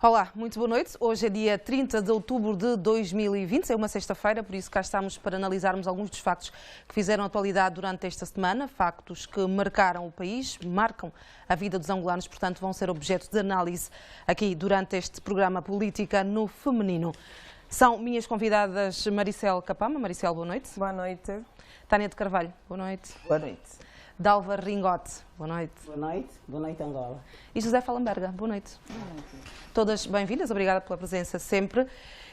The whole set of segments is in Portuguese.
Olá, muito boa noite. Hoje é dia 30 de outubro de 2020, é uma sexta-feira, por isso cá estamos para analisarmos alguns dos factos que fizeram atualidade durante esta semana, factos que marcaram o país, marcam a vida dos angolanos, portanto vão ser objeto de análise aqui durante este programa Política no Feminino. São minhas convidadas Maricel Capama. Maricel, boa noite. Boa noite. Tânia de Carvalho, boa noite. Boa noite. Dalva Ringote, boa noite. Boa noite. Boa noite, Angola. E José Fallenberga, boa noite. Boa noite. Todas bem-vindas, obrigada pela presença sempre.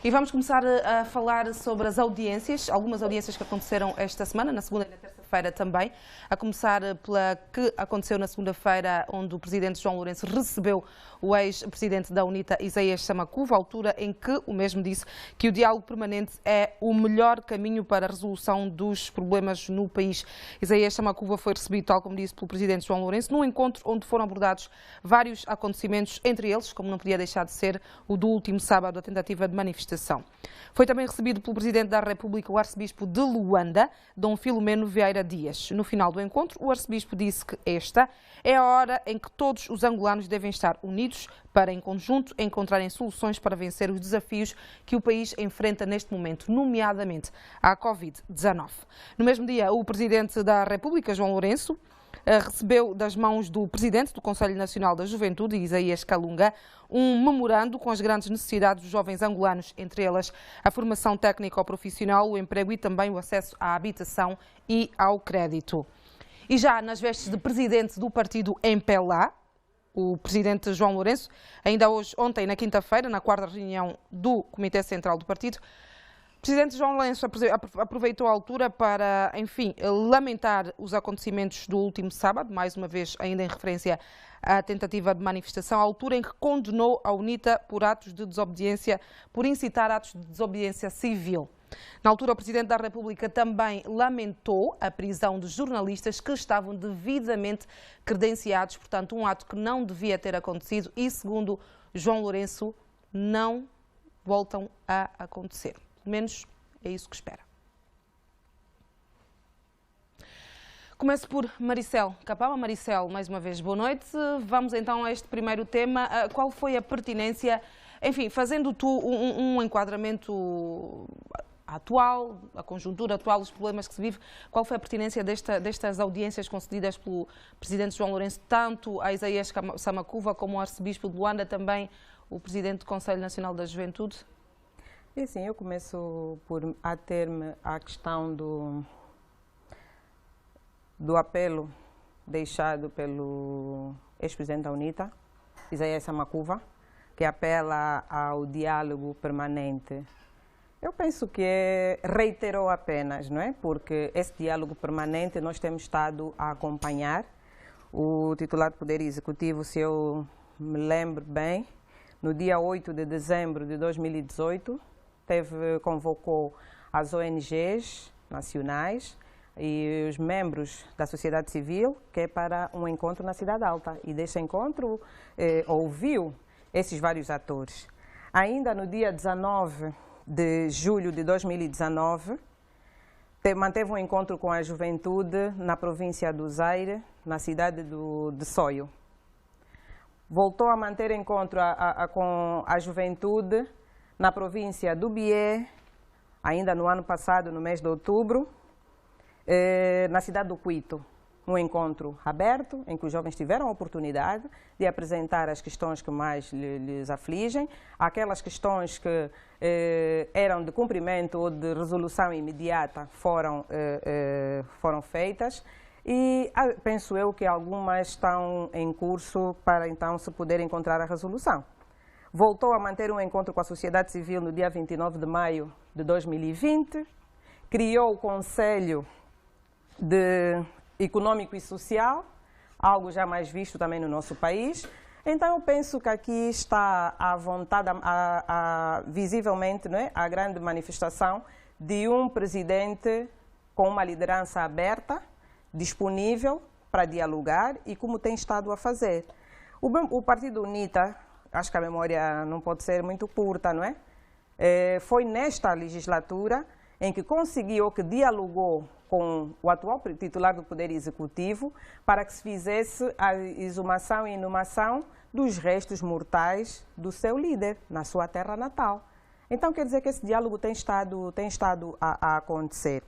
E vamos começar a falar sobre as audiências, algumas audiências que aconteceram esta semana, na segunda e na terça-feira também. A começar pela que aconteceu na segunda-feira, onde o presidente João Lourenço recebeu o ex-presidente da UNITA, Isaías Samakuva, altura em que o mesmo disse que o diálogo permanente é o melhor caminho para a resolução dos problemas no país. Isaías Samakuva foi recebido, tal como disse, pelo presidente João Lourenço, num encontro onde foram abordados vários acontecimentos, entre eles, como não podia deixar de ser, o do último sábado, a tentativa de manifestação. Foi também recebido pelo Presidente da República, o Arcebispo de Luanda, Dom Filomeno Vieira Dias. No final do encontro, o Arcebispo disse que esta é a hora em que todos os angolanos devem estar unidos para, em conjunto, encontrarem soluções para vencer os desafios que o país enfrenta neste momento, nomeadamente a Covid-19. No mesmo dia, o Presidente da República, João Lourenço, recebeu das mãos do Presidente do Conselho Nacional da Juventude, Isaías Kalunga, um memorando com as grandes necessidades dos jovens angolanos, entre elas a formação técnico-profissional, o emprego e também o acesso à habitação e ao crédito. E já nas vestes de Presidente do partido MPLA, o Presidente João Lourenço, ainda ontem, na quinta-feira, na quarta reunião do Comitê Central do Partido, o Presidente João Lourenço aproveitou a altura para, enfim, lamentar os acontecimentos do último sábado, mais uma vez ainda em referência à tentativa de manifestação, à altura em que condenou a UNITA por atos de desobediência, por incitar atos de desobediência civil. Na altura, o Presidente da República também lamentou a prisão de jornalistas que estavam devidamente credenciados, portanto, um ato que não devia ter acontecido e, segundo João Lourenço, não voltam a acontecer. Pelo menos é isso que espera. Começo por Maricel Capama. Maricel, mais uma vez, boa noite. Vamos então a este primeiro tema. Qual foi a pertinência, enfim, fazendo tu um enquadramento atual, a conjuntura atual, os problemas que se vive, qual foi a pertinência destas audiências concedidas pelo Presidente João Lourenço, tanto a Isaías Samakuva como ao Arcebispo de Luanda, também o Presidente do Conselho Nacional da Juventude? E sim, eu começo por ater-me à questão do apelo deixado pelo ex-presidente da UNITA, Isaías Samakuva, que apela ao diálogo permanente. Eu penso que reiterou apenas, não é? Porque esse diálogo permanente nós temos estado a acompanhar. O titular do Poder Executivo, se eu me lembro bem, no dia 8 de dezembro de 2018, convocou as ONGs nacionais e os membros da sociedade civil, que é para um encontro na Cidade Alta. E desse encontro ouviu esses vários atores. Ainda no dia 19 de julho de 2019, manteve um encontro com a juventude na província do Zaire, na cidade de Soio. Voltou a manter encontro com a juventude na província do Bié, ainda no ano passado, no mês de outubro, na cidade do Cuito. Um encontro aberto, em que os jovens tiveram a oportunidade de apresentar as questões que mais lhes afligem, aquelas questões que eram de cumprimento ou de resolução imediata foram feitas. E penso eu que algumas estão em curso para então se poder encontrar a resolução. Voltou a manter um encontro com a sociedade civil no dia 29 de maio de 2020, criou o Conselho Econômico e Social, algo já mais visto também no nosso país. Então eu penso que aqui está à vontade, visivelmente, não é? A grande manifestação de um presidente com uma liderança aberta, disponível para dialogar e como tem estado a fazer. O Partido UNITA, acho que a memória não pode ser muito curta, não é? Foi nesta legislatura em que conseguiu, que dialogou com o atual titular do Poder Executivo para que se fizesse a exumação e inumação dos restos mortais do seu líder, na sua terra natal. Então, quer dizer que esse diálogo tem estado a acontecer.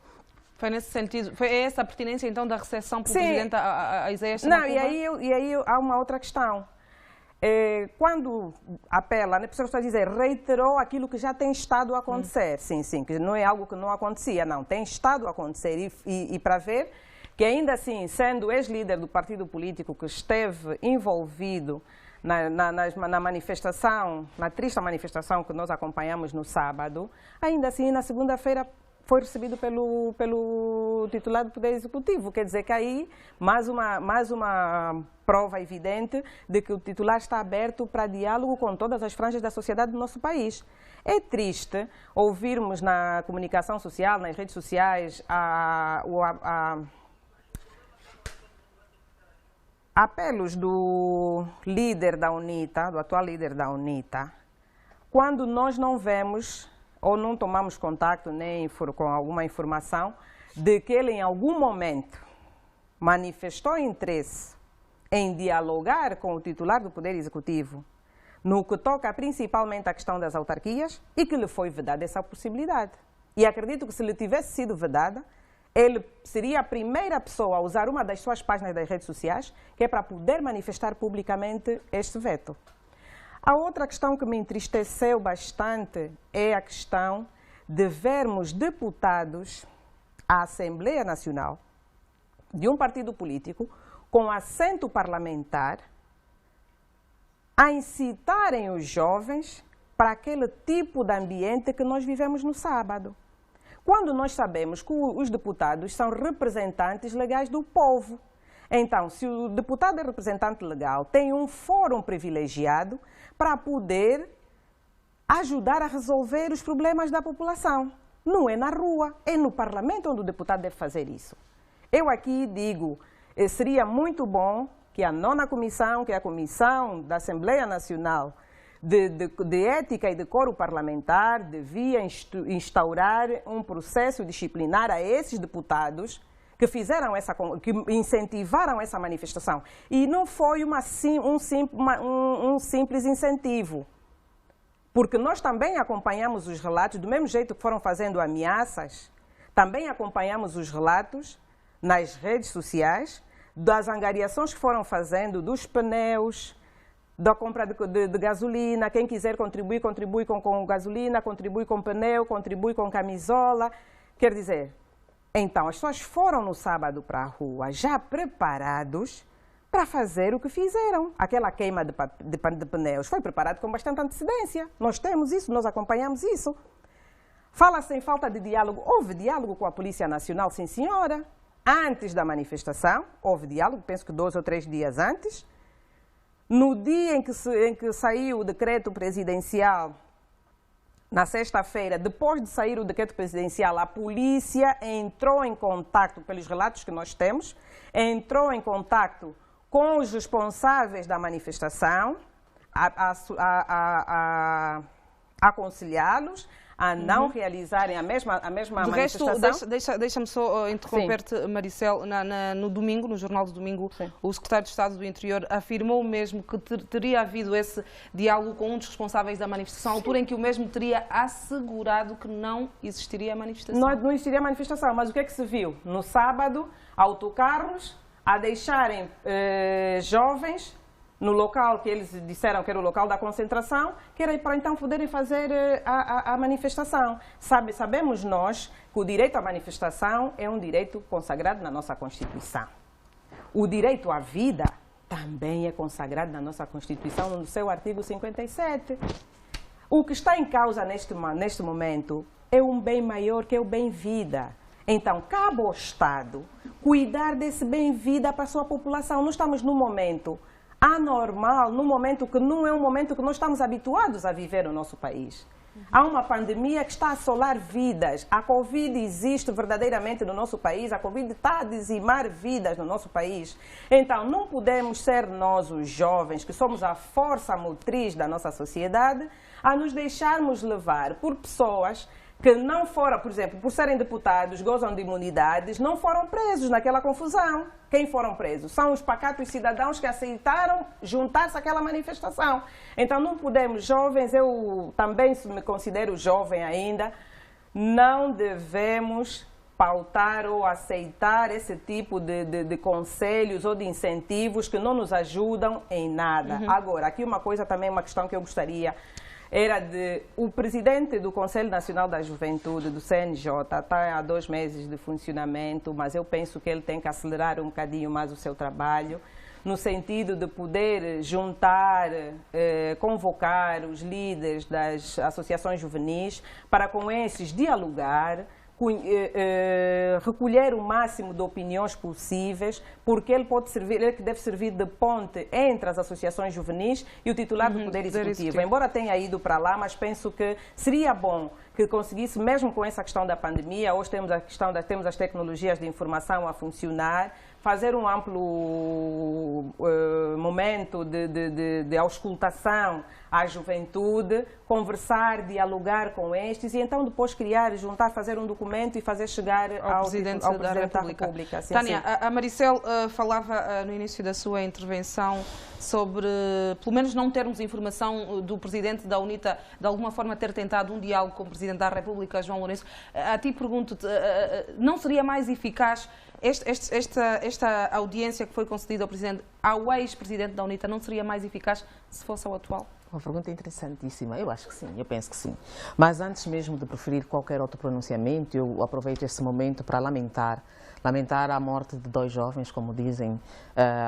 Foi nesse sentido, foi essa a pertinência então da recepção pelo Sim. Presidente a Isaías Não, Macuva? e aí há uma outra questão. Quando apela, a pessoa está a dizer, reiterou aquilo que já tem estado a acontecer. Sim, que não é algo que não acontecia, não, tem estado a acontecer. E para ver que ainda assim, sendo ex-líder do partido político que esteve envolvido na manifestação, na triste manifestação que nós acompanhamos no sábado, ainda assim, na segunda-feira, foi recebido pelo titular do Poder Executivo. Quer dizer que aí, mais uma prova evidente de que o titular está aberto para diálogo com todas as franjas da sociedade do nosso país. É triste ouvirmos na comunicação social, nas redes sociais, apelos do líder da UNITA, do atual líder da UNITA, quando nós não vemos ou não tomamos contato nem com alguma informação de que ele em algum momento manifestou interesse em dialogar com o titular do Poder Executivo no que toca principalmente à questão das autarquias e que lhe foi vedada essa possibilidade. E acredito que se lhe tivesse sido vedada, ele seria a primeira pessoa a usar uma das suas páginas das redes sociais, que é para poder manifestar publicamente este veto. A outra questão que me entristeceu bastante é a questão de vermos deputados à Assembleia Nacional de um partido político com assento parlamentar a incitarem os jovens para aquele tipo de ambiente que nós vivemos no sábado. Quando nós sabemos que os deputados são representantes legais do povo. Então, se o deputado é representante legal, tem um fórum privilegiado para poder ajudar a resolver os problemas da população. Não é na rua, é no parlamento onde o deputado deve fazer isso. Eu aqui digo, seria muito bom que a 9ª comissão, que é a Comissão da Assembleia Nacional de Ética e Decoro Parlamentar, devia instaurar um processo disciplinar a esses deputados que que incentivaram essa manifestação. E não foi um simples incentivo. Porque nós também acompanhamos os relatos, do mesmo jeito que foram fazendo ameaças, também acompanhamos os relatos nas redes sociais, das angariações que foram fazendo, dos pneus, da compra de gasolina. Quem quiser contribuir, contribui com gasolina, contribui com pneu, contribui com camisola. Quer dizer, então as pessoas foram no sábado para a rua já preparados para fazer o que fizeram. Aquela queima de pneus foi preparada com bastante antecedência. Nós temos isso, nós acompanhamos isso. Fala-se em falta de diálogo. Houve diálogo com a Polícia Nacional, sim senhora. Antes da manifestação, houve diálogo, penso que 2 ou 3 dias antes. No dia em que saiu o decreto presidencial, na sexta-feira, depois de sair o decreto presidencial, a polícia entrou em contato, pelos relatos que nós temos, entrou em contato com os responsáveis da manifestação, a aconselhá-los a não realizarem a mesma manifestação. De resto, deixa-me só interromper-te, Maricel. No domingo, no Jornal do Domingo, sim, o secretário de Estado do Interior afirmou mesmo que teria havido esse diálogo com um dos responsáveis da manifestação, à altura em que o mesmo teria assegurado que não existiria a manifestação. Não existiria a manifestação, mas o que é que se viu? No sábado, autocarros a deixarem jovens no local que eles disseram que era o local da concentração, que era para então poderem fazer a manifestação. Sabemos nós que o direito à manifestação é um direito consagrado na nossa Constituição. O direito à vida também é consagrado na nossa Constituição, no seu artigo 57. O que está em causa neste momento é um bem maior, que é o bem-vida. Então, cabe ao Estado cuidar desse bem-vida para a sua população. Nós estamos num momento anormal, num momento que não é um momento que nós estamos habituados a viver no nosso país. Há uma pandemia que está a assolar vidas. A Covid existe verdadeiramente no nosso país. A Covid está a dizimar vidas no nosso país. Então, não podemos ser nós, os jovens, que somos a força motriz da nossa sociedade, a nos deixarmos levar por pessoas que não foram, por exemplo, por serem deputados, gozam de imunidades, não foram presos naquela confusão. Quem foram presos? São os pacatos cidadãos que aceitaram juntar-se àquela manifestação. Então não podemos, jovens, eu também me considero jovem ainda, não devemos pautar ou aceitar esse tipo de conselhos ou de incentivos que não nos ajudam em nada. Agora, aqui uma coisa também, uma questão que eu gostaria, era o presidente do Conselho Nacional da Juventude, do CNJ, está há 2 meses de funcionamento, mas eu penso que ele tem que acelerar um bocadinho mais o seu trabalho, no sentido de poder juntar, convocar os líderes das associações juvenis para com esses dialogar, recolher o máximo de opiniões possíveis, porque ele pode servir, ele que deve servir de ponte entre as associações juvenis e o titular do Poder Executivo. Embora tenha ido para lá, mas penso que seria bom que conseguisse, mesmo com essa questão da pandemia, hoje temos a questão temos as tecnologias de informação a funcionar, fazer um amplo momento de auscultação à juventude, conversar, dialogar com estes e então depois criar, juntar, fazer um documento e fazer chegar ao Presidente da República. Sim, Tânia, a Maricel falava no início da sua intervenção sobre, pelo menos, não termos informação do Presidente da UNITA, de alguma forma ter tentado um diálogo com o Presidente da República, João Lourenço. A ti pergunto-te, não seria mais eficaz esta audiência que foi concedida ao Presidente, ao ex-Presidente da UNITA, não seria mais eficaz se fosse ao atual? Uma pergunta interessantíssima. Eu acho que sim, eu penso que sim. Mas antes mesmo de preferir qualquer outro pronunciamento, eu aproveito este momento para lamentar a morte de 2 jovens, como dizem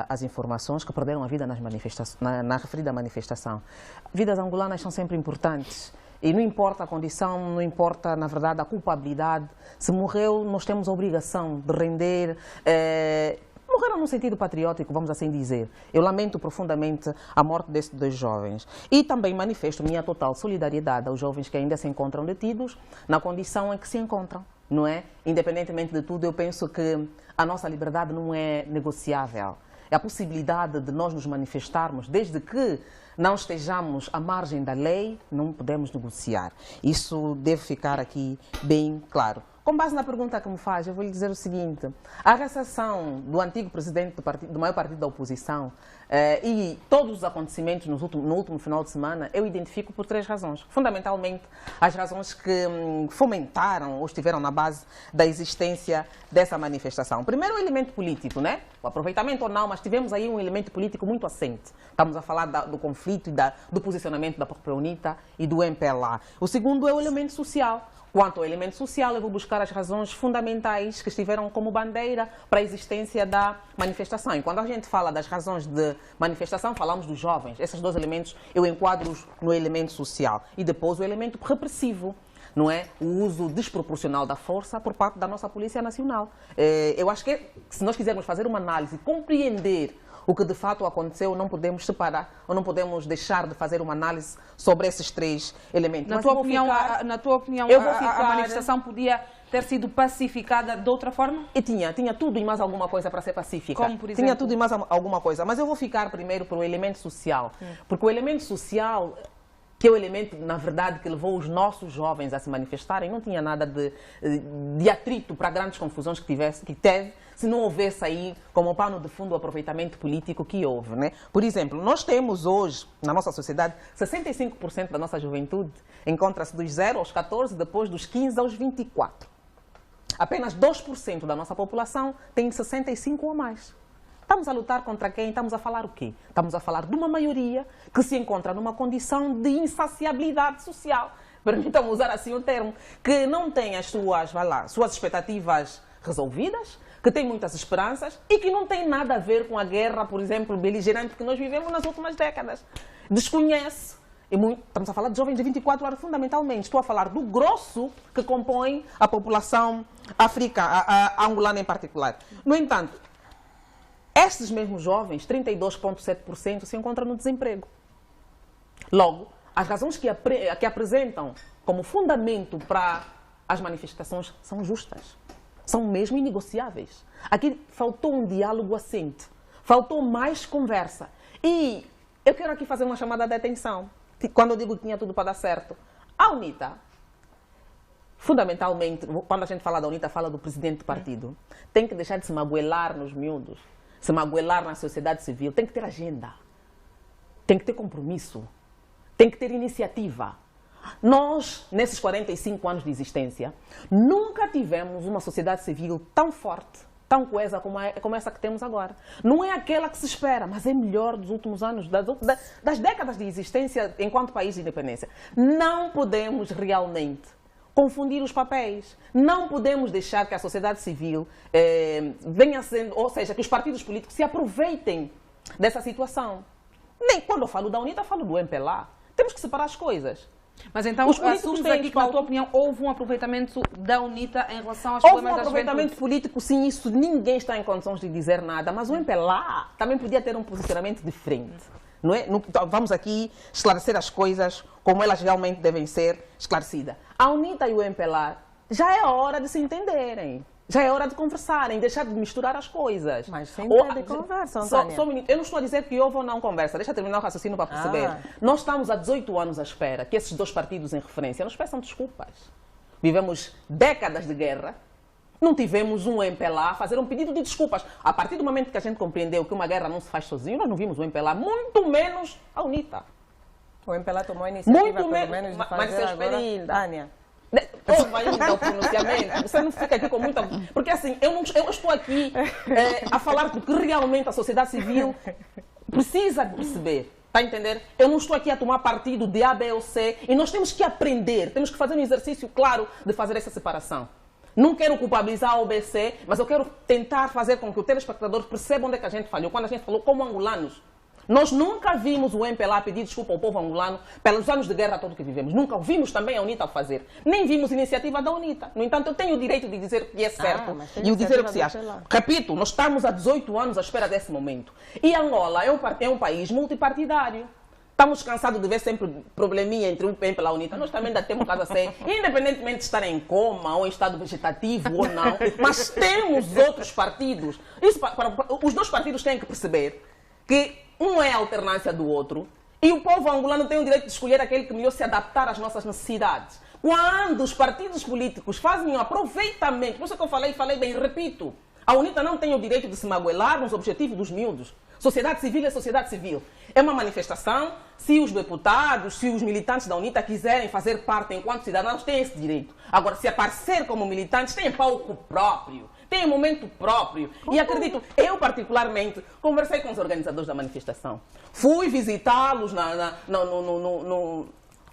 as informações, que perderam a vida na referida manifestação. Vidas angolanas são sempre importantes. E não importa a condição, não importa, na verdade, a culpabilidade. Se morreu, nós temos a obrigação de render. Morreram num sentido patriótico, vamos assim dizer. Eu lamento profundamente a morte desses 2 jovens. E também manifesto minha total solidariedade aos jovens que ainda se encontram detidos, na condição em que se encontram, não é? Independentemente de tudo, eu penso que a nossa liberdade não é negociável. É a possibilidade de nós nos manifestarmos, desde que não estejamos à margem da lei, não podemos negociar. Isso deve ficar aqui bem claro. Com base na pergunta que me faz, eu vou lhe dizer o seguinte: a reação do antigo presidente do maior partido da oposição e todos os acontecimentos no último final de semana, eu identifico por 3 razões. Fundamentalmente, as razões que fomentaram ou estiveram na base da existência dessa manifestação. Primeiro, o elemento político, né? O aproveitamento ou não, mas tivemos aí um elemento político muito assente. Estamos a falar do conflito e do posicionamento da própria UNITA e do MPLA. O segundo é o elemento social. Quanto ao elemento social, eu vou buscar as razões fundamentais que estiveram como bandeira para a existência da manifestação. E quando a gente fala das razões de manifestação, falamos dos jovens. Esses 2 elementos eu enquadro-os no elemento social. E depois o elemento repressivo, não é? O uso desproporcional da força por parte da nossa Polícia Nacional. Eu acho que se nós quisermos fazer uma análise, compreender o que de fato aconteceu, não podemos separar ou não podemos deixar de fazer uma análise sobre esses 3 elementos. Na tua opinião, a manifestação podia ter sido pacificada de outra forma? E tinha tudo e mais alguma coisa para ser pacífica. Como, por exemplo? Tinha tudo e mais alguma coisa. Mas eu vou ficar primeiro para o elemento social. Porque o elemento social, que é o elemento, na verdade, que levou os nossos jovens a se manifestarem, não tinha nada de atrito para grandes confusões que teve, se não houvesse aí, como pano de fundo, o aproveitamento político que houve, né? Por exemplo, nós temos hoje, na nossa sociedade, 65% da nossa juventude encontra-se dos 0 aos 14, depois dos 15 aos 24. Apenas 2% da nossa população tem 65 ou mais. Estamos a lutar contra quem? Estamos a falar o quê? Estamos a falar de uma maioria que se encontra numa condição de insaciabilidade social. Permitam-me usar assim o termo. Que não tem as suas expectativas resolvidas, que tem muitas esperanças e que não tem nada a ver com a guerra, por exemplo, beligerante que nós vivemos nas últimas décadas. Desconhece. Estamos a falar de jovens de 24 anos, fundamentalmente. Estou a falar do grosso que compõe a população a angolana em particular. No entanto, esses mesmos jovens, 32,7%, se encontram no desemprego. Logo, as razões que apresentam como fundamento para as manifestações são justas. São mesmo inegociáveis. Aqui faltou um diálogo assente. Faltou mais conversa. E eu quero aqui fazer uma chamada de atenção. Quando eu digo que tinha tudo para dar certo. A UNITA fundamentalmente, quando a gente fala da UNITA, fala do presidente do partido. Tem que deixar de se magoelar nos miúdos, se magoelar na sociedade civil. Tem que ter agenda, tem que ter compromisso, tem que ter iniciativa. Nós, nesses 45 anos de existência, nunca tivemos uma sociedade civil tão forte, tão coesa como essa que temos agora. Não é aquela que se espera, mas é melhor dos últimos anos, das décadas de existência enquanto país de independência. Não podemos realmente confundir os papéis. Não podemos deixar que a sociedade civil venha sendo, ou seja, que os partidos políticos se aproveitem dessa situação. Nem quando eu falo da UNITA, eu falo do MPLA. Temos que separar as coisas. Mas então, os políticos assumes aqui que, na tua opinião, houve um aproveitamento da UNITA em relação aos problemas da juventude? Houve um aproveitamento político, sim, isso ninguém está em condições de dizer nada, mas o MPLA também podia ter um posicionamento diferente. Não é? Vamos aqui esclarecer as coisas como elas realmente devem ser esclarecidas. A UNITA e o MPLA já é hora de se entenderem. Já é hora de conversarem, deixar de misturar as coisas. Mas sempre é de conversa, Antônia. Eu não estou a dizer que houve ou não conversa. Deixa eu terminar o raciocínio para perceber. Nós estamos há 18 anos à espera que esses dois partidos em referência nos peçam desculpas. Vivemos décadas de guerra. Não tivemos um MPLA fazer um pedido de desculpas. A partir do momento que a gente compreendeu que uma guerra não se faz sozinho, nós não vimos o MPLA, muito menos a UNITA. O MPLA tomou a iniciativa, muito pelo menos, de fazer mas agora... Tânia. Ou vai ainda o pronunciamento, você não fica aqui com muita... Porque assim, eu estou aqui a falar do que realmente a sociedade civil precisa perceber. Está a entender? Eu não estou aqui a tomar partido de A, B ou C e nós temos que aprender, temos que fazer um exercício claro de fazer essa separação. Não quero culpabilizar a OBC, mas eu quero tentar fazer com que o telespectador perceba onde é que a gente falhou. Quando a gente falou como angolanos, nós nunca vimos o MPLA pedir desculpa ao povo angolano pelos anos de guerra todo que vivemos. Nunca ouvimos também a UNITA a fazer. Nem vimos iniciativa da UNITA. No entanto, eu tenho o direito de dizer que é certo e o dizer o que se acha. Repito, nós estamos há 18 anos à espera desse momento. E Angola é um país multipartidário. Estamos cansados de ver sempre probleminha entre um PEM e a UNITA. Nós também ainda temos caso a ser, independentemente de estar em coma ou em estado vegetativo ou não, mas temos outros partidos. Os dois partidos têm que perceber que um é a alternância do outro e o povo angolano tem o direito de escolher aquele que melhor se adaptar às nossas necessidades. Quando os partidos políticos fazem um aproveitamento, por isso que eu falei bem, repito, a UNITA não tem o direito de se magoelar nos objetivos dos miúdos. Sociedade civil é sociedade civil. É uma manifestação. Se os deputados, se os militantes da UNITA quiserem fazer parte enquanto cidadãos, têm esse direito. Agora, se aparecer como militantes, têm palco próprio, têm momento próprio. E acredito, eu particularmente, conversei com os organizadores da manifestação. Fui visitá-los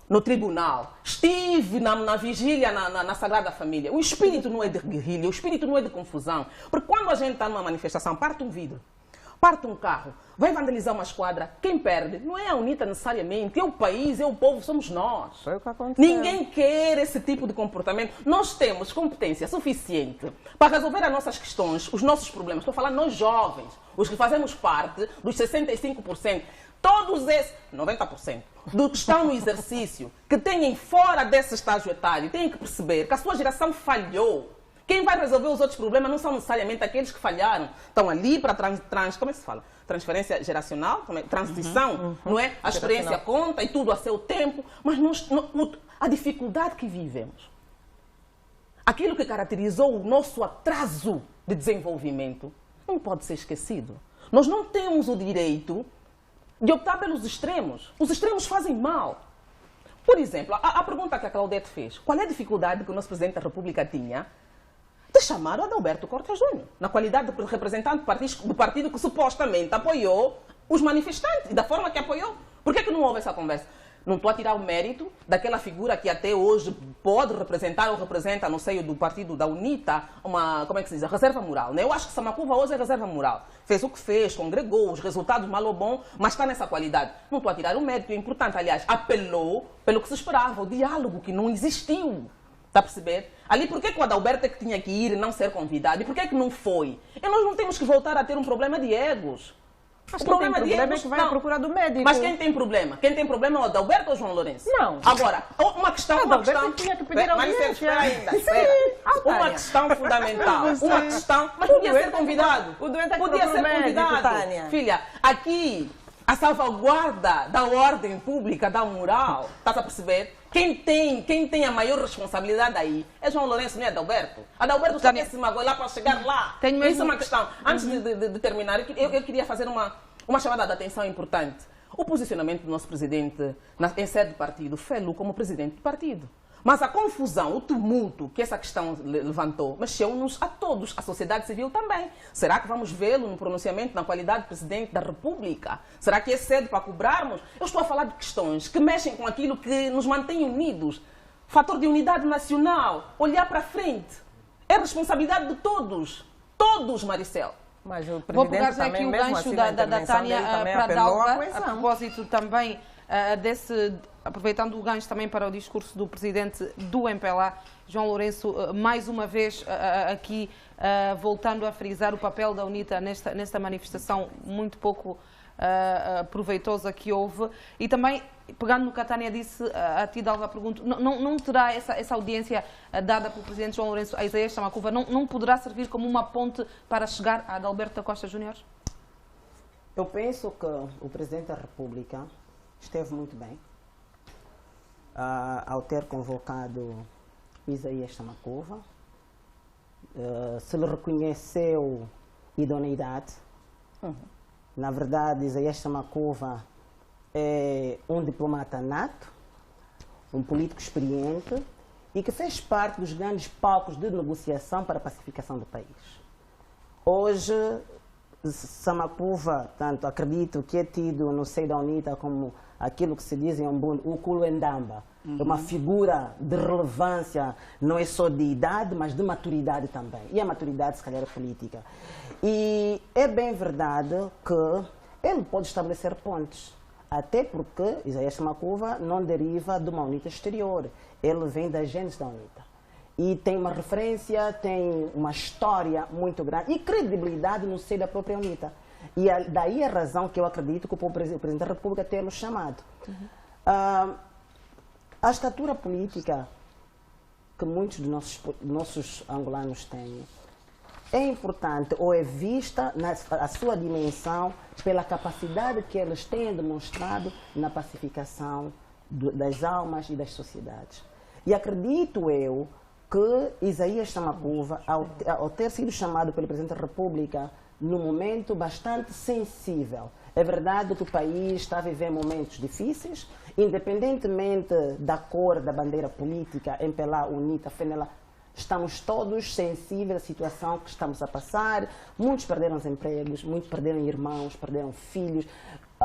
no tribunal. Estive na vigília na Sagrada Família. O espírito não é de guerrilha, o espírito não é de confusão. Porque quando a gente está numa manifestação, parte um vidro, parte um carro, vai vandalizar uma esquadra, quem perde? Não é a UNITA necessariamente, é o país, é o povo, somos nós. Foi o que aconteceu. Ninguém quer esse tipo de comportamento. Nós temos competência suficiente para resolver as nossas questões, os nossos problemas. Estou falando nós jovens, os que fazemos parte dos 65%, todos esses, 90%, dos que estão no exercício, que têm fora desse estágio etário, têm que perceber que a sua geração falhou. Quem vai resolver os outros problemas não são necessariamente aqueles que falharam. Estão ali para como é que se fala? Transferência geracional, transição, não é? A experiência conta e tudo a seu tempo, mas a dificuldade que vivemos, aquilo que caracterizou o nosso atraso de desenvolvimento, não pode ser esquecido. Nós não temos o direito de optar pelos extremos. Os extremos fazem mal. Por exemplo, a pergunta que a Claudete fez, qual é a dificuldade que o nosso Presidente da República tinha de chamar o Adalberto Cortes Júnior, na qualidade de representante do partido que supostamente apoiou os manifestantes e da forma que apoiou? Por que não houve essa conversa? Não estou a tirar o mérito daquela figura que até hoje pode representar ou representa no seio do partido da UNITA uma, como é que se diz, reserva moral. Né? Eu acho que Samakuva hoje é reserva moral. Fez o que fez, congregou, os resultados mal ou bom, mas está nessa qualidade. Não estou a tirar o mérito, é importante. Aliás, apelou pelo que se esperava, o diálogo que não existiu. Está a perceber? Ali, por que o Adalberto é que tinha que ir e não ser convidado? E por que é que não foi? E nós não temos que voltar a ter um problema de egos. O problema é que vai à procura do médico. Mas quem tem problema? Quem tem problema é o Adalberto ou o João Lourenço? Não. Agora, uma questão... tinha que pedir audiência. Espera ainda, espera. Uma questão fundamental. Uma questão... Mas podia ser convidado. O doente é que podia ser médico, convidado. Tânia. Filha, aqui a salvaguarda da ordem pública, da moral, está a perceber? Quem tem a maior responsabilidade aí é João Lourenço, não é Adalberto. Adalberto só quer se magoar lá para chegar lá. Isso é uma questão. Antes de terminar, eu queria fazer uma chamada de atenção importante. O posicionamento do nosso presidente em sede de partido fê-lo como presidente do partido. Mas a confusão, o tumulto que essa questão levantou, mexeu-nos a todos, a sociedade civil também. Será que vamos vê-lo no pronunciamento na qualidade de presidente da República? Será que é cedo para cobrarmos? Eu estou a falar de questões que mexem com aquilo que nos mantém unidos. Fator de unidade nacional, olhar para frente. É responsabilidade de todos. Todos, Maricel. Mas o Vou pegar presidente aqui também, o mesmo gancho assim, da Tânia para Dalva, a coesão. propósito também aproveitando o gancho também para o discurso do presidente do MPLA, João Lourenço, mais uma vez aqui voltando a frisar o papel da UNITA nesta manifestação muito pouco proveitosa que houve, e também, pegando no que a Tânia disse, a ti, Dalva, pergunto, não terá essa audiência dada pelo presidente João Lourenço a Isaías Samacuva, não poderá servir como uma ponte para chegar a Adalberto da Costa Júnior? Eu penso que o Presidente da República esteve muito bem ao ter convocado Isaías Samacuva. Se lhe reconheceu idoneidade. Na verdade, Isaías Samacuva é um diplomata nato, um político experiente e que fez parte dos grandes palcos de negociação para a pacificação do país. Hoje, Samacuva, tanto acredito que é tido no seio da UNITA como aquilo que se diz em Umbundo, o Kuluendamba. É uma figura de relevância, não é só de idade, mas de maturidade também. E a maturidade, se calhar, é política. E é bem verdade que ele pode estabelecer pontes. Até porque Isaías Samacuva não deriva de uma UNITA exterior. Ele vem da gênese da UNITA. E tem uma referência, tem uma história muito grande e credibilidade no seio da própria UNITA. E daí a razão que eu acredito que o Presidente da República tenha nos chamado. A estatura política que muitos dos nossos angolanos têm é importante ou é vista a sua dimensão pela capacidade que eles têm demonstrado na pacificação das almas e das sociedades. E acredito eu que Isaías Samacuva, ao ter sido chamado pelo Presidente da República num momento bastante sensível, é verdade que o país está a viver momentos difíceis, independentemente da cor da bandeira política, MPLA, UNITA, FENELA, estamos todos sensíveis à situação que estamos a passar. Muitos perderam os empregos, muitos perderam irmãos, perderam filhos,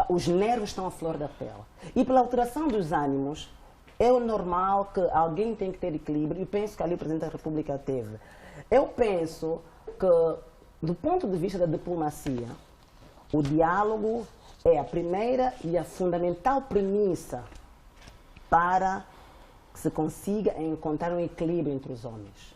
os nervos estão à flor da pele. E pela alteração dos ânimos, é o normal que alguém tem que ter equilíbrio, e penso que ali o Presidente da República teve. Eu penso que, do ponto de vista da diplomacia, o diálogo é a primeira e a fundamental premissa para que se consiga encontrar um equilíbrio entre os homens.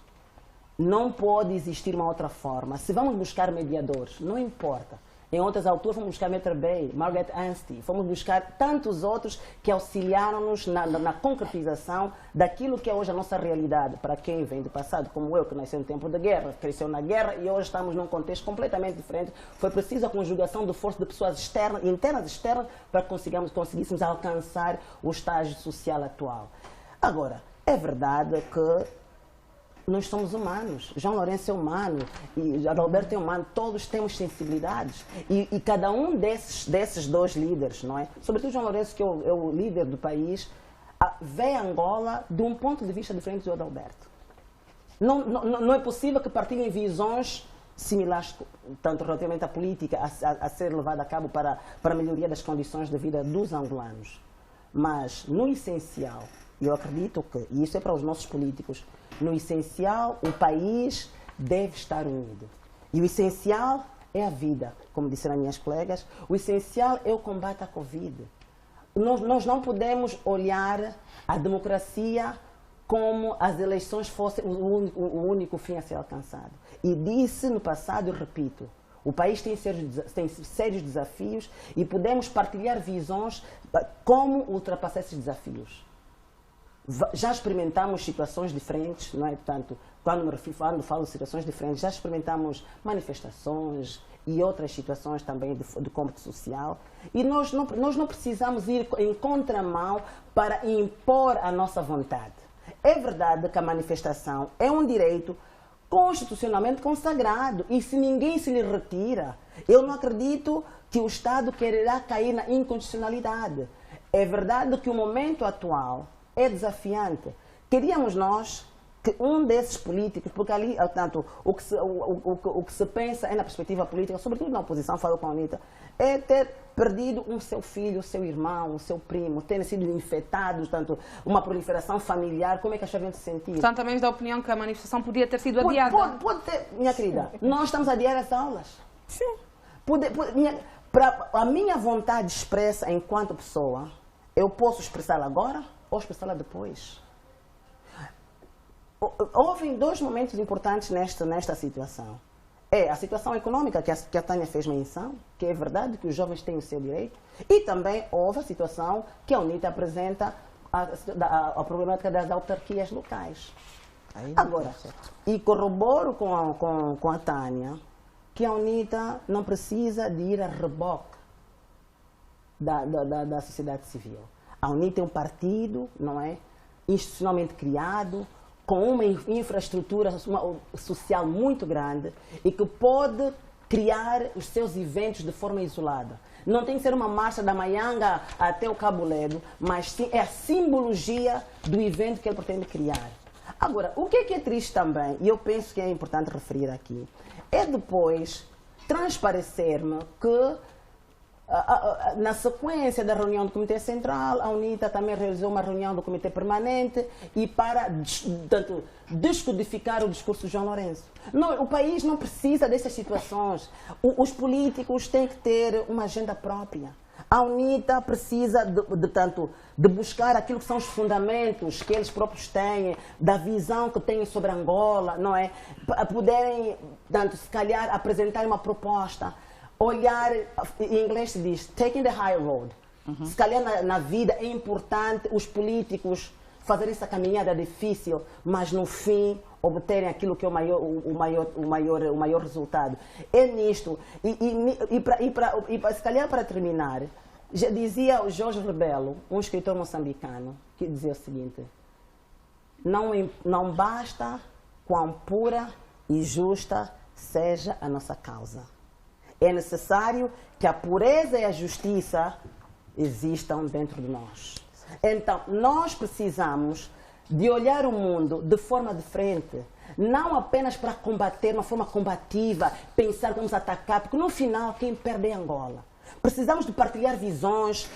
Não pode existir uma outra forma. Se vamos buscar mediadores, não importa. Em outras alturas fomos buscar Maitre Bay, Margaret Anstey, fomos buscar tantos outros que auxiliaram-nos na concretização daquilo que é hoje a nossa realidade. Para quem vem do passado, como eu, que nasceu no tempo da guerra, cresceu na guerra e hoje estamos num contexto completamente diferente, foi preciso a conjugação de força de pessoas externas, internas e externas, para que conseguíssemos alcançar o estágio social atual. Agora, é verdade que nós somos humanos, João Lourenço é humano, e Adalberto é humano, todos temos sensibilidades. E cada um desses dois líderes, não é? Sobretudo João Lourenço, que é o líder do país, vê Angola de um ponto de vista diferente do Adalberto. Não é possível que partilhem visões similares, tanto relativamente à política, a ser levada a cabo para a melhoria das condições de vida dos angolanos. Mas, no essencial, eu acredito que, e isso é para os nossos políticos, no essencial, o país deve estar unido. E o essencial é a vida, como disseram as minhas colegas. O essencial é o combate à Covid. Nós não podemos olhar a democracia como as eleições fossem o único fim a ser alcançado. E disse no passado, eu repito, o país tem sérios desafios e podemos partilhar visões como ultrapassar esses desafios. Já experimentamos situações diferentes, não é? Portanto, quando falo de situações diferentes, já experimentamos manifestações, e outras situações também de combate social. E nós não precisamos ir em contramão para impor a nossa vontade. É verdade que a manifestação é um direito constitucionalmente consagrado e se ninguém se lhe retira, eu não acredito que o Estado quererá cair na inconstitucionalidade. É verdade que o momento atual é desafiante. Queríamos nós que um desses políticos, porque ali, portanto, o que se pensa é na perspectiva política, sobretudo na oposição, falo com a Anitta, é ter perdido um seu filho, o seu irmão, o seu primo, terem sido infectados, portanto, uma proliferação familiar, como é que a gente se sentir? Portanto, também és da opinião que a manifestação podia ter sido adiada? Pode ter, minha querida, nós estamos a adiar as aulas. Sim. A minha vontade expressa enquanto pessoa, eu posso expressá-la agora ou expressá-la depois. Houve dois momentos importantes nesta situação. É a situação econômica que a Tânia fez menção, que é verdade que os jovens têm o seu direito, e também houve a situação que a UNITA apresenta, a problemática das autarquias locais. Agora, e corroboro com a Tânia, que a UNITA não precisa de ir a reboque da sociedade civil. A UNITA é um partido, não é, institucionalmente criado, com uma infraestrutura social muito grande e que pode criar os seus eventos de forma isolada. Não tem que ser uma marcha da Maianga até o Cabo Ledo, mas sim é a simbologia do evento que ele pretende criar. Agora, o que é triste também, e eu penso que é importante referir aqui, é depois transparecer-me que na sequência da reunião do Comitê Central, a UNITA também realizou uma reunião do Comitê Permanente e para descodificar o discurso de João Lourenço. Não, o país não precisa dessas situações. Os políticos têm que ter uma agenda própria. A UNITA precisa de buscar aquilo que são os fundamentos que eles próprios têm, da visão que têm sobre Angola, não é? Poderem, se calhar, apresentar uma proposta. Olhar, em inglês se diz, taking the high road. Se calhar na vida é importante os políticos fazerem essa caminhada difícil, mas no fim obterem aquilo que é o maior resultado. É nisto. Se calhar para terminar, já dizia o Jorge Rebelo, um escritor moçambicano, que dizia o seguinte: não basta quão pura e justa seja a nossa causa. É necessário que a pureza e a justiça existam dentro de nós. Então, nós precisamos de olhar o mundo de forma diferente, não apenas para combater de uma forma combativa, pensar que vamos atacar, porque no final quem perde é Angola. Precisamos de partilhar visões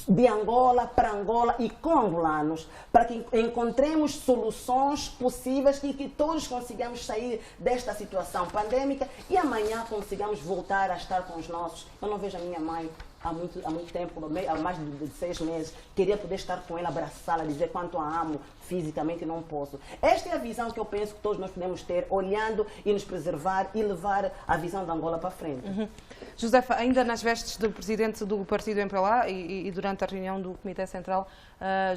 de Angola para Angola e com angolanos, para que encontremos soluções possíveis e que todos consigamos sair desta situação pandêmica e amanhã consigamos voltar a estar com os nossos. Eu não vejo a minha mãe há muito tempo, há mais de 6 meses. Queria poder estar com ela, abraçá-la, dizer quanto a amo fisicamente e não posso. Esta é a visão que eu penso que todos nós podemos ter, olhando e nos preservar e levar a visão da Angola para frente. Josefa, ainda nas vestes do presidente do partido MPLA e durante a reunião do Comitê Central,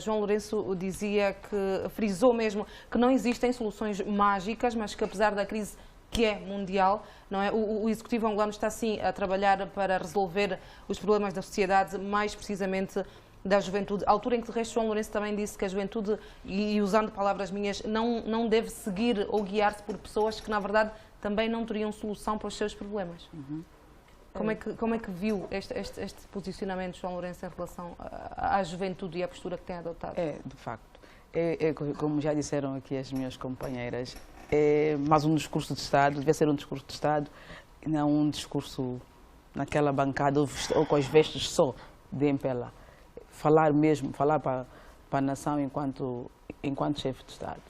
João Lourenço dizia que, frisou mesmo, que não existem soluções mágicas, mas que apesar da crise que é mundial, não é? O Executivo angolano está sim a trabalhar para resolver os problemas da sociedade, mais precisamente da juventude. À altura em que de resto João Lourenço também disse que a juventude, e usando palavras minhas, não deve seguir ou guiar-se por pessoas que na verdade também não teriam solução para os seus problemas. Como é que viu este posicionamento de João Lourenço em relação à juventude e à postura que tem adotado? De facto, como já disseram aqui as minhas companheiras, mas um discurso de Estado, deve ser um discurso de Estado, não um discurso naquela bancada ou com as vestes só de MPLA. Falar para a nação enquanto chefe de Estado.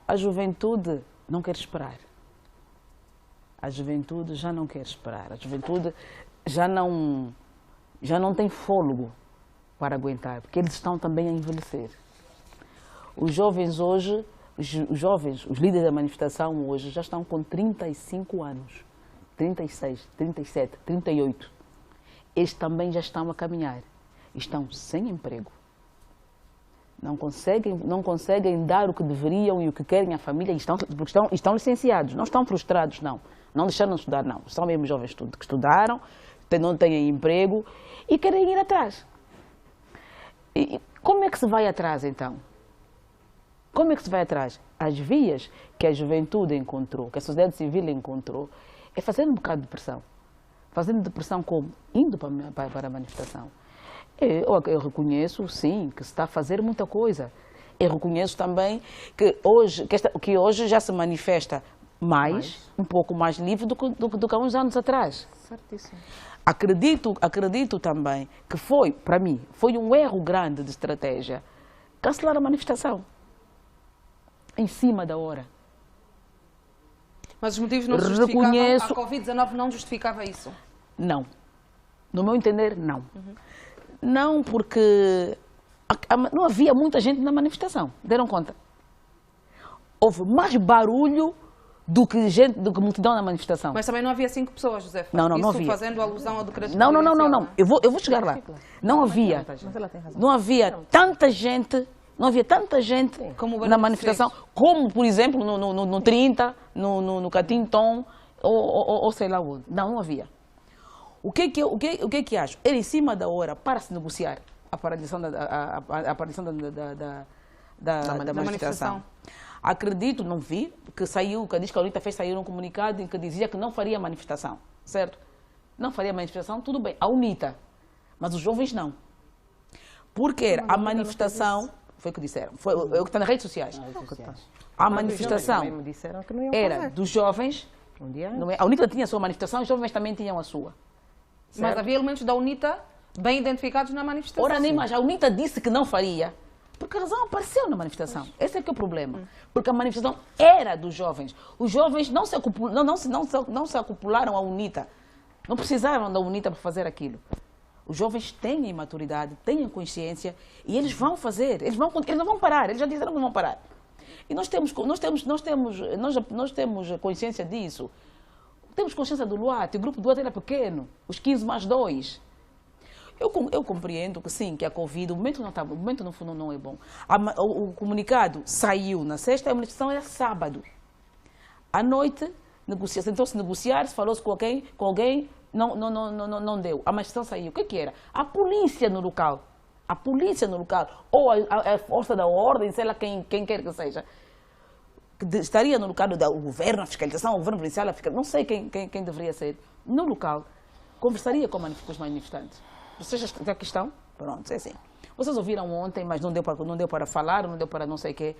A juventude não quer esperar. A juventude já não quer esperar. A juventude já não tem fôlego para aguentar, porque eles estão também a envelhecer. Os jovens hoje, os líderes da manifestação hoje já estão com 35 anos, 36, 37, 38. Eles também já estão a caminhar. Estão sem emprego. Não conseguem dar o que deveriam e o que querem à família. Estão licenciados, não estão frustrados, não. Não deixaram de estudar, não. São mesmo jovens que estudaram, não têm emprego e querem ir atrás. E como é que se vai atrás, então? Como é que se vai atrás? As vias que a juventude encontrou, que a sociedade civil encontrou, é fazendo um bocado de pressão. Fazendo de pressão como? Indo para a manifestação. Eu reconheço, sim, que se está a fazer muita coisa. Eu reconheço também que hoje já se manifesta um pouco mais livre do que há uns anos atrás. Certíssimo. Acredito também que para mim, foi um erro grande de estratégia cancelar a manifestação. Em cima da hora. Mas os motivos não justificavam, a Covid-19 não justificava isso? Não. No meu entender, não. Não, porque não havia muita gente na manifestação. Deram conta? Houve mais barulho do que multidão na manifestação. Mas também não havia 5 pessoas, José. Não havia. Fazendo alusão ao decreto Não. presidencial. Eu vou chegar lá. Não havia. Mas ela tem razão. Não havia tanta gente. Não havia tanta gente na manifestação, como, por exemplo, no 30, no Catinton, ou sei lá onde. Não havia. O que é que acho? Era em cima da hora para se negociar a paralisação da manifestação. Acredito, não vi, que diz que a UNITA fez sair um comunicado em que dizia que não faria manifestação, certo? Não faria manifestação, tudo bem, a UNITA, mas os jovens não. Porque era a manifestação... Foi o que disseram. Foi o que está nas redes sociais. A manifestação era dos jovens. A UNITA tinha a sua manifestação, os jovens também tinham a sua. Certo? Mas havia elementos da UNITA bem identificados na manifestação. Ora, nem mais. A UNITA disse que não faria, porque a razão apareceu na manifestação. Esse é que é o problema. Porque a manifestação era dos jovens. Os jovens não se acopularam à UNITA. Não precisavam da UNITA para fazer aquilo. Os jovens têm maturidade, têm consciência e eles vão fazer, eles não vão parar, eles já disseram que não vão parar. E nós temos consciência disso. Temos consciência do Luate, o grupo do Luate era pequeno, os 15 mais 2. Eu compreendo que sim, que a Covid, o momento não é bom. O comunicado saiu na sexta, a manifestação era sábado. À noite, tentou-se negociar, se falou-se com alguém, não deu. A manifestação saiu. O que era? A polícia no local. A polícia no local. Ou a força da ordem, sei lá quem quer que seja. Que estaria no local do governo, a fiscalização, o governo provincial, não sei quem deveria ser. No local, conversaria com os manifestantes. Vocês já que estão? Pronto, é assim. Vocês ouviram ontem, mas não deu para falar, não deu para não sei o quê.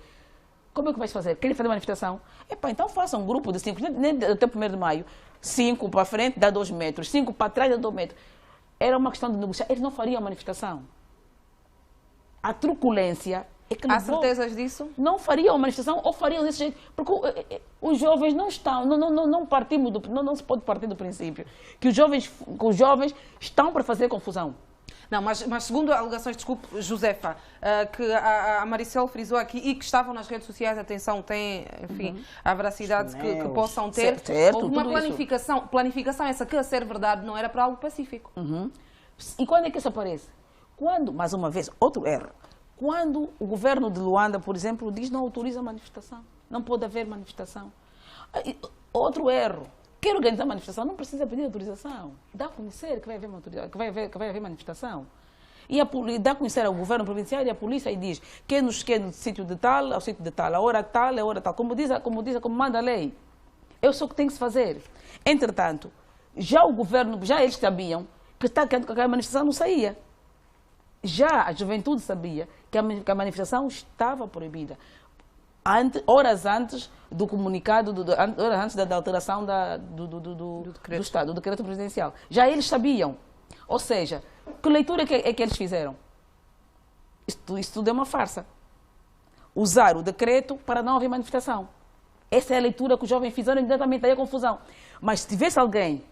Como é que vais fazer? Querem fazer manifestação? Então façam um grupo de 5, nem até o 1º de maio. 5 para frente dá 2 metros, 5 para trás dá 2 metros. Era uma questão de negociar. Eles não fariam manifestação. A truculência é que Há certezas disso? Não fariam manifestação ou fariam desse jeito. Porque os jovens não estão, não se pode partir do princípio que os jovens estão para fazer confusão. Não, mas segundo alegações, desculpe, Josefa, que a Maricel frisou aqui e que estavam nas redes sociais, atenção, tem, enfim, a veracidade que possam ter. Certo, houve uma planificação essa que, a ser verdade, não era para algo pacífico. E quando é que isso aparece? Quando, mais uma vez, outro erro, quando o governo de Luanda, por exemplo, diz que não autoriza manifestação, não pode haver manifestação. Outro erro. Quer organizar manifestação, não precisa pedir autorização. Dá a conhecer que vai haver manifestação. E dá a conhecer ao governo provincial e à polícia e diz que é no sítio de tal, ao sítio de tal, a hora tal, como manda a lei. É isso que tem que se fazer. Entretanto, já eles sabiam que a manifestação não saía. Já a juventude sabia que a manifestação estava proibida. Horas antes do comunicado, horas antes da alteração do Estado, do decreto presidencial. Já eles sabiam. Ou seja, que leitura é que eles fizeram? Isso tudo é uma farsa. Usar o decreto para não haver manifestação. Essa é a leitura que os jovens fizeram, imediatamente aí a confusão. Mas se tivesse alguém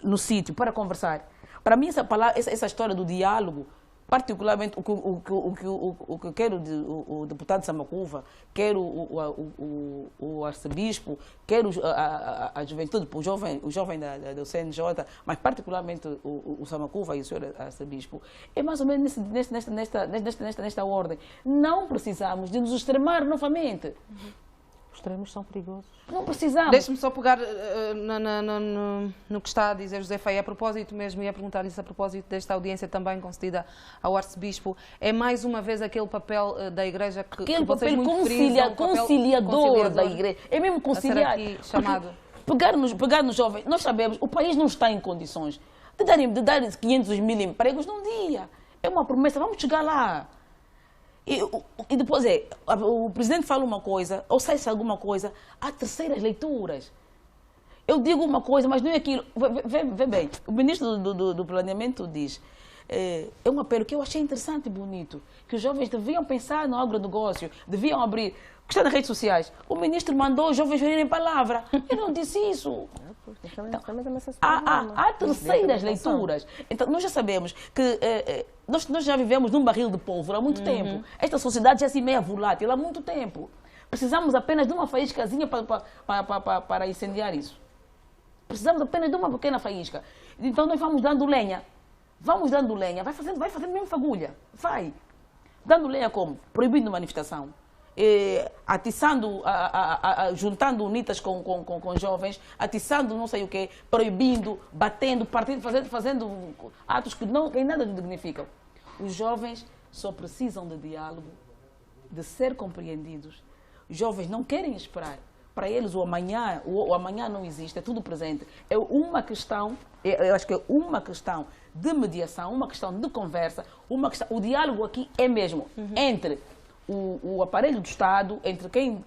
no sítio para conversar, para mim essa história do diálogo, particularmente o que quer o deputado Samacuva, quer o arcebispo, quer a juventude, o jovem do CNJ, mas particularmente o Samacuva e o senhor arcebispo, é mais ou menos nesta ordem. Não precisamos de nos extremar novamente. extremos são perigosos. Não precisamos. Deixe-me só pegar no que está a dizer José Feio, a propósito mesmo, e a perguntar isso a propósito desta audiência também concedida ao arcebispo. É mais uma vez aquele papel da Igreja que Aquele vocês papel muito frisam, conciliador da Igreja. É mesmo conciliar. Aqui chamado. Pegar nos jovens, nós sabemos, o país não está em condições de dar 500 mil empregos num dia. É uma promessa, vamos chegar lá. E depois o presidente fala uma coisa, ou sai-se alguma coisa, há terceiras leituras. Eu digo uma coisa, mas não é aquilo. Vê bem, o ministro do Planeamento diz, é um apelo que eu achei interessante e bonito, que os jovens deviam pensar no agronegócio, deviam abrir. O que está nas redes sociais? O ministro mandou os jovens virem em palavra. Eu não disse isso. Há terceiras leituras. Então, nós já sabemos que nós já vivemos num barril de pólvora há muito tempo. Esta sociedade já se meia volátil há muito tempo. Precisamos apenas de uma faíscazinha para incendiar isso. Precisamos apenas de uma pequena faísca. Então, nós vamos dando lenha. Vamos dando lenha. Vai fazendo mesmo fagulha. Vai. Dando lenha como? Proibindo manifestação. Atiçando, juntando unitas com jovens, atiçando não sei o quê, proibindo, batendo, partindo, fazendo atos que em nada dignificam. Os jovens só precisam de diálogo, de ser compreendidos. Os jovens não querem esperar. Para eles o amanhã não existe, é tudo presente. É uma questão, eu acho que é uma questão de mediação, uma questão de conversa, o diálogo aqui é mesmo entre o aparelho do Estado, entre quem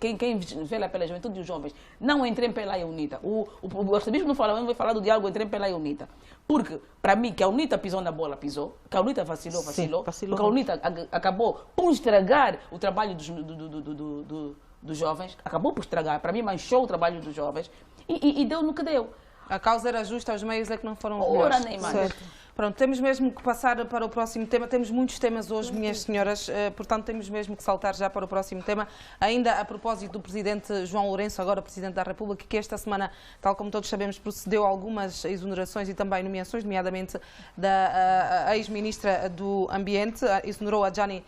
vela pela juventude e os jovens, não entre MPLA e a UNITA. O arcebispo não vai falar do diálogo entre MPLA e a UNITA. Porque, para mim, que a UNITA pisou na bola, pisou. Que a UNITA vacilou. Porque a UNITA acabou por estragar o trabalho dos jovens. Acabou por estragar. Para mim, manchou o trabalho dos jovens. E deu no que deu. A causa era justa, os meios é que não foram os Ora, melhores. nem mais. Certo. Pronto, temos mesmo que passar para o próximo tema. Temos muitos temas hoje, minhas senhoras, portanto temos mesmo que saltar já para o próximo tema. Ainda a propósito do Presidente João Lourenço, agora Presidente da República, que esta semana, tal como todos sabemos, procedeu a algumas exonerações e também nomeações, nomeadamente da ex-Ministra do Ambiente, exonerou a Jani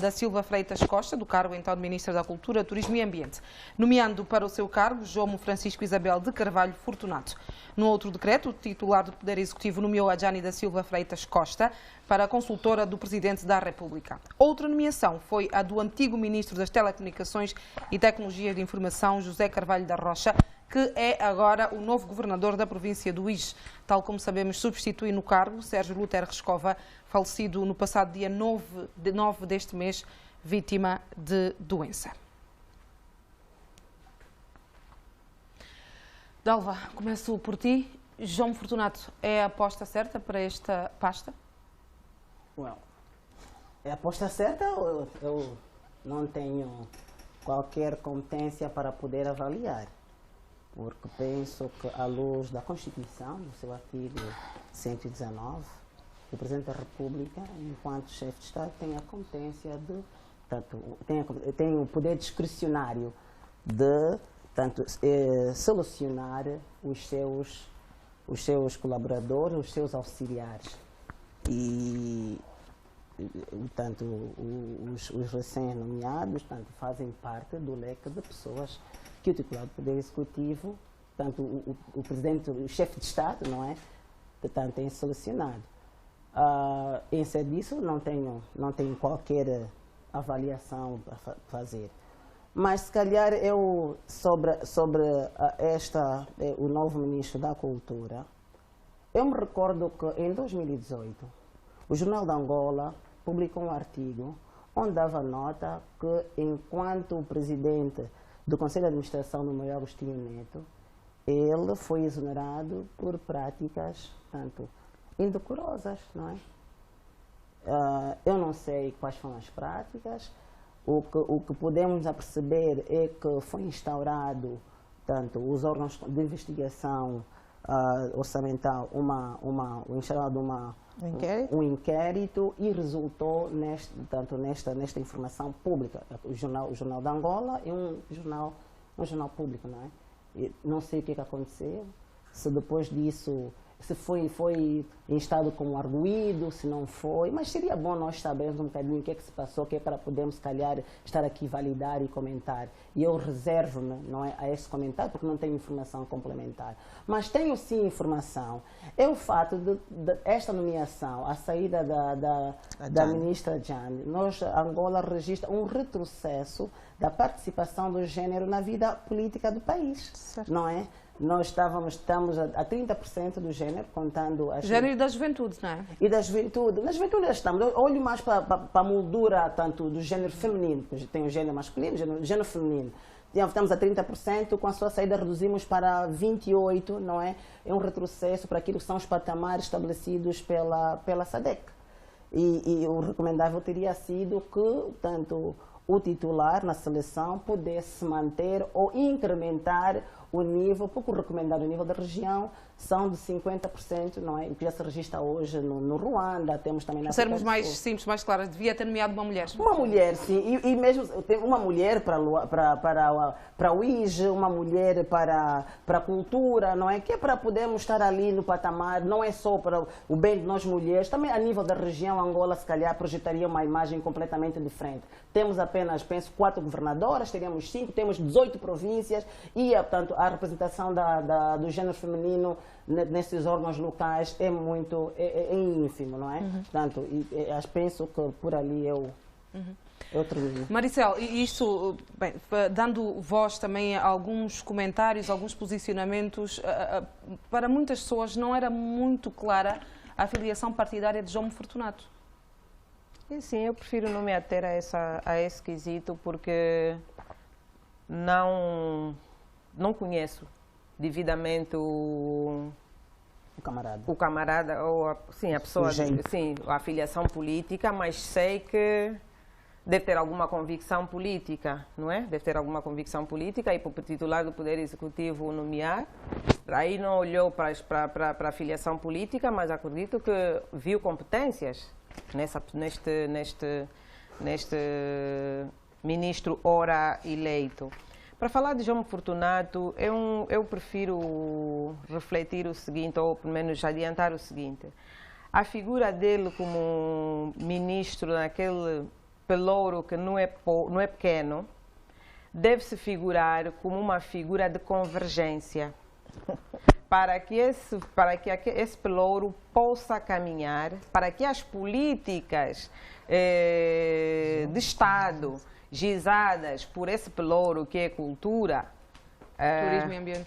da Silva Freitas Costa, do cargo então de Ministra da Cultura, Turismo e Ambiente, nomeando para o seu cargo João Francisco Isabel de Carvalho Fortunato. No outro decreto, o titular do Poder Executivo nomeou a Jani da Silva Freitas Costa para consultora do Presidente da República. Outra nomeação foi a do antigo Ministro das Telecomunicações e Tecnologias de Informação, José Carvalho da Rocha, que é agora o novo governador da província do Ige. Tal como sabemos, substitui no cargo Sérgio Luter Rescova, falecido no passado dia 9 deste mês, vítima de doença. Dalva, começo por ti. João Fortunato, é a aposta certa para esta pasta? Well, é a aposta certa ou eu não tenho qualquer competência para poder avaliar? Porque penso que, à luz da Constituição, no seu artigo 119, o Presidente da República, enquanto chefe de Estado, tem a competência de, tem o poder discricionário de, selecionar os seus colaboradores, os seus auxiliares. E, portanto, os recém-nomeados, fazem parte do leque de pessoas que o titular do Poder Executivo, portanto, o Presidente, o chefe de Estado, não é? Portanto, tem selecionado. Em ser disso, não tenho qualquer avaliação para fazer. Mas, se calhar, eu, sobre o novo Ministro da Cultura, eu me recordo que, em 2018, o Jornal da Angola publicou um artigo onde dava nota que, enquanto o Presidente do Conselho de Administração do Manuel Agostinho Neto, ele foi exonerado por práticas, tanto indecorosas, não é? Eu não sei quais foram as práticas. O que podemos aperceber é que foi instaurado, tanto os órgãos de investigação orçamental, um inquérito e resultou nesta informação pública. O Jornal da Angola é um jornal público, não é? E não sei o que aconteceu, se depois disso se foi instado como arguído, se não foi, mas seria bom nós sabermos um bocadinho o que é que se passou, que é para podermos, se calhar, estar aqui, validar e comentar. E eu reservo-me, não é, a esse comentário, porque não tenho informação complementar. Mas tenho sim informação. É o fato de esta nomeação, a saída da ministra Jane, Angola registra um retrocesso da participação do género na vida política do país, certo. Não é? Nós estamos a 30% do género, contando as... Género e da juventude, não é? E da juventude. Na juventude estamos. Eu olho mais para a moldura tanto do género feminino, porque tem o género masculino e o género feminino. Estamos a 30%, com a sua saída reduzimos para 28%, não é? É um retrocesso para aquilo que são os patamares estabelecidos pela SADC. E o recomendável teria sido que, tanto o titular na seleção pudesse manter ou incrementar o nível, porque o recomendado o nível da região são de 50%, não é? O que já se registra hoje no Ruanda, temos também na África Sermos do mais Sul. simples, mais claras, devia ter nomeado uma mulher. Uma mulher, sim, e mesmo uma mulher para o IGE, uma mulher para a cultura, não é? Que é para podermos estar ali no patamar, não é só para o bem de nós mulheres, também a nível da região, Angola se calhar projetaria uma imagem completamente diferente. Temos apenas, penso, 4 governadoras, teríamos 5, temos 18 províncias e, portanto, a representação do género feminino nesses órgãos locais é muito ínfimo, não é? Portanto, penso que por ali eu termino. Maricel, e isto, bem, dando voz também a alguns comentários, alguns posicionamentos, para muitas pessoas não era muito clara a filiação partidária de João Fortunato. E sim, eu prefiro não me ater a esse quesito porque não conheço devidamente o camarada ou a pessoa, sim, a filiação política, mas sei que deve ter alguma convicção política, não é? Deve ter alguma convicção política e para o titular do Poder Executivo nomear, aí não olhou para a filiação política, mas acredito que viu competências neste ministro ora eleito. Para falar de João Fortunato, eu prefiro refletir o seguinte, ou pelo menos adiantar o seguinte. A figura dele como ministro naquele pelouro que não é pequeno, deve-se figurar como uma figura de convergência. Para que esse pelouro possa caminhar, para que as políticas de Estado gizadas por esse pelouro que é cultura,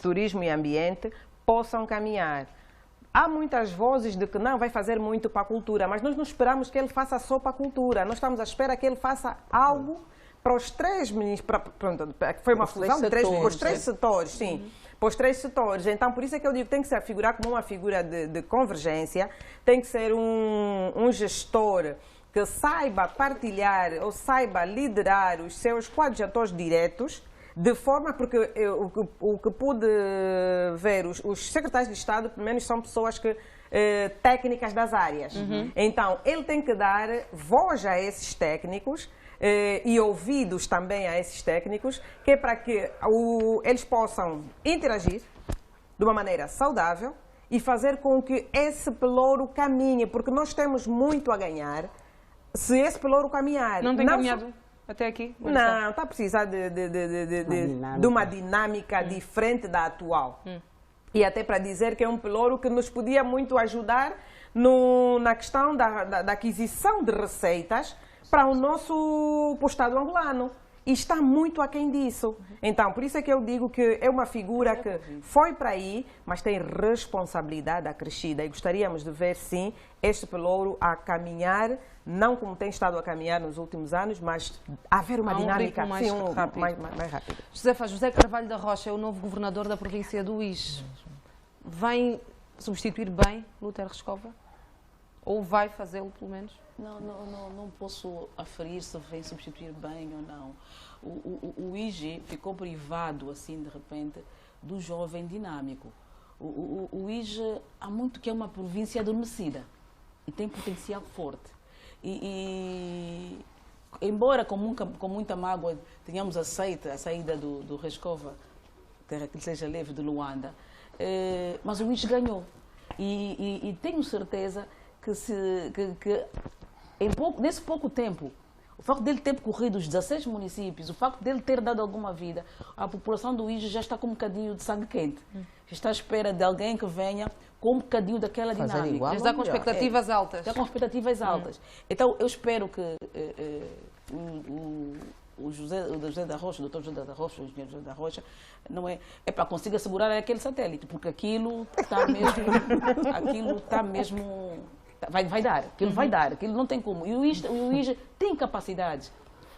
turismo e ambiente, possam caminhar. Há muitas vozes de que não vai fazer muito para a cultura, mas nós não esperamos que ele faça só para a cultura, nós estamos à espera que ele faça algo para os 3 ministros, foi uma fusão de 3 setores, sim. Para os 3 setores. Então, por isso é que eu digo que tem que se figurar como uma figura de convergência, tem que ser um gestor que saiba partilhar ou saiba liderar os seus coadjutores diretos, de forma, porque o que pude ver, os secretários de Estado, pelo menos, são pessoas técnicas das áreas. Então, ele tem que dar voz a esses técnicos, e ouvidos também a esses técnicos, que é para que eles possam interagir de uma maneira saudável e fazer com que esse pelouro caminhe, porque nós temos muito a ganhar se esse pelouro caminhar. Não tem caminhado até aqui? Não, está a precisar de uma dinâmica diferente da atual. E até para dizer que é um pelouro que nos podia muito ajudar na questão da aquisição de receitas para o Estado angolano. E está muito aquém disso. Então, por isso é que eu digo que é uma figura que foi para aí, mas tem responsabilidade acrescida. E gostaríamos de ver, sim, este pelouro a caminhar, não como tem estado a caminhar nos últimos anos, mas a haver uma dinâmica mais rápida. José Carvalho da Rocha é o novo governador da província do IJ. Vem substituir bem Luther Rescova? Ou vai fazê-lo, pelo menos? Não posso aferir se vem substituir bem ou não. O IJ ficou privado, assim, de repente, do jovem dinâmico. O IJ há muito que é uma província adormecida e tem potencial forte. Embora com muita mágoa tenhamos aceito a saída do Rescova, que seja leve, de Luanda, mas o IJ ganhou. E tenho certeza que, nesse pouco tempo, o facto dele ter percorrido os 16 municípios, o facto dele ter dado alguma vida, a população do Uíge já está com um bocadinho de sangue quente. Já está à espera de alguém que venha com um bocadinho daquela dinâmica. Igual, Já está com expectativas altas. Está com expectativas altas. Então, eu espero que o José da Rocha, o Dr. José da Rocha, o engenheiro José da Rocha, não é para conseguir assegurar aquele satélite, porque aquilo está mesmo, vai dar, aquilo vai dar, aquilo não tem como. E o IJA tem capacidade,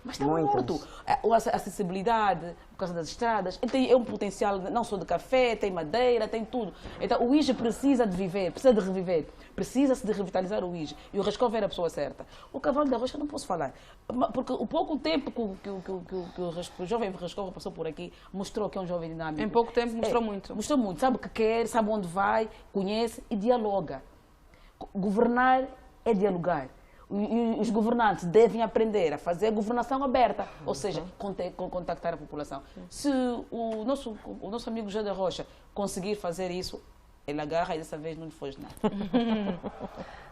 mas está morto. A acessibilidade, por causa das estradas, é um potencial não só de café, tem madeira, tem tudo. Então o IJA precisa de viver, precisa de reviver, precisa-se de revitalizar o IJA. E o Rascov era a pessoa certa. O Cavalo da Rocha não posso falar, porque o pouco tempo que o jovem Rascov passou por aqui mostrou que é um jovem dinâmico. Em pouco tempo mostrou muito. Mostrou muito, sabe o que quer, sabe onde vai, conhece e dialoga. Governar é dialogar. E os governantes devem aprender a fazer governação aberta, ou seja, contactar a população. Se o nosso amigo José da Rocha conseguir fazer isso, ele agarra e dessa vez não lhe foge nada.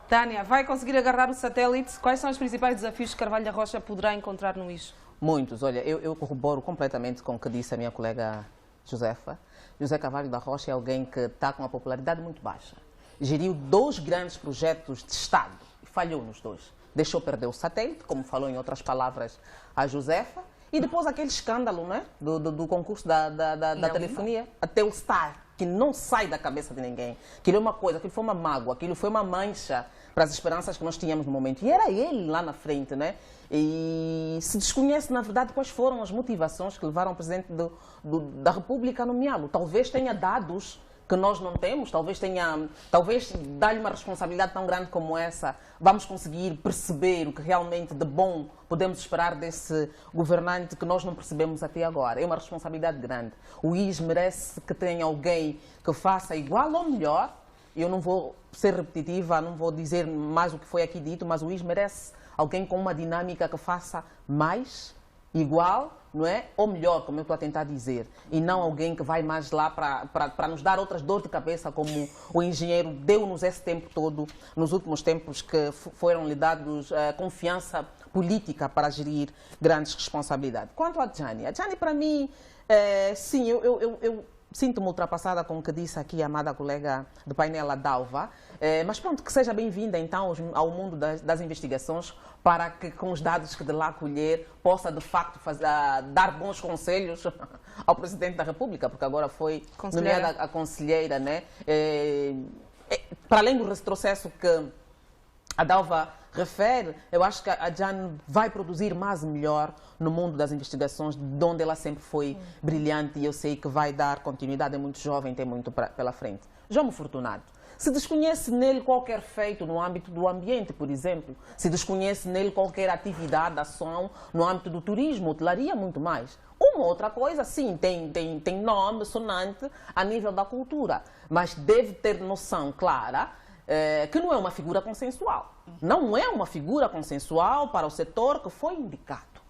Tânia, vai conseguir agarrar o satélite? Quais são os principais desafios que Carvalho da Rocha poderá encontrar no IJA? Muitos. Olha, eu corroboro completamente com o que disse a minha colega Josefa. José Carvalho da Rocha é alguém que está com uma popularidade muito baixa. Geriu 2 grandes projetos de Estado e falhou nos 2. Deixou perder o satélite, como falou em outras palavras a Josefa, e depois aquele escândalo, né, do concurso da telefonia, a Telstar, que não sai da cabeça de ninguém. Aquilo é uma coisa, aquilo foi uma mágoa, aquilo foi uma mancha para as esperanças que nós tínhamos no momento. E era ele lá na frente, né? E se desconhece, na verdade, quais foram as motivações que levaram o Presidente da República a nomeá-lo. Talvez tenha dados que nós não temos, talvez dar-lhe uma responsabilidade tão grande como essa, vamos conseguir perceber o que realmente de bom podemos esperar desse governante que nós não percebemos até agora. É uma responsabilidade grande. O IJA merece que tenha alguém que faça igual ou melhor. Eu não vou ser repetitiva, não vou dizer mais o que foi aqui dito, mas o IJA merece alguém com uma dinâmica que faça mais, igual, não é? Ou melhor, como eu estou a tentar dizer, e não alguém que vai mais lá para nos dar outras dores de cabeça, como o engenheiro deu-nos esse tempo todo, nos últimos tempos que foram lhe dados confiança política para gerir grandes responsabilidades. Quanto a Jani para mim, sim, eu sinto-me ultrapassada com o que disse aqui a amada colega do painel, a Dalva, mas pronto, que seja bem-vinda então ao mundo das investigações, para que com os dados que de lá colher possa de facto dar bons conselhos ao Presidente da República, porque agora foi nomeada a conselheira, né? Para além do retrocesso que a Dalva refere, eu acho que a Jane vai produzir mais e melhor no mundo das investigações, de onde ela sempre foi brilhante, e eu sei que vai dar continuidade, é muito jovem, tem muito pela frente. João Fortunato, se desconhece nele qualquer feito no âmbito do ambiente, por exemplo, se desconhece nele qualquer atividade, ação no âmbito do turismo, hotelaria, muito mais. Uma outra coisa, sim, tem nome sonante a nível da cultura, mas deve ter noção clara que não é uma figura consensual. Não é uma figura consensual para o setor que foi indicado.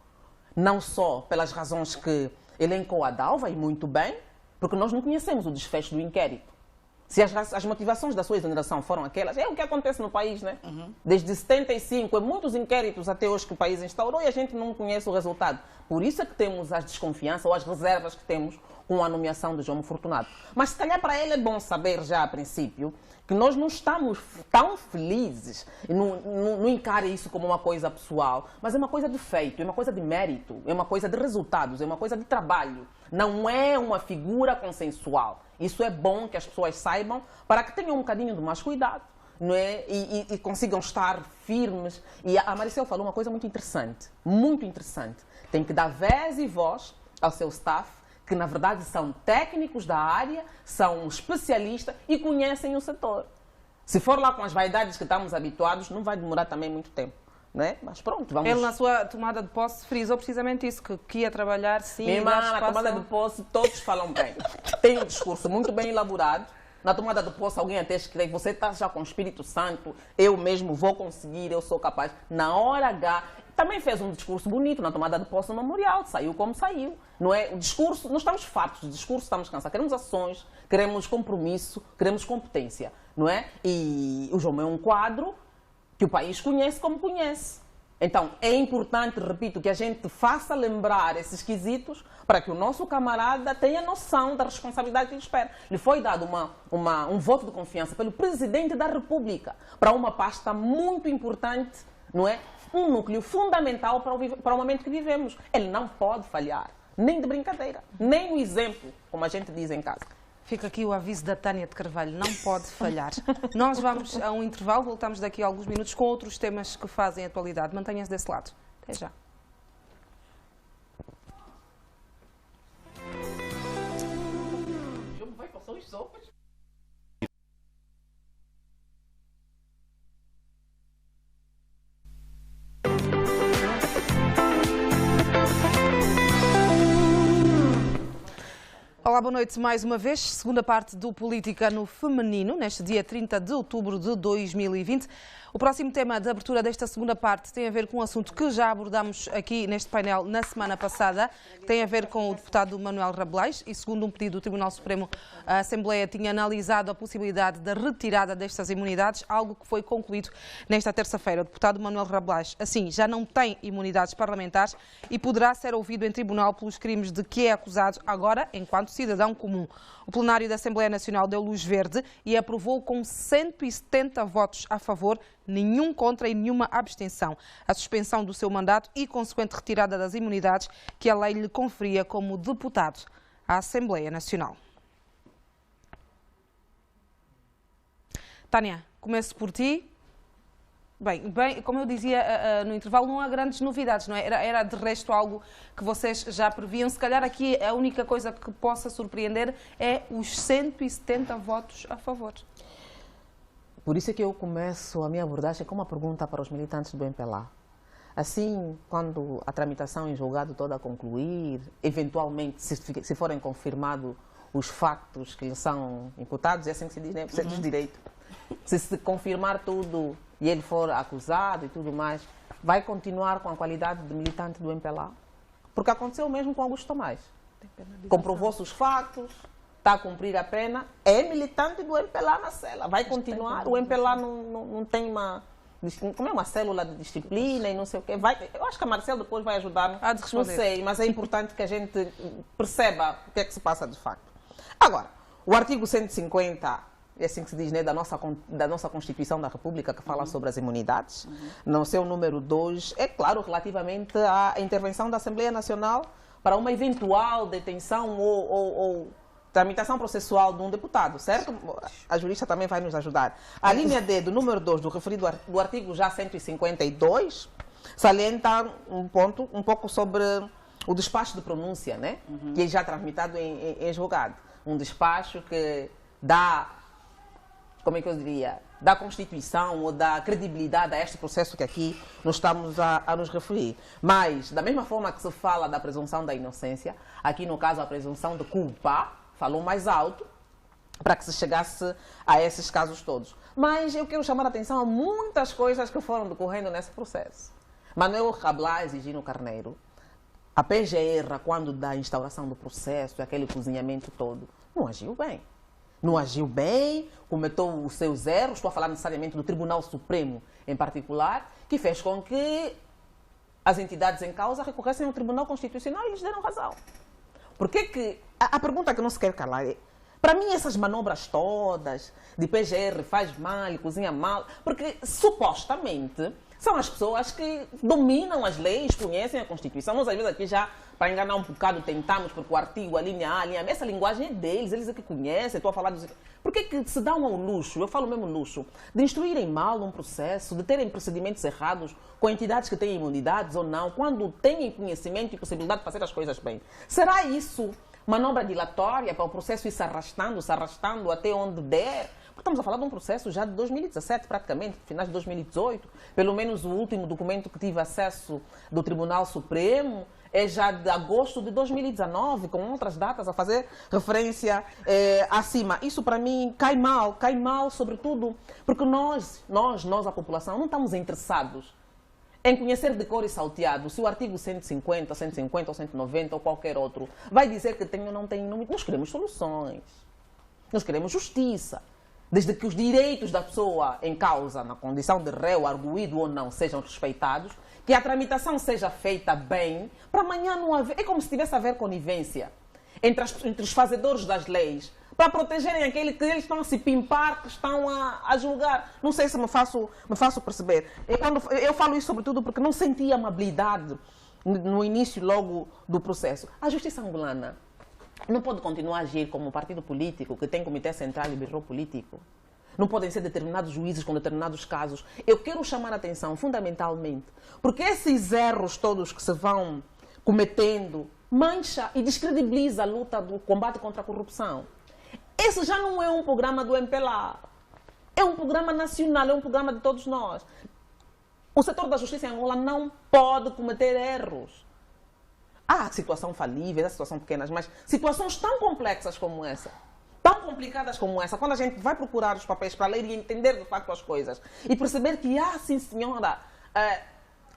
Não só pelas razões que elencou a Dalva, e muito bem, porque nós não conhecemos o desfecho do inquérito. Se as motivações da sua exoneração foram aquelas, é o que acontece no país, né? Desde 75, muitos inquéritos até hoje que o país instaurou, e a gente não conhece o resultado. Por isso é que temos as desconfianças ou as reservas que temos com a nomeação de João Fortunato. Mas se calhar para ele é bom saber já a princípio que nós não estamos tão felizes, e não encare isso como uma coisa pessoal, mas é uma coisa de feito, é uma coisa de mérito, é uma coisa de resultados, é uma coisa de trabalho. Não é uma figura consensual. Isso é bom que as pessoas saibam, para que tenham um bocadinho de mais cuidado, não é? E consigam estar firmes. E a Maricel falou uma coisa muito interessante, muito interessante. Tem que dar vez e voz ao seu staff, que na verdade são técnicos da área, são especialistas e conhecem o setor. Se for lá com as vaidades que estamos habituados, não vai demorar também muito tempo. Né? Mas pronto, vamos... Ele, na sua tomada de posse, frisou precisamente isso, que ia trabalhar, sim... Minha irmã, na tomada de posse, todos falam bem. Tem um discurso muito bem elaborado. Na tomada de posse, alguém até escreve, você está já com o Espírito Santo, eu mesmo vou conseguir, eu sou capaz. Na hora H, também fez um discurso bonito na tomada de posse no memorial, saiu como saiu. Não é? O discurso, nós estamos fartos do discurso, estamos cansados. Queremos ações, queremos compromisso, queremos competência. não é? E o João é um quadro que o país conhece como conhece. Então, é importante, repito, que a gente faça lembrar esses quesitos para que o nosso camarada tenha noção da responsabilidade que lhe espera. Lhe foi dado um voto de confiança pelo Presidente da República para uma pasta muito importante, não é? Um núcleo fundamental para o momento que vivemos. Ele não pode falhar, nem de brincadeira, nem no exemplo, como a gente diz em casa. Fica aqui o aviso da Tânia de Carvalho, não pode falhar. Nós vamos a um intervalo, voltamos daqui a alguns minutos com outros temas que fazem atualidade. Mantenha-se desse lado. Até já. Olá, boa noite mais uma vez. Segunda parte do Política no Feminino, neste dia 30 de outubro de 2020. O próximo tema de abertura desta segunda parte tem a ver com um assunto que já abordamos aqui neste painel na semana passada. Tem a ver com o deputado Manuel Rabelais e, segundo um pedido do Tribunal Supremo, a Assembleia tinha analisado a possibilidade da retirada destas imunidades, algo que foi concluído nesta terça-feira. O deputado Manuel Rabelais, assim, já não tem imunidades parlamentares e poderá ser ouvido em tribunal pelos crimes de que é acusado agora, enquanto cidadão comum. O plenário da Assembleia Nacional deu luz verde e aprovou com 170 votos a favor, nenhum contra e nenhuma abstenção, a suspensão do seu mandato e consequente retirada das imunidades que a lei lhe conferia como deputado à Assembleia Nacional. Tânia, começo por ti. Bem, como eu dizia no intervalo, não há grandes novidades, não é? Era de resto algo que vocês já previam. Se calhar aqui a única coisa que possa surpreender é os 170 votos a favor. Por isso é que eu começo a minha abordagem com uma pergunta para os militantes do MPLA. Assim, quando a tramitação em julgado toda concluir, eventualmente, se forem confirmados os factos que lhes são imputados, é assim que se diz, né? Dos direitos. Se confirmar tudo e ele for acusado e tudo mais, vai continuar com a qualidade de militante do MPLA? Porque aconteceu o mesmo com Augusto Tomás. Comprovou-se os factos, está a cumprir a pena, é militante do MPLA na cela, vai continuar. O MPLA não tem uma célula de disciplina e não sei o quê. Eu acho que a Marcelo depois vai ajudar, não sei, mas é importante que a gente perceba o que é que se passa de facto. Agora, o artigo 150, é assim que se diz, né, da nossa Constituição da República, que fala sobre as imunidades, no seu número 2, é claro, relativamente à intervenção da Assembleia Nacional para uma eventual detenção ou tramitação processual de um deputado, certo? A jurista também vai nos ajudar. A linha D do número 2 do referido do artigo já 152 salienta um pouco sobre o despacho de pronúncia, né? Que é já tramitado em julgado. Um despacho que dá, como é que eu diria, da constituição ou da credibilidade a este processo que aqui nós estamos a nos referir. Mas, da mesma forma que se fala da presunção da inocência, aqui no caso a presunção de culpa falou mais alto para que se chegasse a esses casos todos. Mas eu quero chamar a atenção a muitas coisas que foram decorrendo nesse processo. Manuel Rabelais e Gino Carneiro, a PGR, quando da instauração do processo, aquele cozinhamento todo, não agiu bem. Não agiu bem, cometeu os seus erros, estou a falar necessariamente do Tribunal Supremo em particular, que fez com que as entidades em causa recorressem ao Tribunal Constitucional e lhes deram razão. Porque a pergunta que não se quer calar é, para mim essas manobras todas de PGR faz mal, cozinha mal, porque supostamente são as pessoas que dominam as leis, conhecem a Constituição. Nós às vezes aqui já, para enganar um bocado, tentamos, porque o artigo, a linha A, a linha B, essa linguagem é deles, eles é que conhecem, estou a falar dos... Por que se dão ao luxo, eu falo mesmo luxo, de instruírem mal um processo, de terem procedimentos errados com entidades que têm imunidades ou não, quando têm conhecimento e possibilidade de fazer as coisas bem? Será isso manobra dilatória para o processo ir se arrastando até onde der? Estamos a falar de um processo já de 2017, praticamente, finais de 2018. Pelo menos o último documento que tive acesso do Tribunal Supremo é já de agosto de 2019, com outras datas a fazer referência acima. Isso para mim cai mal, sobretudo, porque nós, a população, não estamos interessados em conhecer de cor e salteado se o artigo 150, 150 ou 190 ou qualquer outro vai dizer que tem ou não tem nome. Nós queremos soluções, nós queremos justiça. desde que os direitos da pessoa em causa, na condição de réu, arguído ou não, sejam respeitados, que a tramitação seja feita bem, para amanhã não haver... É como se tivesse a haver conivência entre os fazedores das leis, para protegerem aquele que eles estão a se pimpar, que estão a julgar. Não sei se me faço perceber. Eu falo isso sobretudo porque não senti amabilidade no início logo do processo. A justiça angolana não pode continuar a agir como um partido político que tem comitê central e birô político. Não podem ser determinados juízes com determinados casos. Eu quero chamar a atenção fundamentalmente porque esses erros todos que se vão cometendo mancha e descredibiliza a luta do combate contra a corrupção. Esse já não é um programa do MPLA. É um programa nacional, é um programa de todos nós. O setor da justiça em Angola não pode cometer erros. Há situação falível, há situações pequenas, mas situações tão complexas como essa, tão complicadas como essa, quando a gente vai procurar os papéis para ler e entender de facto as coisas e perceber que há, sim senhora,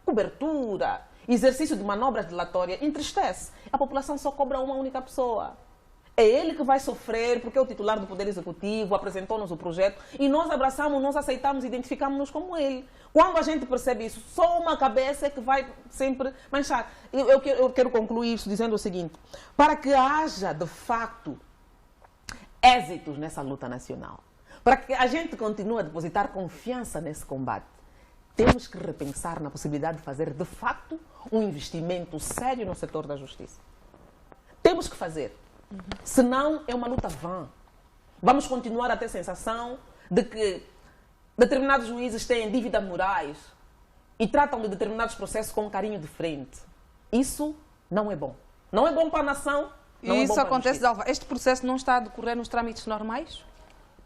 cobertura, exercício de manobras dilatórias, entristece. A população só cobra uma única pessoa. É ele que vai sofrer, porque é o titular do Poder Executivo, apresentou-nos o projeto e nós abraçamos, nós aceitamos, identificamos-nos como ele. Quando a gente percebe isso, só uma cabeça é que vai sempre manchar. Eu quero concluir isso dizendo o seguinte: para que haja, de facto, êxitos nessa luta nacional, para que a gente continue a depositar confiança nesse combate, temos que repensar na possibilidade de fazer, de facto, um investimento sério no setor da justiça. Temos que fazer. Senão, é uma luta vã. Vamos continuar a ter a sensação de que determinados juízes têm dívidas morais e tratam de determinados processos com carinho de frente. Isso não é bom. Não é bom para a nação. E isso acontece, Dalva. Este processo não está a decorrer nos trâmites normais?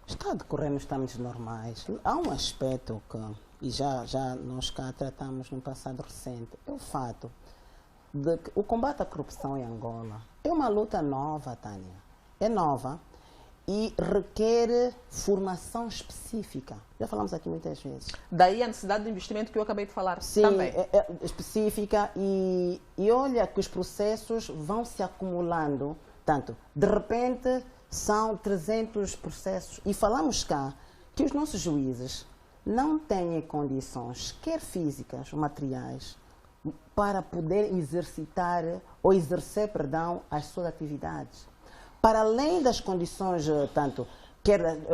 Está a decorrer nos trâmites normais. Há um aspecto que, e já nós cá tratamos no passado recente, é o fato de que o combate à corrupção em Angola é uma luta nova, Tânia. É nova e requer formação específica. Já falamos aqui muitas vezes. Daí a necessidade de investimento que eu acabei de falar. Sim, também. É específica e olha que os processos vão se acumulando. Tanto, de repente, são 300 processos. E falamos cá que os nossos juízes não têm condições, quer físicas ou materiais, para poder exercer, as suas atividades. Para além das condições,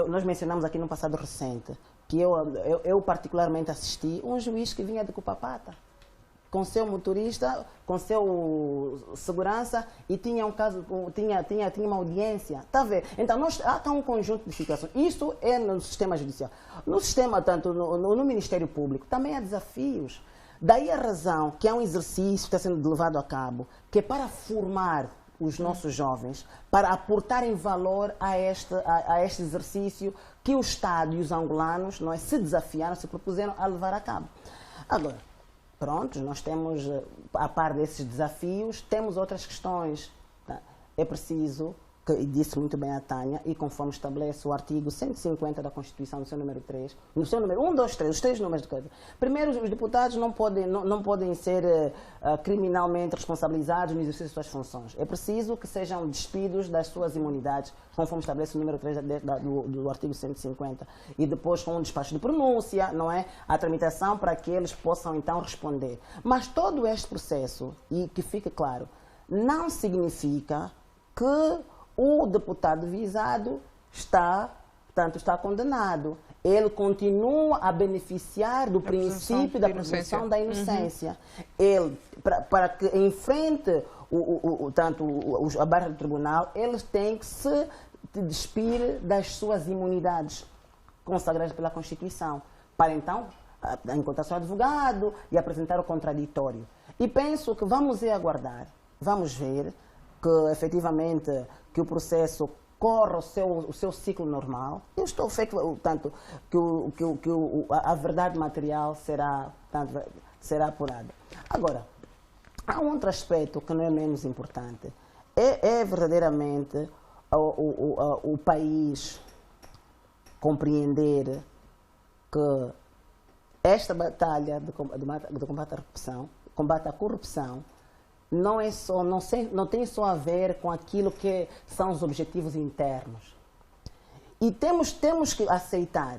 nós mencionamos aqui no passado recente, que eu particularmente assisti um juiz que vinha de Cupapata, com seu motorista, com seu segurança, e tinha um caso, tinha uma audiência. Está a ver? Então, há um conjunto de situações. Isso é no sistema judicial. No sistema, tanto no Ministério Público, também há desafios. Daí a razão que há um exercício que está sendo levado a cabo, que é para formar os nossos jovens, para aportarem valor a este exercício que o Estado e os angolanos se desafiaram, se propuseram a levar a cabo. Agora, pronto, nós temos, a par desses desafios, temos outras questões. Tá? É preciso, e disse muito bem a Tânia, e conforme estabelece o artigo 150 da Constituição, no seu número 3, no seu número 1, 2, 3, os 3 números de coisa. Primeiro, os deputados não podem ser criminalmente responsabilizados no exercício de suas funções. É preciso que sejam despidos das suas imunidades, conforme estabelece o número 3 do artigo 150. E depois, com um despacho de pronúncia, não é? A tramitação para que eles possam, então, responder. Mas todo este processo, e que fique claro, não significa que o deputado visado está condenado. Ele continua a beneficiar do princípio da presunção da inocência. Ele, para que enfrente a barra do tribunal, eles têm que se despir das suas imunidades consagradas pela Constituição, para então encontrar seu advogado e apresentar o contraditório. E penso que vamos aguardar, vamos ver que efetivamente que o processo corra o seu ciclo normal. Eu estou feito tanto que a verdade material será apurada. Agora, há um outro aspecto que não é menos importante. É verdadeiramente o país compreender que esta batalha de combate à corrupção não tem só a ver com aquilo que são os objetivos internos. E temos que aceitar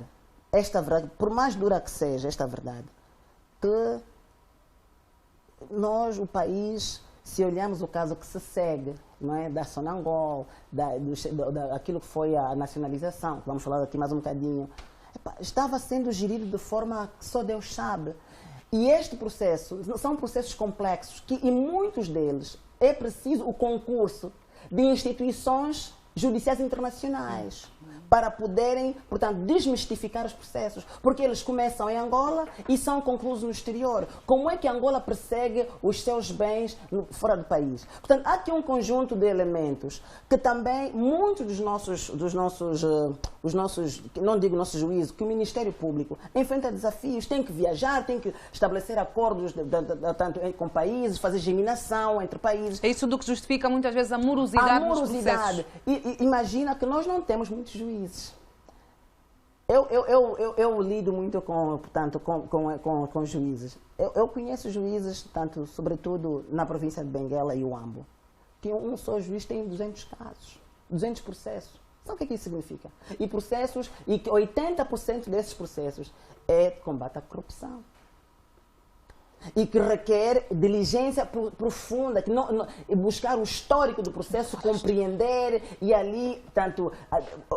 esta verdade, por mais dura que seja esta verdade, que nós, o país, se olharmos o caso que se segue, não é, da Sonangol, aquilo que foi a nacionalização, vamos falar aqui mais um bocadinho, estava sendo gerido de forma que só Deus sabe. E este processo, são processos complexos, que em muitos deles é preciso o concurso de instituições judiciais internacionais para poderem, portanto, desmistificar os processos, porque eles começam em Angola e são concluídos no exterior. Como é que Angola persegue os seus bens fora do país? Portanto, há aqui um conjunto de elementos que também muitos dos nossos, não digo nossos juízes, que o Ministério Público enfrenta desafios, tem que viajar, tem que estabelecer acordos tanto com países, fazer geminação entre países. É isso do que justifica muitas vezes a morosidade nos processos. E imagina que nós não temos muitos juízes. Eu lido muito com juízes. Eu conheço juízes, tanto, sobretudo na província de Benguela e Uambo, que um só juiz tem 200 casos, 200 processos. Sabe o que é que isso significa? E 80% desses processos é de combate à corrupção. E que requer diligência profunda, que buscar o histórico do processo, compreender e ali, tanto,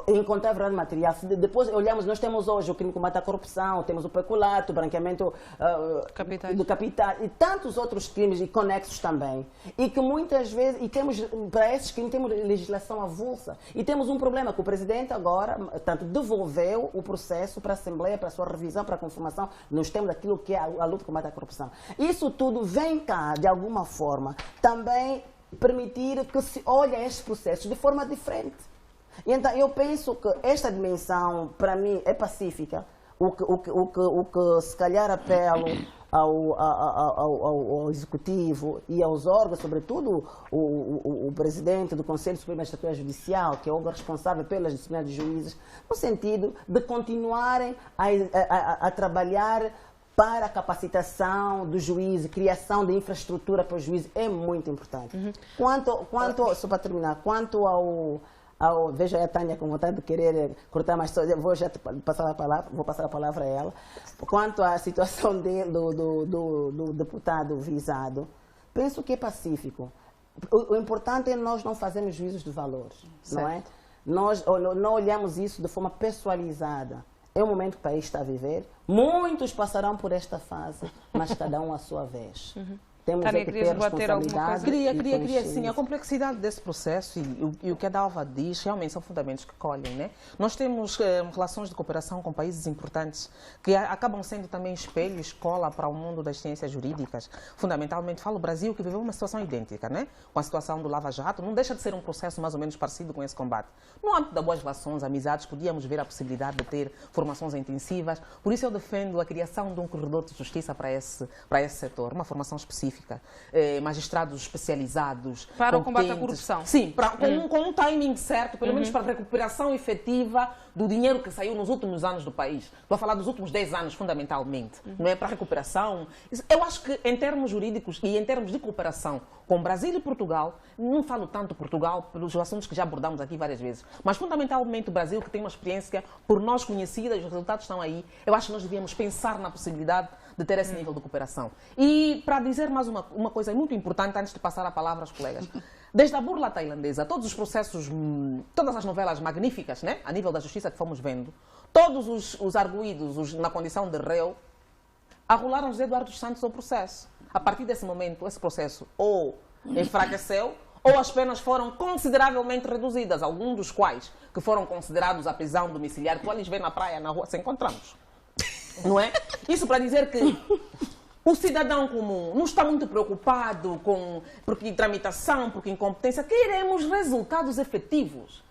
encontrar a verdade material. Depois olhamos, nós temos hoje o crime de combate à corrupção, temos o peculato, o branqueamento do capital e tantos outros crimes e conexos também. E que muitas vezes, para esses crimes temos legislação avulsa. E temos um problema, que o presidente agora, tanto, devolveu o processo para a Assembleia, para a sua revisão, para a conformação, nos termos daquilo que é a luta combate à corrupção. Isso tudo vem cá, de alguma forma, também permitir que se olhe estes processos de forma diferente. E então, eu penso que esta dimensão, para mim, é pacífica. O que se calhar apelo ao Executivo e aos órgãos, sobretudo o presidente do Conselho Supremo de Magistratura Judicial, que é o órgão responsável pelas disciplinas de juízes, no sentido de continuarem a trabalhar para a capacitação do juiz, criação de infraestrutura para o juiz, é muito importante. Só para terminar, quanto veja a Tânia com vontade de querer cortar mais, vou passar a palavra a ela. Quanto à situação do deputado visado, penso que é pacífico. O importante é nós não fazermos juízos de valores, não é? Nós não olhamos isso de forma pessoalizada. É o momento que o país está a viver. Muitos passarão por esta fase, mas cada um à sua vez. Temos que ter responsabilidade. Queria sim. A complexidade desse processo e o que a Dalva diz realmente são fundamentos que colhem, né? Nós temos relações de cooperação com países importantes que acabam sendo também espelho, escola para o mundo das ciências jurídicas. Fundamentalmente, falo o Brasil, que viveu uma situação idêntica, né? Com a situação do Lava Jato, não deixa de ser um processo mais ou menos parecido com esse combate. No âmbito das boas relações, amizades, podíamos ver a possibilidade de ter formações intensivas. Por isso eu defendo a criação de um corredor de justiça para esse setor, uma formação específica. Magistrados especializados. Para o combate à corrupção. Sim, com um timing certo, pelo menos para a recuperação efetiva do dinheiro que saiu nos últimos anos do país. Estou a falar dos últimos 10 anos, fundamentalmente. Não é para a recuperação. Eu acho que, em termos jurídicos e em termos de cooperação com Brasil e Portugal, não falo tanto Portugal pelos assuntos que já abordamos aqui várias vezes, mas fundamentalmente o Brasil, que tem uma experiência por nós conhecida, os resultados estão aí. Eu acho que nós devíamos pensar na possibilidade de ter esse nível de cooperação. E para dizer mais uma coisa muito importante, antes de passar a palavra aos colegas, desde a burla tailandesa, todos os processos, todas as novelas magníficas, né, a nível da justiça que fomos vendo, todos os arguídos na condição de réu, arrolaram José Eduardo dos Santos ao processo. A partir desse momento, esse processo ou enfraqueceu, ou as penas foram consideravelmente reduzidas, alguns dos quais que foram considerados a prisão domiciliar, que eles vê na praia, na rua, se encontramos. Não é? Isso para dizer que o cidadão comum não está muito preocupado porque tramitação, porque incompetência. Queremos resultados efetivos.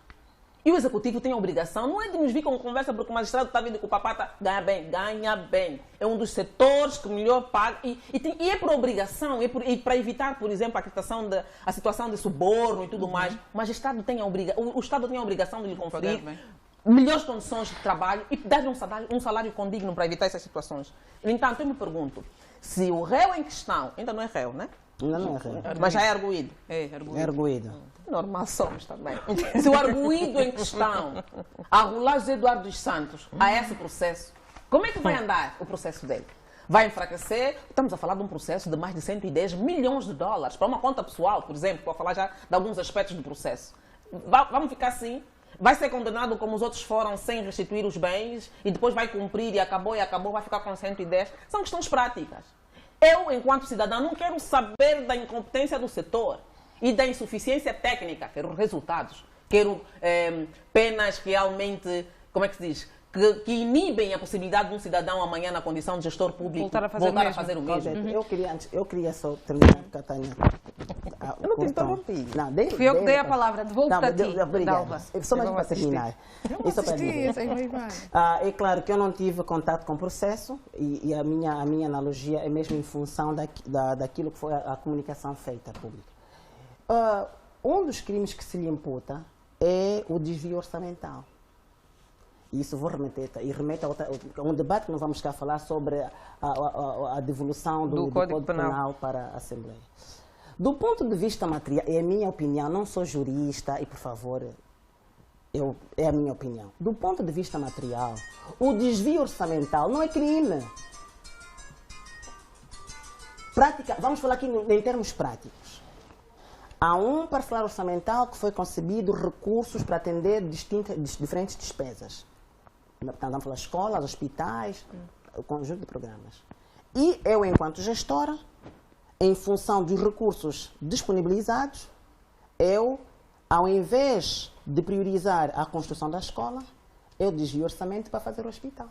E o Executivo tem a obrigação, não é de nos vir com conversa porque o magistrado está vindo com o papata, ganha bem. É um dos setores que melhor paga. E é por obrigação, e para evitar, por exemplo, a situação de suborno e tudo mais. O Estado tem a obrigação de lhe conferir melhores condições de trabalho e dar um salário condigno para evitar essas situações. No entanto, eu me pergunto, se o réu em questão, ainda não é réu, né? Não é rei. Mas já é arguído. É, É arguído. arguído. Normal somos também. Se o arguído em questão, a rolar José Eduardo dos Santos a esse processo, como é que vai andar o processo dele? Vai enfraquecer? Estamos a falar de um processo de mais de 110 milhões de dólares para uma conta pessoal, por exemplo, para falar já de alguns aspectos do processo. Vamos ficar assim? Vai ser condenado como os outros foram, sem restituir os bens, e depois vai cumprir e acabou, vai ficar com 110. São questões práticas. Eu, enquanto cidadã, não quero saber da incompetência do setor e da insuficiência técnica. Quero resultados. Quero penas que realmente, como é que se diz? Que inibem a possibilidade de um cidadão amanhã, na condição de gestor público, voltar a fazer o mesmo. Eu queria só terminar, Catânia. Eu não te interrompi. Fui eu que dei a palavra, devolvo-te a ti. Obrigada. Só mais para terminar. É claro que eu não tive contato com o processo e a minha analogia é mesmo em função daquilo que foi a comunicação feita pública. Um dos crimes que se lhe imputa é o desvio orçamental. Isso vou remeter a um debate que nós vamos cá falar sobre a devolução do Código Penal para a Assembleia. Do ponto de vista material, é a minha opinião, não sou jurista e, por favor, é a minha opinião. Do ponto de vista material, o desvio orçamental não é crime. Vamos falar aqui em termos práticos. Há um parcelar orçamental que foi concebido recursos para atender diferentes despesas. Portanto, vamos falar escolas, hospitais, o conjunto de programas. E eu, enquanto gestora, em função dos recursos disponibilizados, ao invés de priorizar a construção da escola, eu desvio orçamento para fazer o hospital.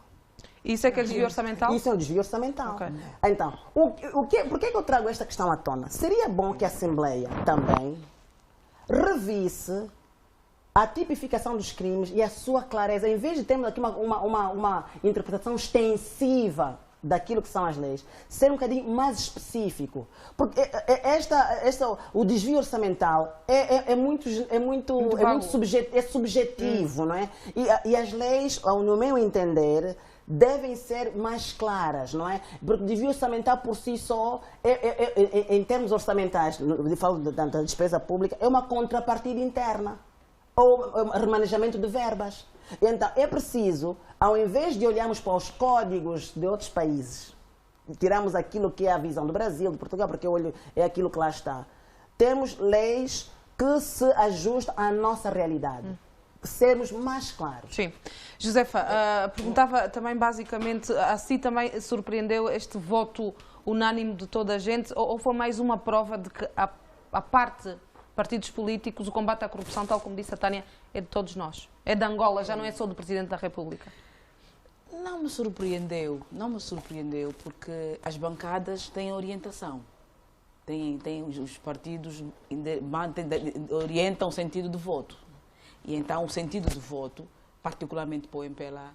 Isso é que é desvio orçamental? Isso é um desvio orçamental. Okay. Então, por que eu trago esta questão à tona? Seria bom que a Assembleia também revisse a tipificação dos crimes e a sua clareza, em vez de termos aqui uma interpretação extensiva daquilo que são as leis, ser um bocadinho mais específico. Porque o desvio orçamental é muito subjetivo, não é? E as leis, no meu entender, devem ser mais claras, não é? Porque o desvio orçamental por si só, em termos orçamentais, eu falo da despesa pública, é uma contrapartida interna ou remanejamento de verbas. Então, é preciso, ao invés de olharmos para os códigos de outros países, tiramos aquilo que é a visão do Brasil, de Portugal, porque eu olho, é aquilo que lá está. Temos leis que se ajustam à nossa realidade. Sermos mais claros. Sim. Josefa, perguntava também basicamente, a si também surpreendeu este voto unânime de toda a gente, ou foi mais uma prova de que a parte partidos políticos, o combate à corrupção, tal como disse a Tânia, é de todos nós. É de Angola, já não é só do Presidente da República. Não me surpreendeu, porque as bancadas têm orientação. Os partidos orientam o sentido do voto. E então o sentido do voto, particularmente para o MPLA,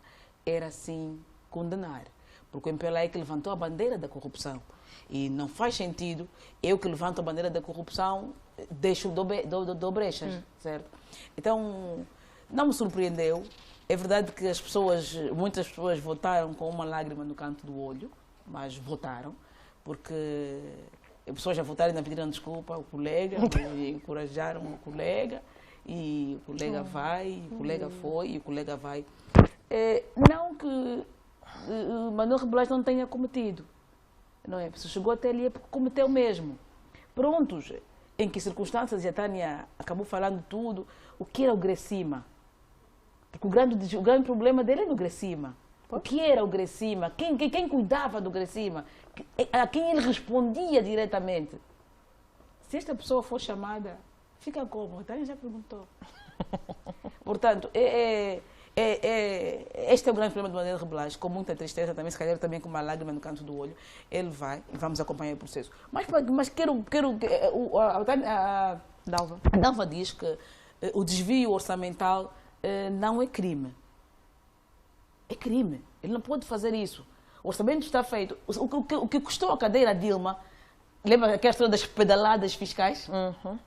era sim condenar. Porque o MPLA é que levantou a bandeira da corrupção. E não faz sentido eu que levanto a bandeira da corrupção deixo do brechas, certo? Então, não me surpreendeu. É verdade que muitas pessoas votaram com uma lágrima no canto do olho, mas votaram, porque as pessoas já votaram e ainda pediram desculpa ao colega, e encorajaram o colega, e o colega vai, o colega foi, e o colega vai. Não que Manuel Rebelais não tenha cometido, não é? Se chegou até ali é porque cometeu mesmo. Prontos. Em que circunstâncias, e a Tânia acabou falando tudo, o que era o Grecima? Porque o grande problema dele é no Grecima. O que era o Grecima? Quem cuidava do Grecima? A quem ele respondia diretamente? Se esta pessoa for chamada, fica como? A Tânia já perguntou. Portanto, este é o grande problema de Manuel Rebelais, com muita tristeza também, se calhar também com uma lágrima no canto do olho. Ele vai e vamos acompanhar o processo. Mas quero a Dalva diz que o desvio orçamental não é crime. É crime. Ele não pode fazer isso. O orçamento está feito. O que custou a cadeira Dilma, lembra daquela história das pedaladas fiscais?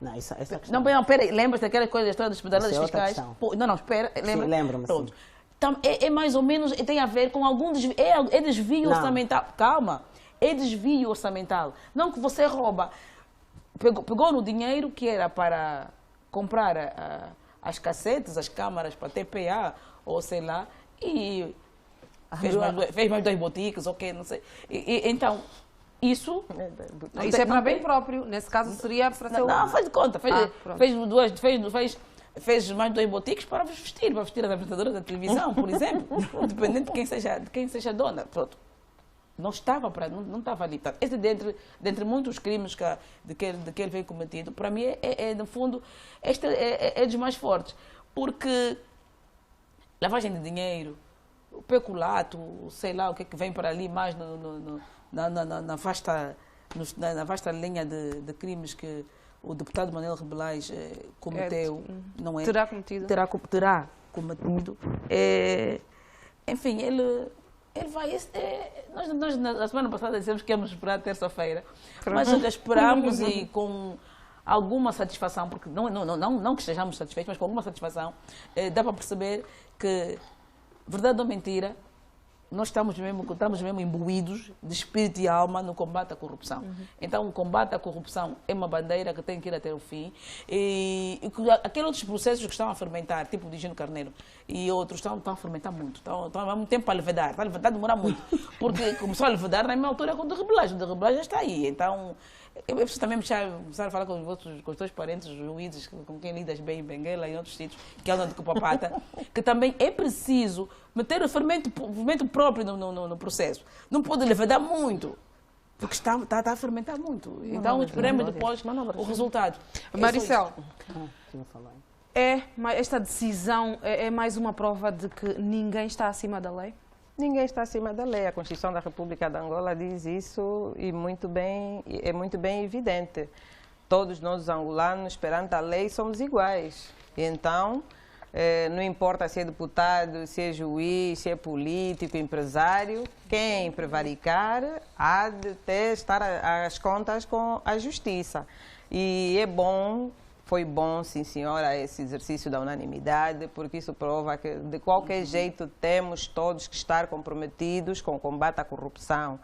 Não, essa questão. Não, peraí, lembra-se daquela coisa da história das pedaladas Essa é outra fiscais? questão. Não, espera. Sim, lembro-me. Pronto. Então, é mais ou menos, tem a ver com algum desvio. É desvio orçamental. Calma. É desvio orçamental. Não que você rouba. pegou no dinheiro que era para comprar as cassetes, as câmaras para TPA, ou sei lá, e fez mais 2 boutiques, ok, não sei. Então, isso Isso é para bem próprio. Nesse caso seria para ser não, faz de conta. pronto. Fez mais 2 boutiques para vestir as apresentadoras da televisão, por exemplo, dependendo de quem seja dona. Pronto. Não estava ali. Portanto, esse dentre muitos crimes de que ele veio cometido, para mim no fundo, este é dos mais fortes. Porque lavagem de dinheiro, o peculato, sei lá o que é que vem para ali mais na vasta linha de crimes que o deputado Manuel Rebelais cometeu, não é? Terá cometido. Terá cometido. Enfim, ele vai. Nós na semana passada dissemos que íamos esperar terça-feira, mas esperamos e com alguma satisfação, porque não que estejamos satisfeitos, mas com alguma satisfação, dá para perceber que, verdade ou mentira, nós estamos mesmo imbuídos de espírito e alma no combate à corrupção. Então, o combate à corrupção é uma bandeira que tem que ir até o fim. E aqueles outros processos que estão a fermentar, tipo o de Gino Carneiro e outros, estão a fermentar muito. Estão há muito tempo para levedar. Para levedar demora muito. Porque começou a levedar na mesma altura com o de Rebelais. O de Rebelais já está aí. Então, eu preciso também começar a falar com os teus parentes, os juízes, com quem lidas bem em Benguela e em outros sítios, que andam de Cupapata, que também é preciso meter o fermento próprio no processo. Não pode levedar muito, porque está a fermentar muito. Então, esperemos depois o resultado. Maricel, esta decisão é mais uma prova de que ninguém está acima da lei? Ninguém está acima da lei. A Constituição da República de Angola diz isso e é muito bem evidente. Todos nós, angolanos, perante a lei, somos iguais. Então, não importa se é deputado, se é juiz, se é político, empresário, quem prevaricar há de estar às contas com a justiça. E foi bom, sim senhora, esse exercício da unanimidade, porque isso prova que de qualquer jeito temos todos que estar comprometidos com o combate à corrupção.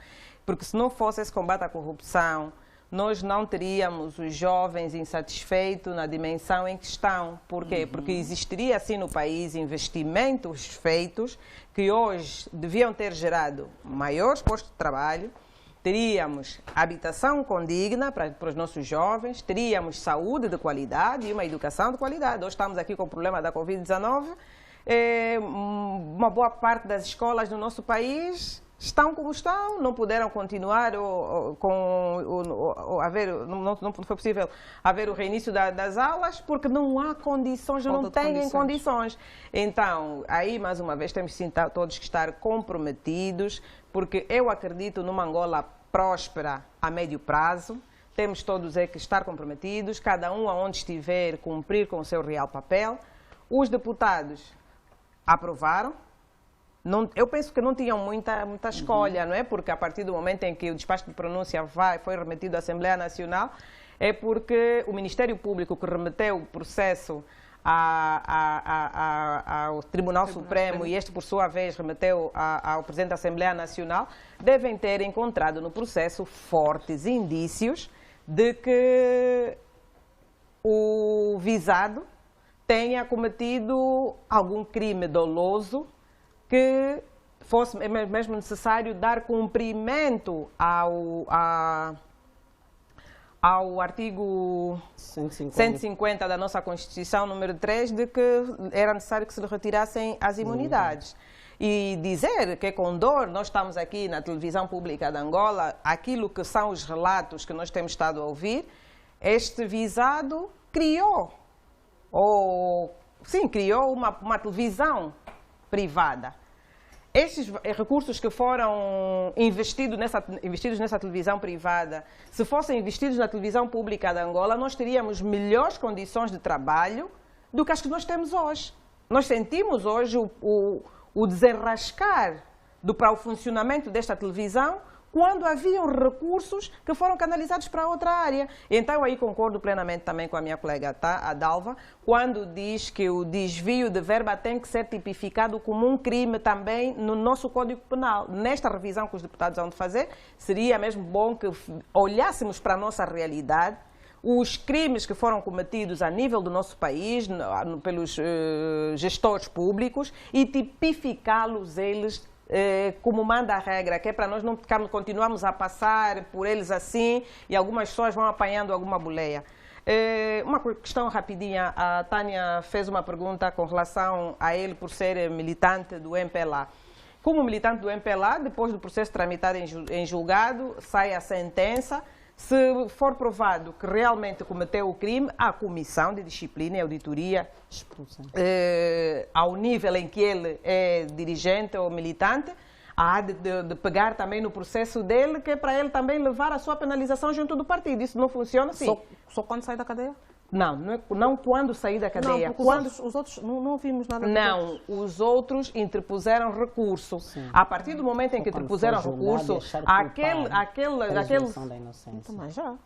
Porque se não fosse esse combate à corrupção, nós não teríamos os jovens insatisfeitos na dimensão em que estão. Por quê? Porque existiria assim no país investimentos feitos que hoje deviam ter gerado maiores postos de trabalho, teríamos habitação condigna para os nossos jovens, teríamos saúde de qualidade e uma educação de qualidade. Hoje estamos aqui com o problema da Covid-19. Uma boa parte das escolas do nosso país estão como estão, não puderam continuar não foi possível haver o reinício das aulas porque não há condições, não têm condições. Então, aí mais uma vez temos sim todos que estar comprometidos, porque eu acredito numa Angola próspera a médio prazo. Temos todos que estar comprometidos, cada um aonde estiver cumprir com o seu real papel. Os deputados aprovaram. Eu penso que não tinham muita escolha, não é? Porque a partir do momento em que o despacho de pronúncia foi remetido à Assembleia Nacional, é porque o Ministério Público que remeteu o processo ao Tribunal Supremo e este, por sua vez, remeteu ao Presidente da Assembleia Nacional, devem ter encontrado no processo fortes indícios de que o visado tenha cometido algum crime doloso que fosse mesmo necessário dar cumprimento ao artigo 150 da nossa Constituição, número 3, de que era necessário que se lhe retirassem as imunidades. E dizer que com dor, nós estamos aqui na televisão pública de Angola, aquilo que são os relatos que nós temos estado a ouvir, este visado criou uma televisão privada. Estes recursos que foram investidos nessa televisão privada, se fossem investidos na televisão pública de Angola, nós teríamos melhores condições de trabalho do que as que nós temos hoje. Nós sentimos hoje o desenrascar para o funcionamento desta televisão quando haviam recursos que foram canalizados para outra área. Então, aí concordo plenamente também com a minha colega, a Dalva, quando diz que o desvio de verba tem que ser tipificado como um crime também no nosso Código Penal. Nesta revisão que os deputados vão fazer, seria mesmo bom que olhássemos para a nossa realidade, os crimes que foram cometidos a nível do nosso país, pelos gestores públicos, e tipificá-los eles como manda a regra, que é para nós não continuarmos a passar por eles assim e algumas pessoas vão apanhando alguma boleia. Uma questão rapidinha, a Tânia fez uma pergunta com relação a ele por ser militante do MPLA. Como militante do MPLA, depois do processo tramitado em julgado, sai a sentença. Se for provado que realmente cometeu o crime, a comissão de disciplina e auditoria, ao nível em que ele é dirigente ou militante, há de pegar também no processo dele, que é para ele também levar a sua penalização junto do partido. Isso não funciona assim. Só quando sai da cadeia? Não quando sair da cadeia. Não, quando os outros não ouvimos nada. Não, os outros interpuseram recurso. Sim. A partir do momento em que interpuseram recurso, aquele Mas já.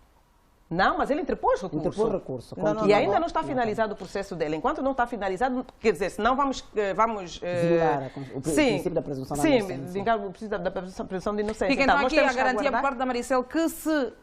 Não, mas ele interpôs recurso. Interpôs recurso. E ainda não está finalizado o processo dele. Enquanto não está finalizado, quer dizer, senão vamos violar o princípio da presunção da inocência. Sim, vingar o princípio da presunção de inocência. Fica então aqui a garantia por parte da Maricel que se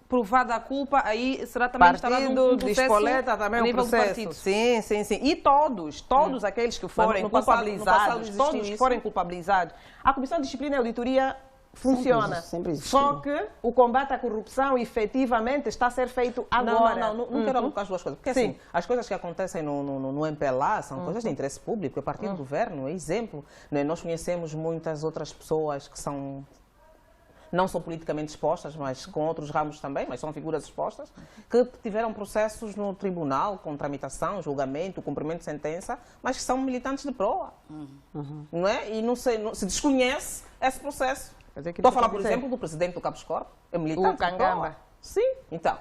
provada a culpa, aí será também instalado um processo Espoleta, também a nível do partido. Sim. E todos aqueles que forem culpabilizados, todos que forem culpabilizados, a Comissão de Disciplina e Auditoria funciona. Sempre Só que o combate à corrupção efetivamente está a ser feito agora. Não quero alocar as duas coisas. Porque assim, as coisas que acontecem no MPLA são coisas de interesse público, é partido do governo, é exemplo. Nós conhecemos muitas outras pessoas que não são politicamente expostas, mas com outros ramos também, mas são figuras expostas, que tiveram processos no tribunal, com tramitação, julgamento, cumprimento de sentença, mas que são militantes de proa. Não é? E não se desconhece esse processo. Estou a falar, por exemplo, do presidente do Cabos Corp, é militante de proa. Sim, então.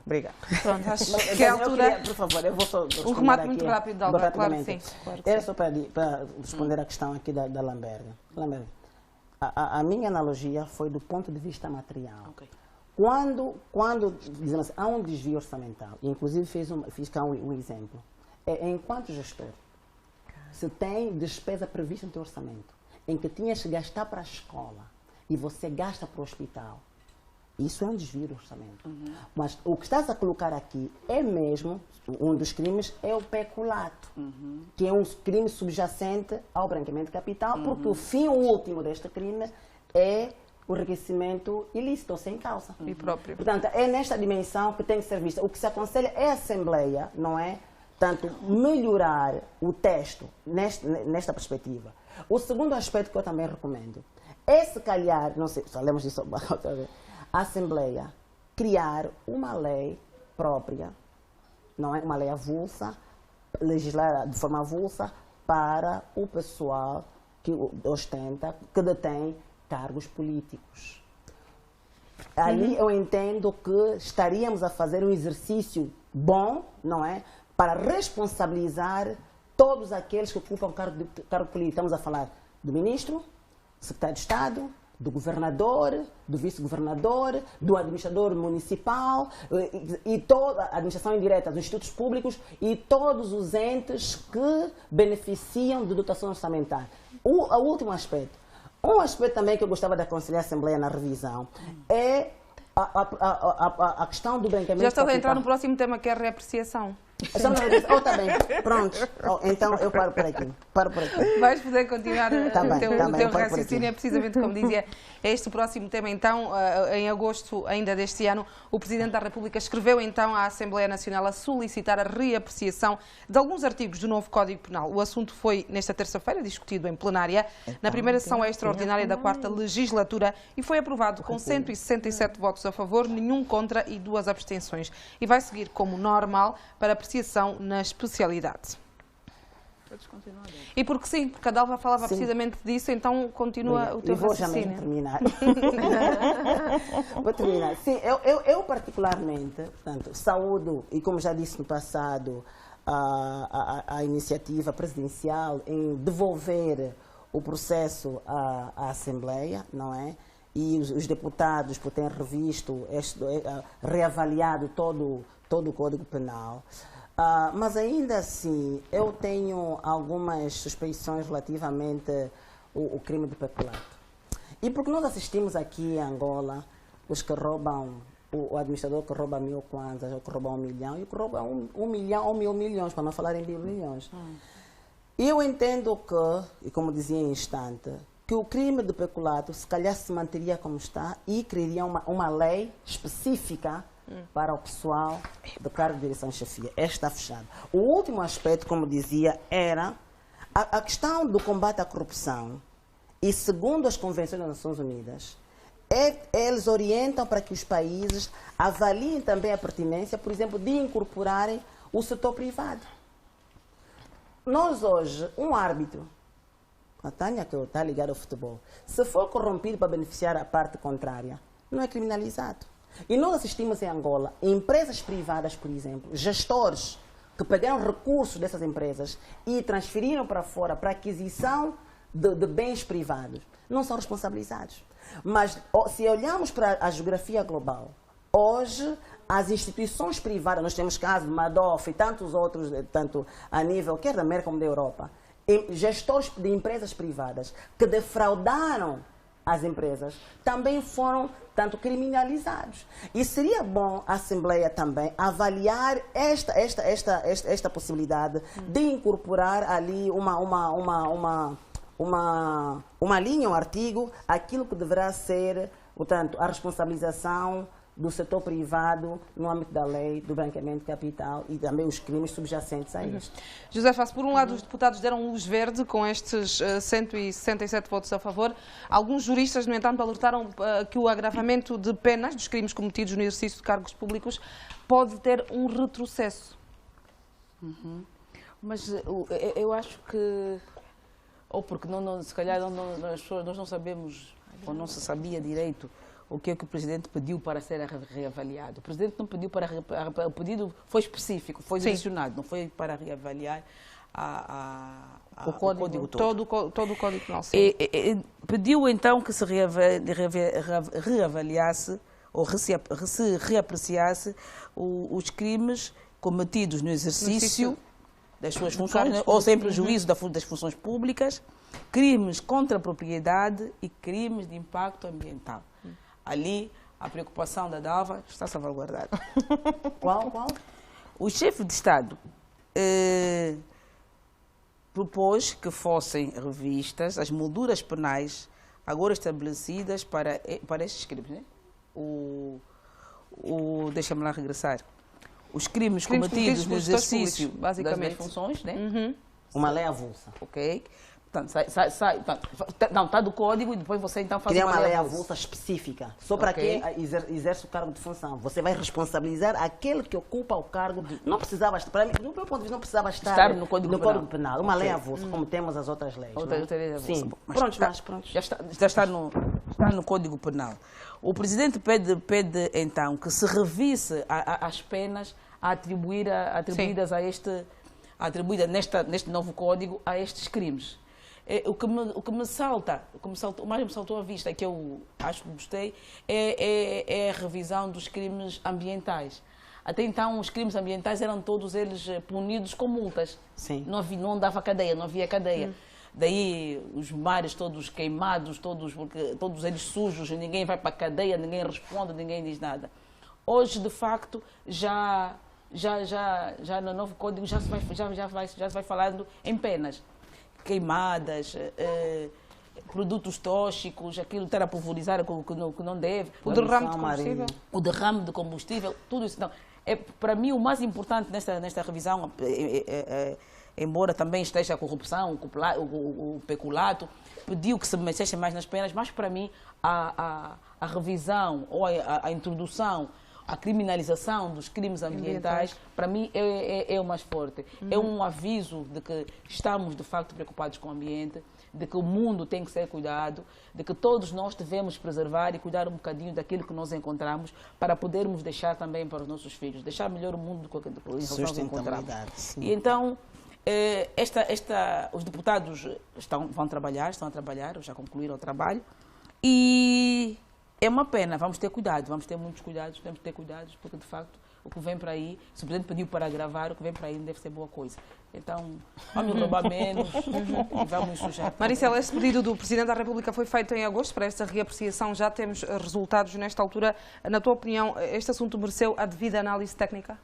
Obrigada. Pronto, acho que é a altura. Por favor, eu vou só Um remate muito rápido, Dalva, claro que sim. Era só para responder à questão aqui da Lamberga. A minha analogia foi do ponto de vista material. Okay. Quando dizemos assim, há um desvio orçamental, e inclusive fiz cá um exemplo, enquanto gestor, se tem despesa prevista no teu orçamento, em que tinhas que gastar para a escola e você gasta para o hospital, isso é um desvio do orçamento. Mas o que estás a colocar aqui é mesmo, um dos crimes é o peculato, que é um crime subjacente ao branqueamento de capital, porque o fim último deste crime é o enriquecimento ilícito, ou sem causa. E próprio. Portanto, é nesta dimensão que tem que ser vista. O que se aconselha é a Assembleia, não é? Tanto melhorar o texto nesta perspectiva. O segundo aspecto que eu também recomendo é, se calhar, não sei, falamos disso outra vez, a Assembleia criar uma lei própria, não é uma lei avulsa, legislar de forma avulsa para o pessoal que ostenta, que detém cargos políticos. Ali eu entendo que estaríamos a fazer um exercício bom, não é, para responsabilizar todos aqueles que ocupam cargo político. Estamos a falar do ministro, secretário de Estado, do governador, do vice-governador, do administrador municipal e toda a administração indireta dos institutos públicos e todos os entes que beneficiam de dotação orçamental. O último aspecto. Um aspecto também que eu gostava de aconselhar a Assembleia na revisão é a questão do branqueamento. Já estás a entrar no próximo tema, que é a reapreciação. Estamos na revisão. Está bem, pronto. Então eu paro por aqui. Vais poder continuar o teu paro raciocínio, é precisamente como dizia este próximo tema. Então, em agosto ainda deste ano, o Presidente da República escreveu então à Assembleia Nacional a solicitar a reapreciação de alguns artigos do novo Código Penal. O assunto foi, nesta terça-feira, discutido em plenária, na primeira sessão extraordinária da 4ª legislatura e foi aprovado com 167 votos a favor, nenhum contra e 2 abstenções. E vai seguir como normal para apreciação na especialidade. E porque sim, porque a Dalva falava precisamente disso, então continua o teu raciocínio. Vou terminar. Vou terminar. Sim, eu particularmente, portanto, saúdo, e como já disse no passado, a iniciativa presidencial em devolver o processo à Assembleia, não é? E os deputados por terem revisto, reavaliado todo o Código Penal. Mas ainda assim, eu tenho algumas suspeições relativamente ao crime de peculato. E porque nós assistimos aqui em Angola, os que roubam o administrador que rouba 1000 kwanzas, ou que rouba 1 milhão, e o que rouba 1 milhão ou 1000 milhões, para não falar em bilhões. Eu entendo que, e como dizia em instante, que o crime de peculato se calhar se manteria como está e criaria uma lei específica para o pessoal do cargo de direção e chefia. Está fechado. O último aspecto, como dizia, era a questão do combate à corrupção. E segundo as convenções das Nações Unidas, eles orientam para que os países avaliem também a pertinência, por exemplo, de incorporarem o setor privado. Nós hoje, um árbitro, a Tânia que está ligada ao futebol, se for corrompido para beneficiar a parte contrária, não é criminalizado. E nós assistimos em Angola empresas privadas, por exemplo, gestores que pegaram recursos dessas empresas e transferiram para fora para aquisição de bens privados, não são responsabilizados. Mas se olharmos para a geografia global, hoje as instituições privadas, nós temos casos de Madoff e tantos outros, tanto a nível quer da América como da Europa, gestores de empresas privadas que defraudaram as empresas, também foram tanto criminalizados. E seria bom a Assembleia também avaliar esta possibilidade de incorporar ali uma linha, um artigo, aquilo que deverá ser, portanto, a responsabilização do setor privado no âmbito da lei do branqueamento de capital e também os crimes subjacentes a isto. José Faço, por um lado, os deputados deram luz verde com estes 167 votos a favor. Alguns juristas, no entanto, alertaram que o agravamento de penas dos crimes cometidos no exercício de cargos públicos pode ter um retrocesso. Mas eu acho que, ou porque se calhar nós não sabemos, ou não se sabia direito, o que é que o Presidente pediu para ser reavaliado. O Presidente não pediu para... O pedido foi específico, foi direcionado, não foi para reavaliar o código todo. Todo o Código Penal. Pediu então que se reavaliasse ou se reapreciasse os crimes cometidos no exercício das suas funções, ou sem prejuízo das funções públicas, crimes contra a propriedade e crimes de impacto ambiental. Ali, a preocupação da DAVA está salvaguardada. Qual? O chefe de Estado propôs que fossem revistas as molduras penais agora estabelecidas para estes crimes. Né? Deixa-me lá regressar. Os crimes cometidos no exercício das funções. Né? Uma lei avulsa. Ok. Portanto, está do código e depois você então faz uma lei avulsa específica, só para quem exerce o cargo de função. Você vai responsabilizar aquele que ocupa o cargo. Não precisava, para mim, do meu ponto de vista, não precisava estar no Código Penal. Uma lei avulsa, como temos as outras leis. Sim. Pronto. Já está no Código Penal. O Presidente pede então que se revise as penas atribuídas neste novo código a estes crimes. O que mais me saltou à vista, que eu acho que gostei, é a revisão dos crimes ambientais. Até então, os crimes ambientais eram todos eles punidos com multas. Sim. Não dava cadeia, não havia cadeia. Daí os mares todos queimados, todos eles sujos, ninguém vai para a cadeia, ninguém responde, ninguém diz nada. Hoje, de facto, já no novo código já se vai falando em penas. Queimadas, produtos tóxicos, aquilo estar a pulverizar que não deve. O derrame de combustível. O derrame de combustível, tudo isso. Não. Para mim, o mais importante nesta revisão, embora também esteja a corrupção, o peculato, pediu que se mexesse mais nas penas, mas para mim a revisão ou a introdução, a criminalização dos crimes ambientais, para mim, é o mais forte. É um aviso de que estamos, de facto, preocupados com o ambiente, de que o mundo tem que ser cuidado, de que todos nós devemos preservar e cuidar um bocadinho daquilo que nós encontramos para podermos deixar também para os nossos filhos, deixar melhor o mundo do que em relação ao que encontramos. E então, os deputados estão a trabalhar, já concluíram o trabalho, e é uma pena, vamos ter cuidado, vamos ter muitos cuidados, temos que ter cuidados, porque de facto o que vem para aí, se o Presidente pediu para gravar, o que vem para aí não deve ser boa coisa. Então, vamos roubar menos e vamos sujar. Maricela, este pedido do Presidente da República foi feito em agosto para esta reapreciação. Já temos resultados nesta altura. Na tua opinião, este assunto mereceu a devida análise técnica?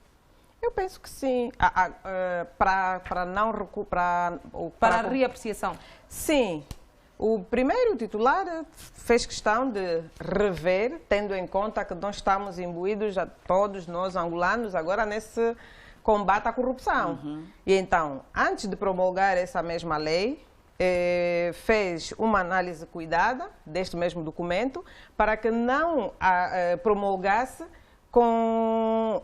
Eu penso que sim. Para a reapreciação? Sim. O primeiro titular fez questão de rever, tendo em conta que nós estamos imbuídos, todos nós angolanos, agora nesse combate à corrupção. E então, antes de promulgar essa mesma lei, fez uma análise cuidada deste mesmo documento para que não promulgasse com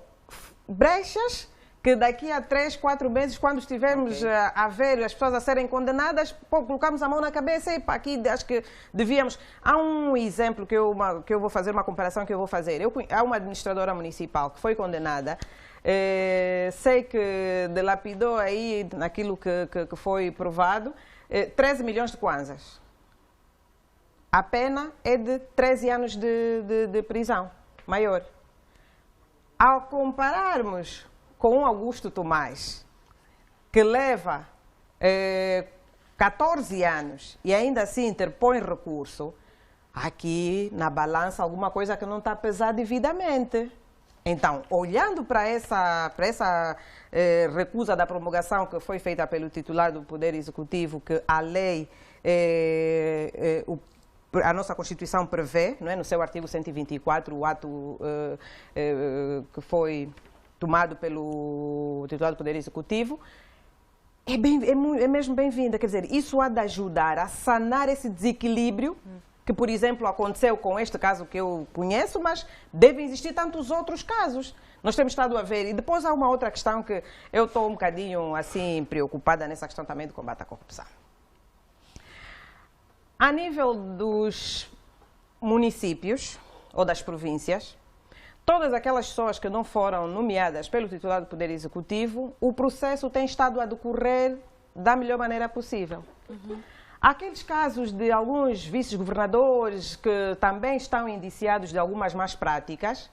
brechas que daqui a 3, 4 meses, quando estivermos a ver as pessoas a serem condenadas, colocamos a mão na cabeça e aqui acho que devíamos... Há um exemplo que eu vou fazer, uma comparação que eu vou fazer. Há uma administradora municipal que foi condenada, sei que dilapidou aí naquilo que foi provado, 13 milhões de kwanzas. A pena é de 13 anos de prisão, maior. Ao compararmos com o Augusto Tomás, que leva 14 anos e ainda assim interpõe recurso, aqui na balança alguma coisa que não está pesada devidamente. Então, olhando para essa recusa da promulgação que foi feita pelo titular do Poder Executivo, que a lei, a nossa Constituição prevê, não é? No seu artigo 124, o ato que foi tomado pelo titular do Poder Executivo, é mesmo bem-vinda. Quer dizer, isso há de ajudar a sanar esse desequilíbrio que, por exemplo, aconteceu com este caso que eu conheço, mas devem existir tantos outros casos. Nós temos estado a ver. E depois há uma outra questão que eu estou um bocadinho assim preocupada nessa questão também do combate à corrupção. A nível dos municípios ou das províncias, todas aquelas pessoas que não foram nomeadas pelo titular do Poder Executivo, o processo tem estado a decorrer da melhor maneira possível. Aqueles casos de alguns vice-governadores que também estão indiciados de algumas más práticas,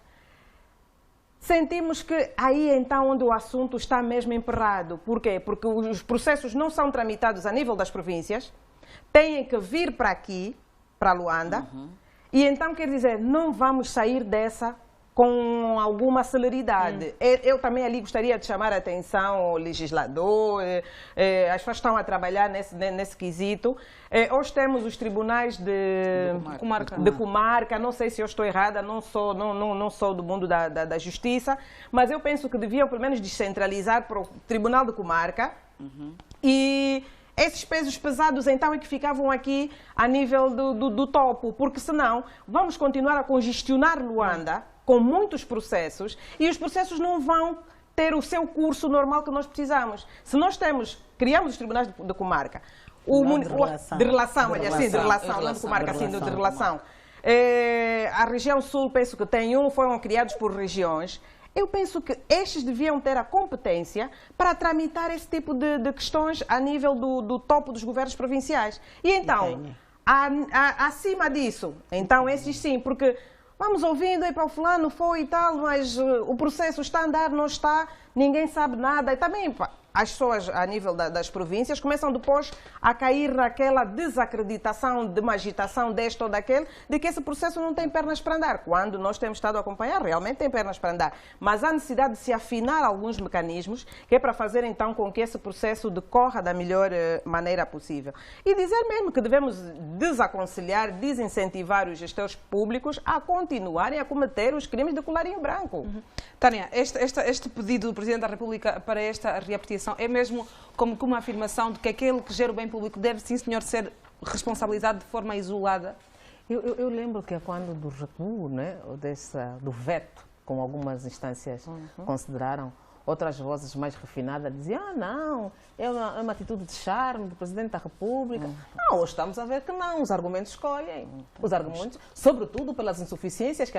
sentimos que aí então onde o assunto está mesmo emperrado. Por quê? Porque os processos não são tramitados a nível das províncias, têm que vir para aqui, para Luanda, e então quer dizer, não vamos sair dessa com alguma celeridade. Eu também ali gostaria de chamar a atenção ao legislador, as pessoas estão a trabalhar nesse quesito. Hoje temos os tribunais de comarca, não sei se eu estou errada, não sou do mundo da justiça, mas eu penso que deviam pelo menos descentralizar para o tribunal de comarca e esses pesos pesados, então, é que ficavam aqui a nível do topo, porque senão vamos continuar a congestionar Luanda com muitos processos e os processos não vão ter o seu curso normal que nós precisamos. Se nós criamos os tribunais de comarca, de relação, a região sul penso que tem foram criados por regiões. Eu penso que estes deviam ter a competência para tramitar esse tipo de questões a nível do topo dos governos provinciais. E então, acima disso, então esses sim, porque vamos ouvindo aí para o fulano, foi e tal, mas o processo está a andar, não está, ninguém sabe nada. E também as pessoas a nível das províncias começam depois a cair naquela desacreditação, de uma agitação deste ou daquele, de que esse processo não tem pernas para andar. Quando nós temos estado a acompanhar, realmente tem pernas para andar. Mas há necessidade de se afinar alguns mecanismos, que é para fazer então com que esse processo decorra da melhor maneira possível. E dizer mesmo que devemos desaconselhar, desincentivar os gestores públicos a continuarem a cometer os crimes de colarinho branco. Tânia, este pedido do Presidente da República para esta reapreciação é mesmo como uma afirmação de que aquele que gera o bem público deve, sim senhor, ser responsabilizado de forma isolada? Eu lembro que quando do recuo, né, do veto, como algumas instâncias consideraram, outras vozes mais refinadas diziam, não, é uma atitude de charme do Presidente da República. Não, hoje estamos a ver que não, os argumentos escolhem. Os argumentos, sobretudo pelas insuficiências que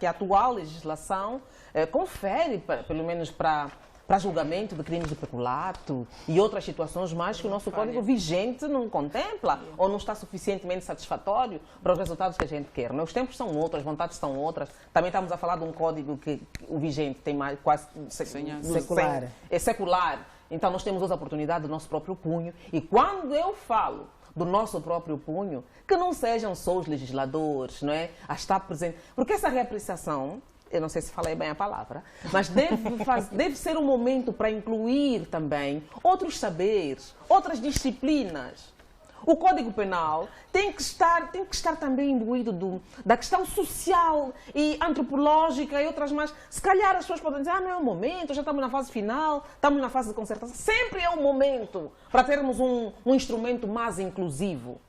a atual legislação confere, pelo menos para para julgamento de crimes de peculato e outras situações mais que o nosso código vigente não contempla ou não está suficientemente satisfatório para os resultados que a gente quer. Os tempos são outros, as vontades são outras. Também estamos a falar de um código que o vigente tem mais quase secular. É secular. Então nós temos as oportunidades do nosso próprio punho. E quando eu falo do nosso próprio punho, que não sejam só os legisladores, não é? A estar presente. Porque essa reapreciação, eu não sei se falei bem a palavra, mas deve ser um momento para incluir também outros saberes, outras disciplinas. O Código Penal tem que estar também imbuído da questão social e antropológica e outras mais. Se calhar as pessoas podem dizer, não é o momento, já estamos na fase final, estamos na fase de concertação. Sempre é o momento para termos um instrumento mais inclusivo.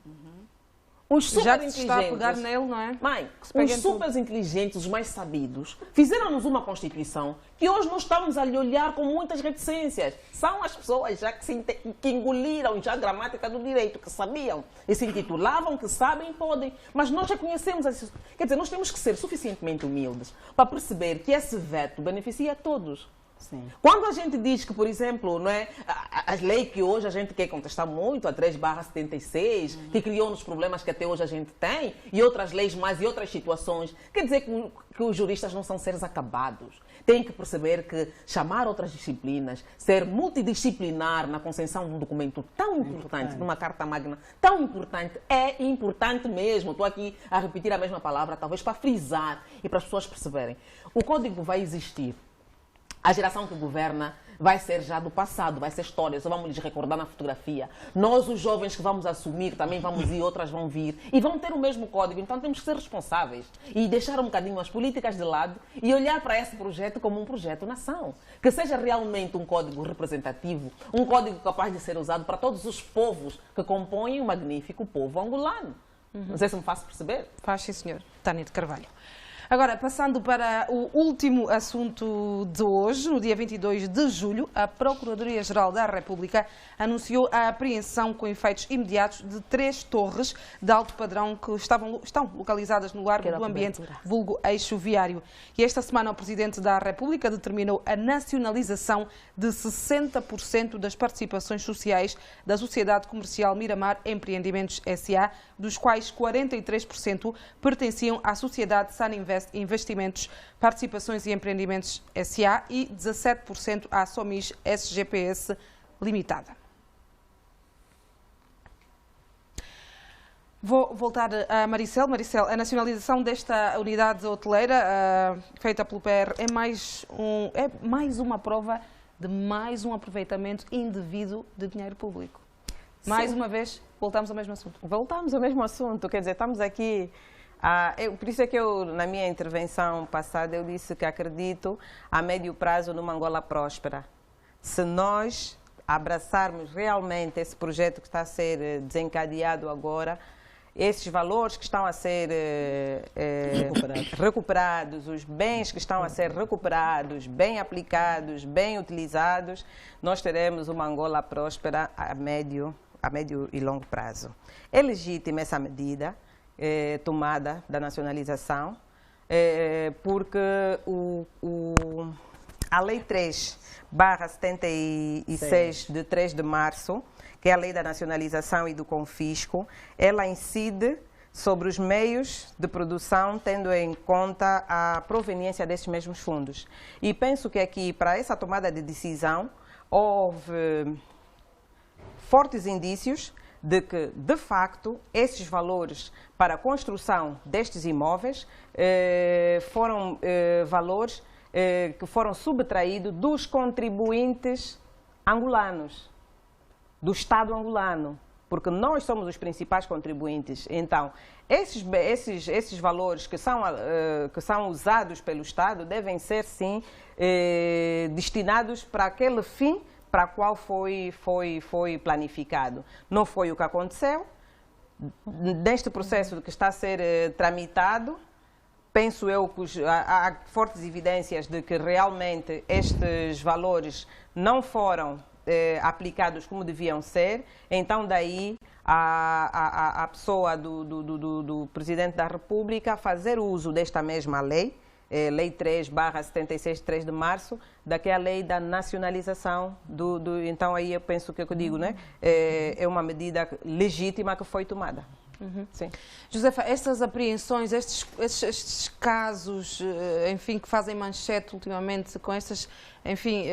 Os já se está a pegar nele, não é? Mãe, os super inteligentes, os mais sabidos, fizeram-nos uma Constituição que hoje nós estamos a lhe olhar com muitas reticências. São as pessoas já que engoliram já a gramática do direito, que sabiam e se intitulavam, que sabem e podem. Mas nós já conhecemos, quer dizer, nós temos que ser suficientemente humildes para perceber que esse veto beneficia a todos. Sim. Quando a gente diz que, por exemplo, não é, as leis que hoje a gente quer contestar muito, a 3/76, que criou-nos problemas que até hoje a gente tem, e outras leis mais e outras situações, quer dizer que os juristas não são seres acabados. Têm que perceber que chamar outras disciplinas, ser multidisciplinar na concessão de um documento tão importante, de uma Carta Magna tão importante, é importante mesmo. Estou aqui a repetir a mesma palavra, talvez para frisar e para as pessoas perceberem. O código vai existir. A geração que governa vai ser já do passado, vai ser história, só vamos lhes recordar na fotografia. Nós, os jovens que vamos assumir, também vamos ir, outras vão vir e vão ter o mesmo código. Então temos que ser responsáveis e deixar um bocadinho as políticas de lado e olhar para esse projeto como um projeto nação. Que seja realmente um código representativo, um código capaz de ser usado para todos os povos que compõem o magnífico povo angolano. Não sei se me faço perceber. Faz, sim, senhor. Tânia de Carvalho. Agora, passando para o último assunto de hoje, no dia 22 de julho, a Procuradoria-Geral da República anunciou a apreensão com efeitos imediatos de 3 torres de alto padrão que estão localizadas no largo do ambiente, vulgo eixo viário. E esta semana o Presidente da República determinou a nacionalização de 60% das participações sociais da Sociedade Comercial Miramar Empreendimentos S.A., dos quais 43% pertenciam à Sociedade Saninvest Investimentos, Participações e Empreendimentos S.A. e 17% à Somis SGPS Limitada. Vou voltar a Maricel. Maricel, a nacionalização desta unidade hoteleira feita pelo PR é mais uma prova de mais um aproveitamento indevido de dinheiro público. Mais uma vez, voltamos ao mesmo assunto. Voltamos ao mesmo assunto, quer dizer, estamos aqui... por isso é que eu, na minha intervenção passada, eu disse que acredito a médio prazo numa Angola próspera. Se nós abraçarmos realmente esse projeto que está a ser desencadeado agora, esses valores que estão a ser recuperados, os bens que estão a ser recuperados, bem aplicados, bem utilizados, nós teremos uma Angola próspera a médio e longo prazo. É legítima essa medida tomada da nacionalização, porque a Lei 3/76 de 3 de março, que é a Lei da Nacionalização e do Confisco, ela incide sobre os meios de produção, tendo em conta a proveniência desses mesmos fundos. E penso que aqui, para essa tomada de decisão, houve fortes indícios de que, de facto, esses valores para a construção destes imóveis foram valores que foram subtraídos dos contribuintes angolanos, do Estado angolano, porque nós somos os principais contribuintes. Então, esses valores que são usados pelo Estado devem ser, sim, destinados para aquele fim para o qual foi planificado. Não foi o que aconteceu. Neste processo que está a ser tramitado, penso eu que há fortes evidências de que realmente estes valores não foram aplicados como deviam ser. Então, daí, a pessoa do Presidente da República fazer uso desta mesma lei Lei 3/76, 3 de março, daquela lei da nacionalização então aí eu penso que eu digo, né? É uma medida legítima que foi tomada. Sim. Josefa, estas apreensões, estes casos, enfim, que fazem manchete ultimamente com estas, enfim,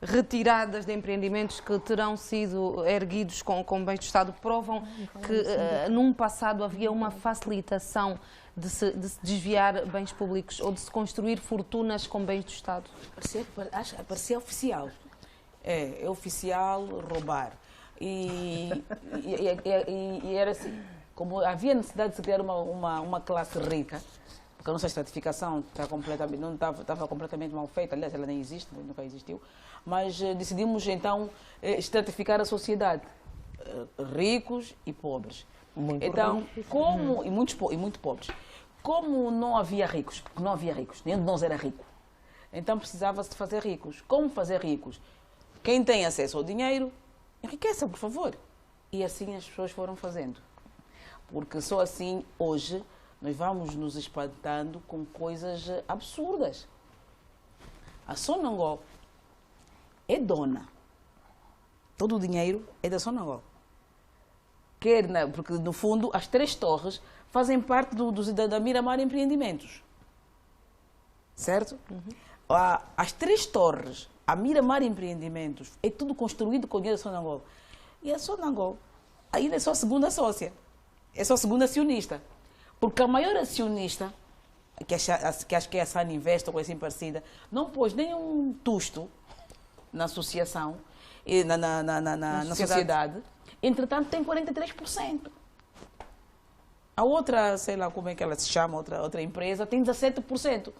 retiradas de empreendimentos que terão sido erguidos com bens do Estado, provam que num passado havia uma facilitação de se desviar bens públicos ou de se construir fortunas com bens do Estado? Parecia oficial. É oficial roubar. E era assim, como havia necessidade de se criar uma classe rica, porque a nossa estratificação estava completamente mal feita, aliás, ela nem existe, nunca existiu, mas decidimos então estratificar a sociedade, ricos e pobres. E muito pobres. Como não havia ricos, porque não havia ricos, nenhum de nós era rico, então precisava-se de fazer ricos. Como fazer ricos? Quem tem acesso ao dinheiro, enriqueça, por favor. E assim as pessoas foram fazendo. Porque só assim, hoje, nós vamos nos espantando com coisas absurdas. A Sonangol é dona. Todo o dinheiro é da Sonangol. Porque, no fundo, as 3 torres fazem parte da Miramar Empreendimentos. Certo? As 3 torres, a Miramar Empreendimentos, é tudo construído com dinheiro da Sonangol. E a Sonangol ainda é só a segunda sócia. É só a segunda acionista. Porque a maior acionista, que acho que é a Saninvest ou coisa assim parecida, não pôs nenhum tusto na associação, na sociedade. Entretanto, tem 43%. A outra, sei lá como é que ela se chama, outra empresa, tem 17%.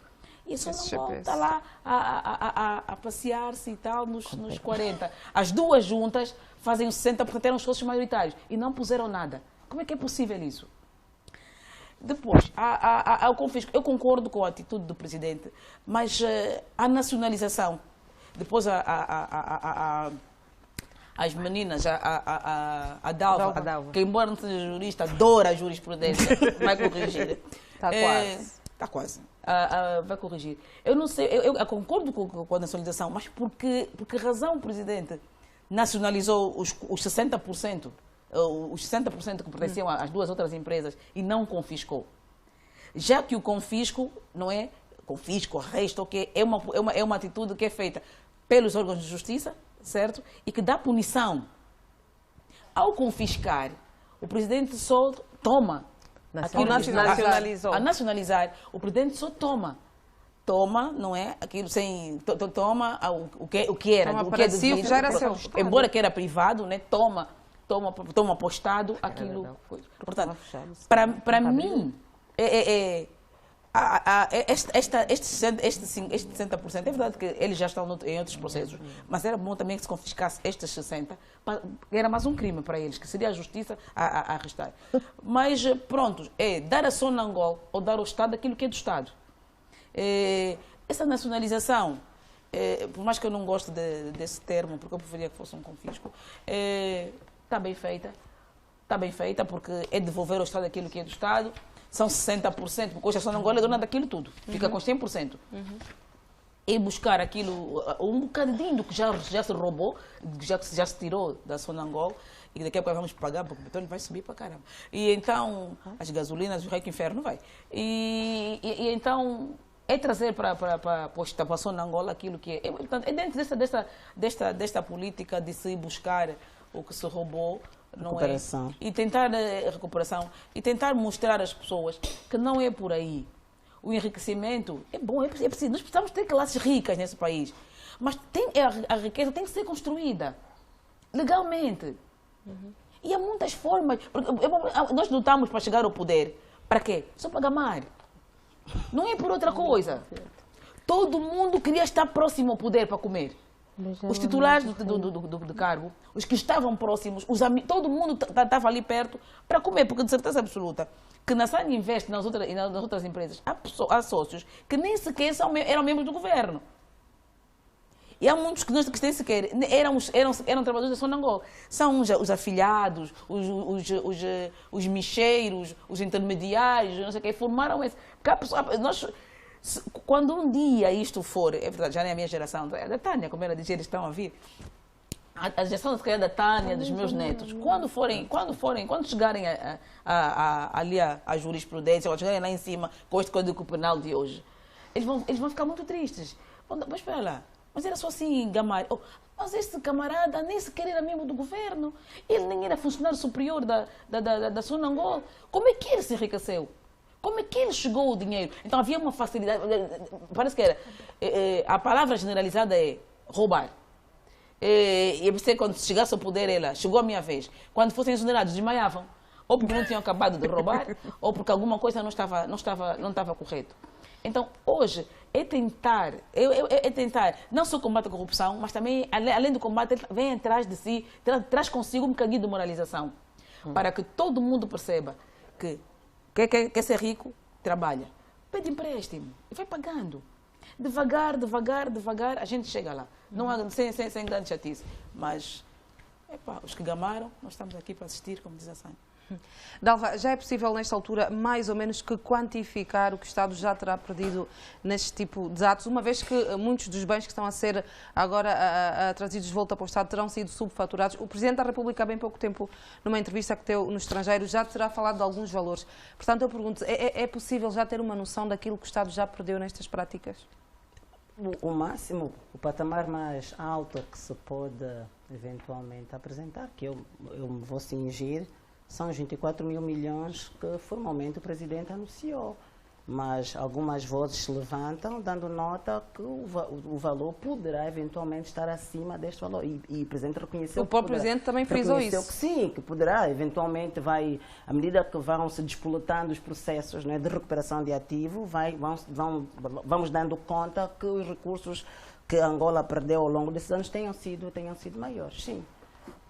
E a Sonangol está lá a passear-se e tal nos 40%. As duas juntas fazem os 60%, eram os sócios maioritários e não puseram nada. Como é que é possível isso? Depois, ao confisco, eu concordo com a atitude do presidente, mas a nacionalização, depois as meninas, a Dalva, que embora não seja jurista, adora a jurisprudência, vai corrigir. Está quase. Está quase. Vai corrigir. Eu não sei, eu concordo com a nacionalização, mas por que razão o presidente nacionalizou os 60%? Os 60% que pertenciam às duas outras empresas e não confiscou. Já que o confisco, não é confisco, arresto, é uma atitude que é feita pelos órgãos de justiça, certo? E que dá punição. Ao confiscar, o presidente só toma. Nacionalizou. A nacionalizar, o presidente só toma. Toma, não é? Aquilo sem. Toma o que era. Toma o que para si, o que já era seu. Embora que era privado, né? Toma apostado aquilo. Portanto, para mim, este 60%, é verdade que eles já estão em outros processos, mas era bom também que se confiscasse estes 60%, era mais um crime para eles, que seria a justiça a arrestar. Mas, pronto, dar a Sonangol ou dar ao Estado aquilo que é do Estado. Essa nacionalização, por mais que eu não goste desse termo, porque eu preferia que fosse um confisco, está bem feita. Está bem feita porque é devolver ao Estado aquilo que é do Estado. São 60%, porque hoje a Sonangol é dona daquilo tudo. Fica com 100%. E buscar aquilo, um bocadinho do que já se roubou, já se tirou da Sonangol, e daqui a pouco vamos pagar, porque o petróleo vai subir para caramba. E então, as gasolinas, o rei que o inferno vai. E então, é trazer para a Sonangol aquilo que é. Portanto, é dentro desta política de se buscar o que se roubou, não é? E tentar recuperação e tentar mostrar às pessoas que não é por aí. O enriquecimento é bom, é preciso. Nós precisamos ter classes ricas nesse país, mas a riqueza tem que ser construída legalmente. E há muitas formas. Nós lutamos para chegar ao poder. Para quê? Só para gamar. Não é por outra coisa. Todo mundo queria estar próximo ao poder para comer. Os titulares do cargo, os que estavam próximos, todo mundo estava ali perto para comer, porque de certeza absoluta que na Saninvest e nas outras empresas há sócios que nem sequer eram membros do governo. E há muitos que nem sequer eram trabalhadores da Sonangol. São os afilhados, os micheiros, os intermediários, não sei o que, formaram esse. Quando um dia isto for, é verdade, já nem a minha geração, é da Tânia, como ela dizia, eles estão a vir. A geração se calhar da Tânia, dos meus netos, quando chegarem ali à jurisprudência, quando chegarem lá em cima com este Código Penal de hoje, eles vão ficar muito tristes. Mas espera lá, mas era só assim, Gamar. Oh, mas este camarada nem sequer era membro do governo, ele nem era funcionário superior da Sonangol. Como é que ele se enriqueceu? Como é que ele chegou ao dinheiro? Então havia uma facilidade, parece que era, a palavra generalizada é roubar. E você, quando chegasse ao poder, ela chegou a minha vez. Quando fossem exonerados, desmaiavam. Ou porque não tinham acabado de roubar, ou porque alguma coisa não estava correta. Então, hoje, é tentar não só combater a corrupção, mas também, além do combate, ele vem atrás de si, traz consigo um bocadinho de moralização. Para que todo mundo perceba que quer ser rico, trabalha. Pede empréstimo e vai pagando. Devagar, a gente chega lá. Não há, sem grande chatice. Mas, os que gamaram, nós estamos aqui para assistir, como diz a Sânia. Dalva, já é possível, nesta altura, mais ou menos que quantificar o que o Estado já terá perdido neste tipo de atos, uma vez que muitos dos bens que estão a ser agora trazidos de volta para o Estado terão sido subfaturados? O Presidente da República, há bem pouco tempo, numa entrevista que deu no estrangeiro, já terá falado de alguns valores. Portanto, eu pergunto, é possível já ter uma noção daquilo que o Estado já perdeu nestas práticas? O máximo, o patamar mais alto que se pode eventualmente apresentar, que eu me vou cingir, são os 24 mil milhões que formalmente o Presidente anunciou. Mas algumas vozes se levantam dando nota que o valor poderá eventualmente estar acima deste valor. E o Presidente reconheceu. O próprio Presidente também frisou isso. Que sim, que poderá, eventualmente à medida que vão se despoletando os processos, né, de recuperação de ativo, vamos dando conta que os recursos que Angola perdeu ao longo desses anos tenham sido maiores, sim.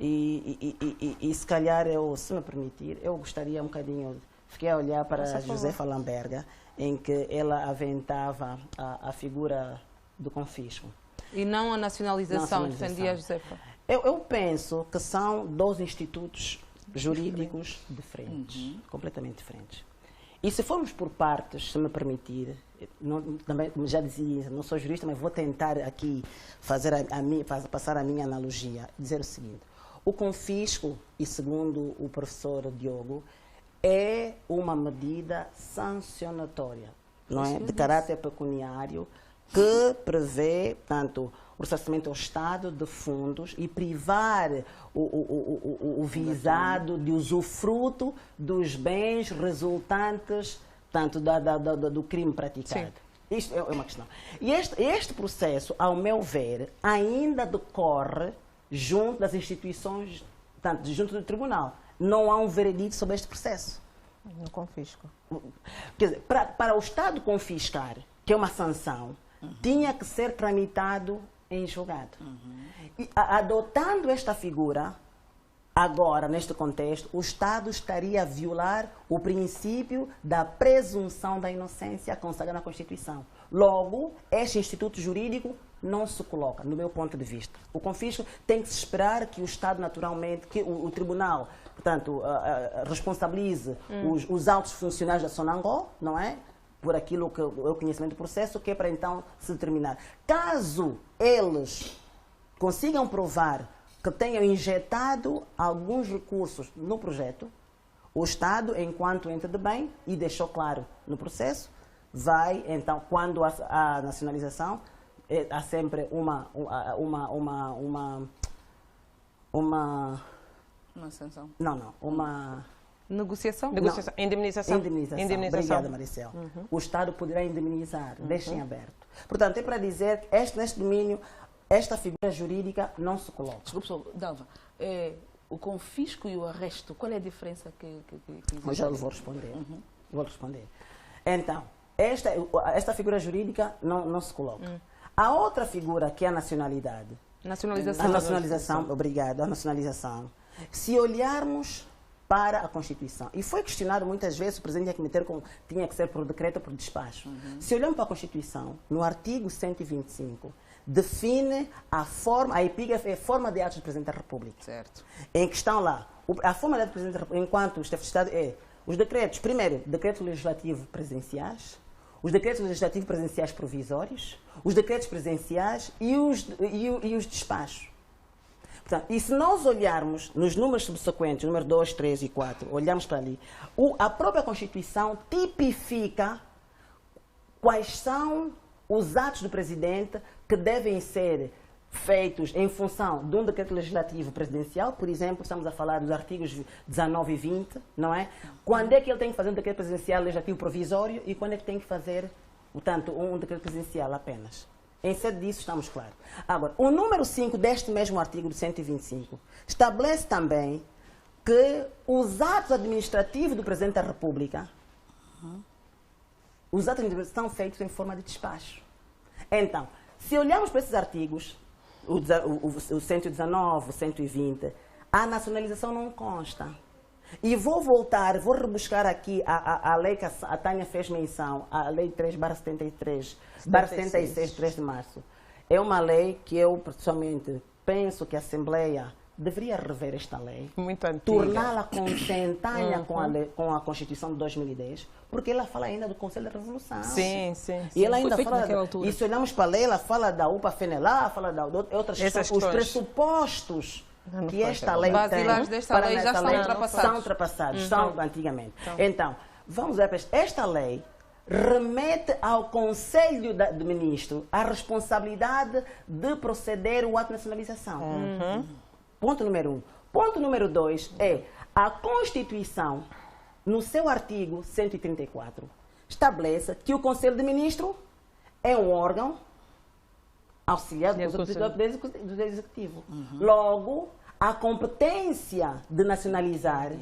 E se calhar, se me permitir, eu gostaria um bocadinho, fiquei a olhar para Josefa Lamberga, em que ela aventava a figura do confisco. E não a nacionalização, defendia a Josefa. Eu penso que são dois institutos jurídicos diferentes, completamente diferentes. E se formos por partes, se me permitir, também, como já dizia, não sou jurista, mas vou tentar aqui passar a minha analogia, dizer o seguinte. O confisco, e segundo o professor Diogo, é uma medida sancionatória, não é? De caráter pecuniário, que prevê, portanto, o ressarcimento ao Estado de fundos e privar o visado de usufruto dos bens resultantes, tanto do crime praticado. Sim. Isto é uma questão. E este processo, ao meu ver, ainda decorre junto das instituições, tanto junto do tribunal. Não há um veredito sobre este processo. No confisco. Quer dizer, para o Estado confiscar, que é uma sanção, tinha que ser tramitado em julgado. E, adotando esta figura, agora, neste contexto, o Estado estaria a violar o princípio da presunção da inocência consagrada na Constituição. Logo, este instituto jurídico não se coloca, no meu ponto de vista. O confisco tem que se esperar que o Estado, naturalmente, que o Tribunal, portanto, responsabilize os altos funcionários da Sonangol, não é? Por aquilo que é o conhecimento do processo, que é para então se determinar. Caso eles consigam provar que tenham injetado alguns recursos no projeto, o Estado, enquanto ente de bem, e deixou claro no processo, vai, então, quando há nacionalização, há sempre uma sanção. Uma negociação? Negociação. Indemnização. Indemnização. Obrigada, Maricel. O Estado poderá indemnizar, deixem aberto. Portanto, é para dizer que neste domínio, esta figura jurídica não se coloca. Desculpe, Dalva, o confisco e o arresto, qual é a diferença que existe? Eu já lhe vou responder. Vou responder. Então, esta figura jurídica não se coloca. A outra figura, que é a nacionalidade. Nacionalização. A nacionalização, obrigado, a nacionalização. Se olharmos para a Constituição, e foi questionado muitas vezes, o Presidente tinha que ser por decreto ou por despacho. Se olharmos para a Constituição, no artigo 125, define a epígrafe é a forma de atos do Presidente da República. Certo. Em que estão lá, a forma de atos do Presidente da República, enquanto o chefe de Estado os decretos, primeiro, decretos legislativos presidenciais, os decretos legislativos presidenciais provisórios, os decretos presidenciais e os despachos. Portanto, e se nós olharmos nos números subsequentes, número 2, 3 e 4, olhamos para ali, a própria Constituição tipifica quais são os atos do presidente que devem ser feitos em função de um decreto legislativo presidencial. Por exemplo, estamos a falar dos artigos 19 e 20, não é? Quando é que ele tem que fazer um decreto presidencial legislativo provisório e quando é que tem que fazer, portanto, um decreto presidencial apenas. Em sede disso estamos claros. Agora, o número 5 deste mesmo artigo do 125 estabelece também que os atos administrativos do Presidente da República, os atos administrativos são feitos em forma de despacho. Então, se olharmos para esses artigos, o 119, o 120, a nacionalização não consta. E vou rebuscar aqui a lei que a Tânia fez menção, a lei 3/73, 76, 3 de março. É uma lei que eu, pessoalmente, penso que a Assembleia deveria rever esta lei. Muito antiga. Torná-la consentânea com a Constituição de 2010, porque ela fala ainda do Conselho da Revolução. Sim, sim. E ela ainda Foi feito fala, naquela altura. e se olhamos para a lei, ela fala da UPA-FENELA, fala de outras questões, os pressupostos que esta lei tem. Basilares desta lei já estão ultrapassados. São ultrapassados, são antigamente. Então, vamos ver, esta lei remete ao Conselho de Ministros a responsabilidade de proceder ao ato de nacionalização. Ponto número 1. Ponto número 2 é a Constituição, no seu artigo 134, estabelece que o Conselho de Ministros é um órgão auxiliar do Poder Executivo. Logo, a competência de nacionalizar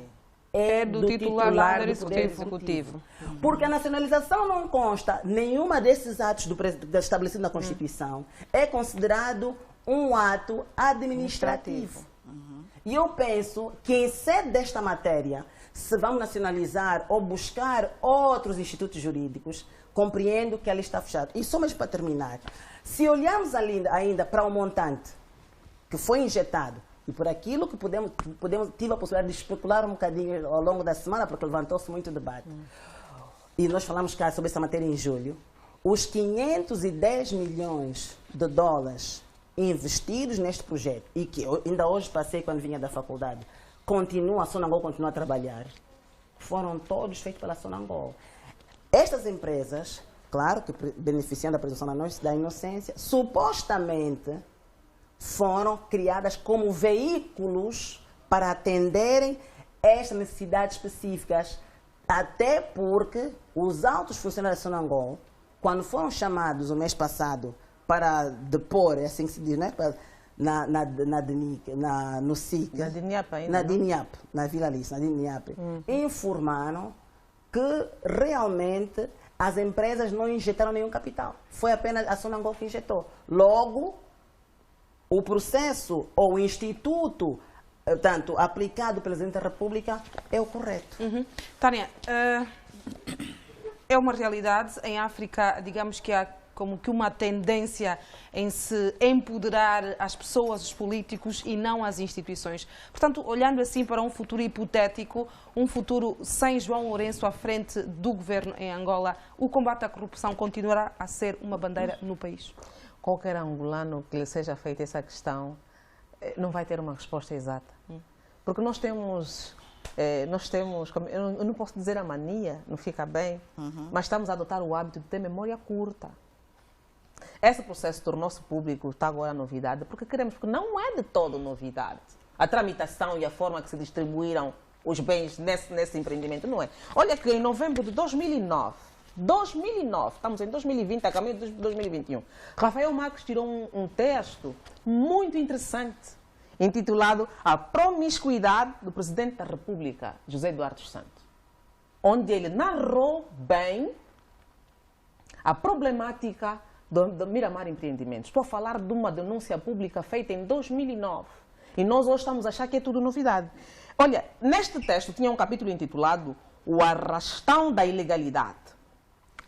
é do titular do Poder Executivo. Porque a nacionalização não consta, nenhuma desses atos estabelecidos na Constituição é considerado um ato administrativo. E eu penso que em sede desta matéria, se vamos nacionalizar ou buscar outros institutos jurídicos, compreendo que ela está fechada. E só mesmo para terminar, se olharmos ainda para o montante que foi injetado, e por aquilo que tive a possibilidade de especular um bocadinho ao longo da semana, porque levantou-se muito debate, e nós falamos cá sobre essa matéria em julho, os 510 milhões de dólares investidos neste projeto, e que eu ainda hoje passei quando vinha da faculdade, a Sonangol continua a trabalhar, foram todos feitos pela Sonangol. Estas empresas, claro que beneficiando da presunção da inocência, supostamente foram criadas como veículos para atenderem estas necessidades específicas, até porque os altos funcionários da Sonangol, quando foram chamados o mês passado para depor, é assim que se diz, né? No SIC, Na DINIAP ainda, na DINIAP, na Vila Alice, na DINIAP, informaram que realmente as empresas não injetaram nenhum capital. Foi apenas a Sonangol que injetou. Logo, o processo ou o instituto, tanto aplicado pelo Presidente da República, é o correto. Tânia, é uma realidade. Em África, digamos que há como que uma tendência em se empoderar as pessoas, os políticos e não as instituições. Portanto, olhando assim para um futuro hipotético, um futuro sem João Lourenço à frente do governo em Angola, o combate à corrupção continuará a ser uma bandeira no país? Qualquer angolano que lhe seja feita essa questão não vai ter uma resposta exata. Porque nós temos, eu não posso dizer a mania, não fica bem, mas estamos a adotar o hábito de ter memória curta. Esse processo tornou-se público, está agora novidade, porque queremos, porque não é de todo novidade. A tramitação e a forma que se distribuíram os bens nesse empreendimento, não é? Olha que em novembro de 2009, estamos em 2020, a caminho de 2021, Rafael Marques tirou um texto muito interessante, intitulado A Promiscuidade do Presidente da República, José Eduardo Santos, onde ele narrou bem a problemática do Miramar Empreendimentos. Estou a falar de uma denúncia pública feita em 2009. E nós hoje estamos a achar que é tudo novidade. Olha, neste texto tinha um capítulo intitulado O Arrastão da Ilegalidade,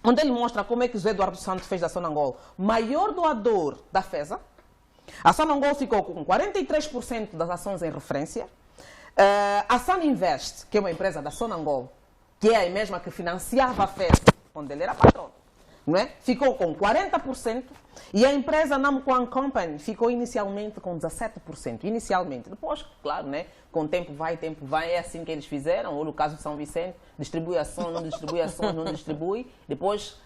onde ele mostra como é que José Eduardo Santos fez da Sonangol maior doador da FESA. A Sonangol ficou com 43% das ações em referência. A Saninvest, que é uma empresa da Sonangol, que é a mesma que financiava a FESA, onde ele era patrão, não é? Ficou com 40% e a empresa Namquan Company ficou inicialmente com 17%. Inicialmente. Depois, claro, né? Com tempo vai, é assim que eles fizeram. Ou no caso de São Vicente, distribui ações, não distribui ações, não distribui. Depois,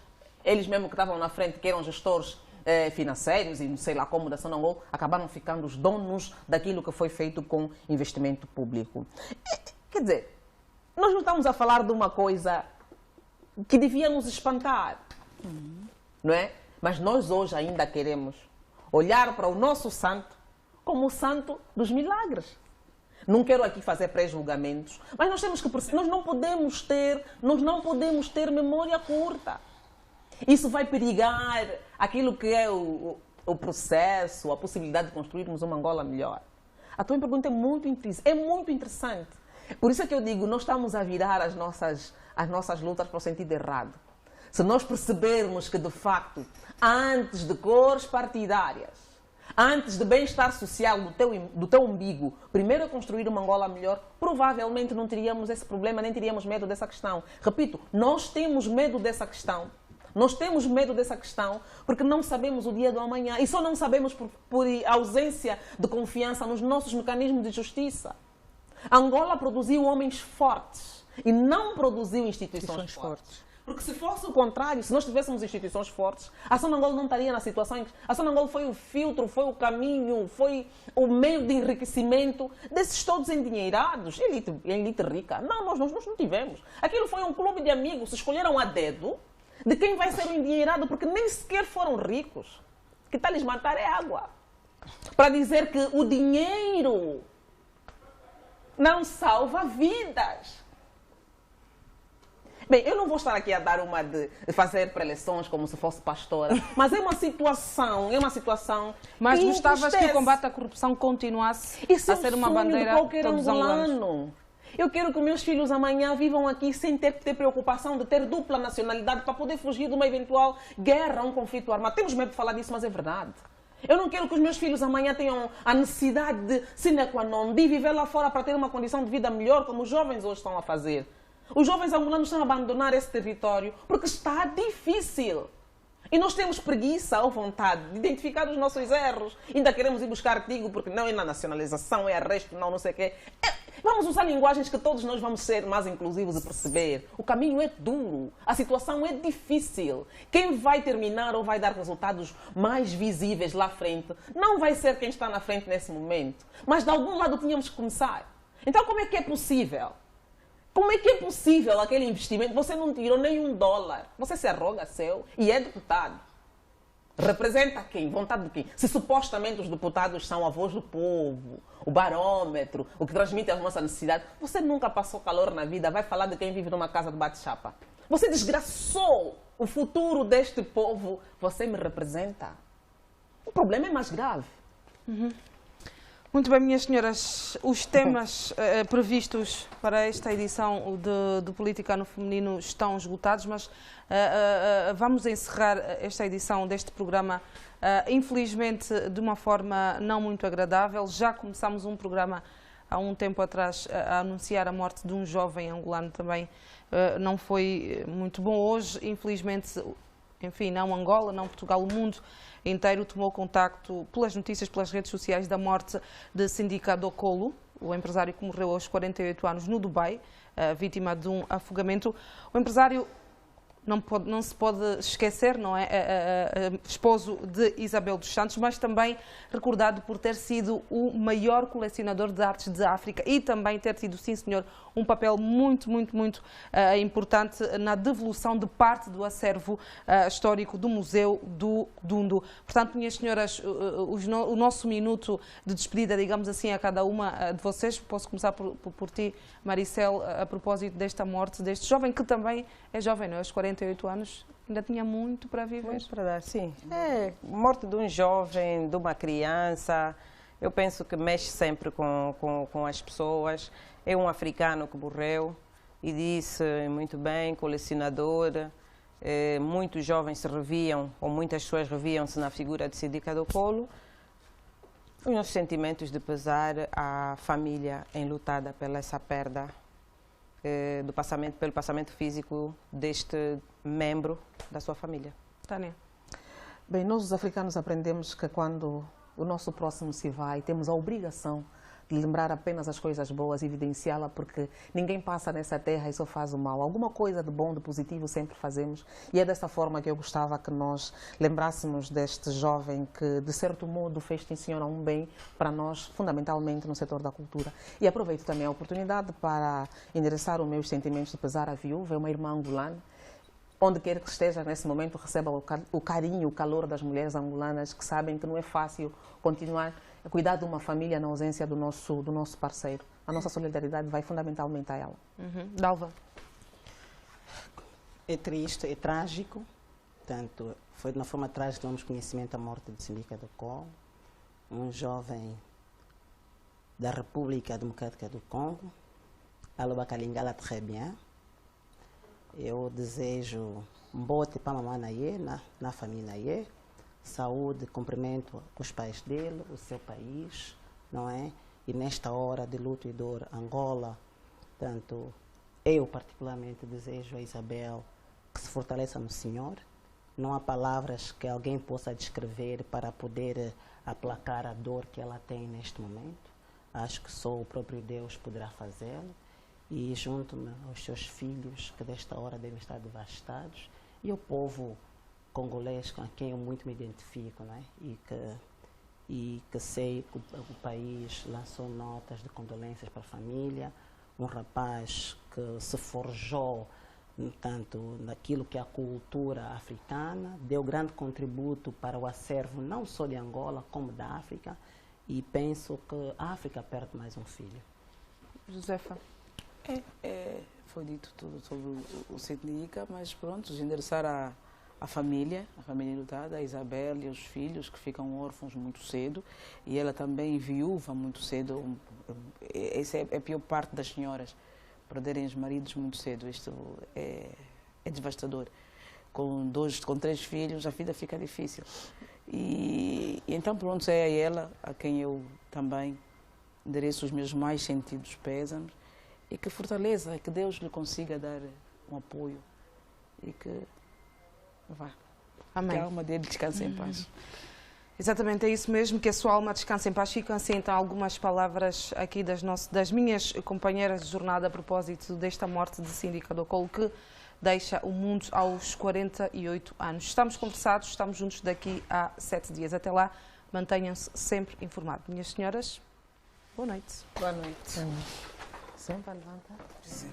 eles mesmo que estavam na frente, que eram gestores financeiros e não sei lá como da Sonangol, acabaram ficando os donos daquilo que foi feito com investimento público. Quer dizer, nós não estamos a falar de uma coisa que devia nos espantar, não é? Mas nós hoje ainda queremos olhar para o nosso santo como o santo dos milagres. Não quero aqui fazer pré-julgamentos, mas nós temos que nós não podemos ter memória curta. Isso vai perigar aquilo que é o processo, a possibilidade de construirmos uma Angola melhor. A tua pergunta é muito interessante. Por isso é que eu digo, nós estamos a virar as nossas lutas para o sentido errado. Se nós percebermos que, de facto, antes de cores partidárias, antes de bem-estar social do teu umbigo, primeiro é construir uma Angola melhor, provavelmente não teríamos esse problema, nem teríamos medo dessa questão. Repito, nós temos medo dessa questão. Nós temos medo dessa questão porque não sabemos o dia do amanhã e só não sabemos por ausência de confiança nos nossos mecanismos de justiça. Angola produziu homens fortes e não produziu instituições fortes. Porque se fosse o contrário, se nós tivéssemos instituições fortes, a Sonangol não estaria na situação em que a Sonangol foi o filtro, foi o caminho, foi o meio de enriquecimento desses todos endinheirados, elite rica. Não, nós não tivemos. Aquilo foi um clube de amigos, se escolheram a dedo de quem vai ser o endinheirado, porque nem sequer foram ricos. Que tal lhes matar é água. Para dizer que o dinheiro não salva vidas. Bem, eu não vou estar aqui a dar uma de fazer preleções como se fosse pastora, mas é uma situação Mas que gostavas que o entristece. combate à corrupção continuasse Isso a ser uma bandeira de qualquer todos os angolanos. angolano. Eu quero que meus filhos amanhã vivam aqui sem ter que ter preocupação de ter dupla nacionalidade para poder fugir de uma eventual guerra, um conflito armado. Temos medo de falar disso, mas é verdade. Eu não quero que os meus filhos amanhã tenham a necessidade de sine qua non, de viver lá fora para ter uma condição de vida melhor, como os jovens hoje estão a fazer. Os jovens angolanos estão a abandonar esse território porque está difícil. E nós temos preguiça ou vontade de identificar os nossos erros. Ainda queremos ir buscar artigo porque não é na nacionalização, é arresto, não sei o quê. Vamos usar linguagens que todos nós vamos ser mais inclusivos e perceber. O caminho é duro, a situação é difícil. Quem vai terminar ou vai dar resultados mais visíveis lá à frente não vai ser quem está na frente nesse momento. Mas de algum lado tínhamos que começar. Então como é que é possível? Como é que é possível aquele investimento? Você não tirou nem $1. Você se arroga seu e é deputado. Representa quem? Vontade de quem? Se supostamente os deputados são a voz do povo, o barômetro, o que transmite a nossa necessidade, você nunca passou calor na vida, vai falar de quem vive numa casa de bate-chapa. Você desgraçou o futuro deste povo, você me representa. O problema é mais grave. Muito bem, minhas senhoras, os temas previstos para esta edição de Política no Feminino estão esgotados, mas vamos encerrar esta edição deste programa, infelizmente, de uma forma não muito agradável. Já começámos um programa há um tempo atrás a anunciar a morte de um jovem angolano também. Não foi muito bom hoje, infelizmente, enfim, não Angola, não Portugal, o mundo inteiro tomou contacto pelas notícias, pelas redes sociais, da morte de Sindika Dokolo, o empresário que morreu aos 48 anos no Dubai, vítima de um afogamento. O empresário não se pode esquecer, não é? Esposo de Isabel dos Santos, mas também recordado por ter sido o maior colecionador de artes de África e também ter tido, sim senhor, um papel muito importante na devolução de parte do acervo histórico do Museu do Dundo. Portanto, minhas senhoras, o nosso minuto de despedida, digamos assim, a cada uma de vocês. Posso começar por ti, Maricel, a propósito desta morte deste jovem, que também é jovem, não é? Aos 48 anos, ainda tinha muito para viver. Muito para dar, sim. É, morte de um jovem, de uma criança, eu penso que mexe sempre com as pessoas. É um africano que morreu e disse muito bem, colecionador. Muitos jovens se reviam, ou muitas pessoas reviam-se na figura de Sindika Dokolo. Os nossos sentimentos de pesar à família enlutada pela essa perda, pelo passamento físico deste membro da sua família. Tânia. Bem, nós os africanos aprendemos que quando o nosso próximo se vai, temos a obrigação de lembrar apenas as coisas boas e evidenciá-la, porque ninguém passa nessa terra e só faz o mal. Alguma coisa de bom, de positivo sempre fazemos, e é dessa forma que eu gostava que nós lembrássemos deste jovem que, de certo modo, fez, sim senhora, um bem para nós, fundamentalmente no setor da cultura. E aproveito também a oportunidade para endereçar os meus sentimentos de pesar à viúva, é uma irmã angolana. Onde quer que esteja nesse momento, receba o carinho, o calor das mulheres angolanas que sabem que não é fácil continuar a cuidar de uma família na ausência do nosso parceiro. A nossa solidariedade vai fundamentalmente a ela. Dalva. É triste, é trágico. Portanto, foi de uma forma trágica que tomamos conhecimento da morte de Sindika Dokolo, um jovem da República Democrática do Congo. Aloba Kalingala très bien. Eu desejo um bote para a mamãe na família, saúde, cumprimento os pais dele, o seu país, não é? E nesta hora de luto e dor, Angola, tanto eu particularmente desejo a Isabel que se fortaleça no Senhor. Não há palavras que alguém possa descrever para poder aplacar a dor que ela tem neste momento. Acho que só o próprio Deus poderá fazê-lo. E junto-me aos seus filhos, que desta hora devem estar devastados, e ao povo congolês com quem eu muito me identifico, não é? E que sei que o país lançou notas de condolências para a família, um rapaz que se forjou tanto naquilo que é a cultura africana, deu grande contributo para o acervo não só de Angola, como da África, e penso que a África perde mais um filho. Josefa. Foi dito tudo sobre o Sindika, mas pronto, endereçar a família enlutada, a Isabel e os filhos que ficam órfãos muito cedo, e ela também viúva muito cedo. Essa é a pior parte das senhoras, perderem os maridos muito cedo. Isto é devastador. Com 3 filhos, a vida fica difícil. E então, pronto, é a ela a quem eu também endereço os meus mais sentidos pésames, e que fortaleça, que Deus lhe consiga dar um apoio e que vá. Amém. Que a alma dele descanse em paz. Exatamente, é isso mesmo, que a sua alma descanse em paz. Ficam assim então algumas palavras aqui das minhas companheiras de jornada a propósito desta morte de Sindika Dokolo, que deixa o mundo aos 48 anos. Estamos conversados, estamos juntos daqui a 7 dias. Até lá, mantenham-se sempre informados. Minhas senhoras, boa noite. Boa noite. Sempre a levantar. Sim.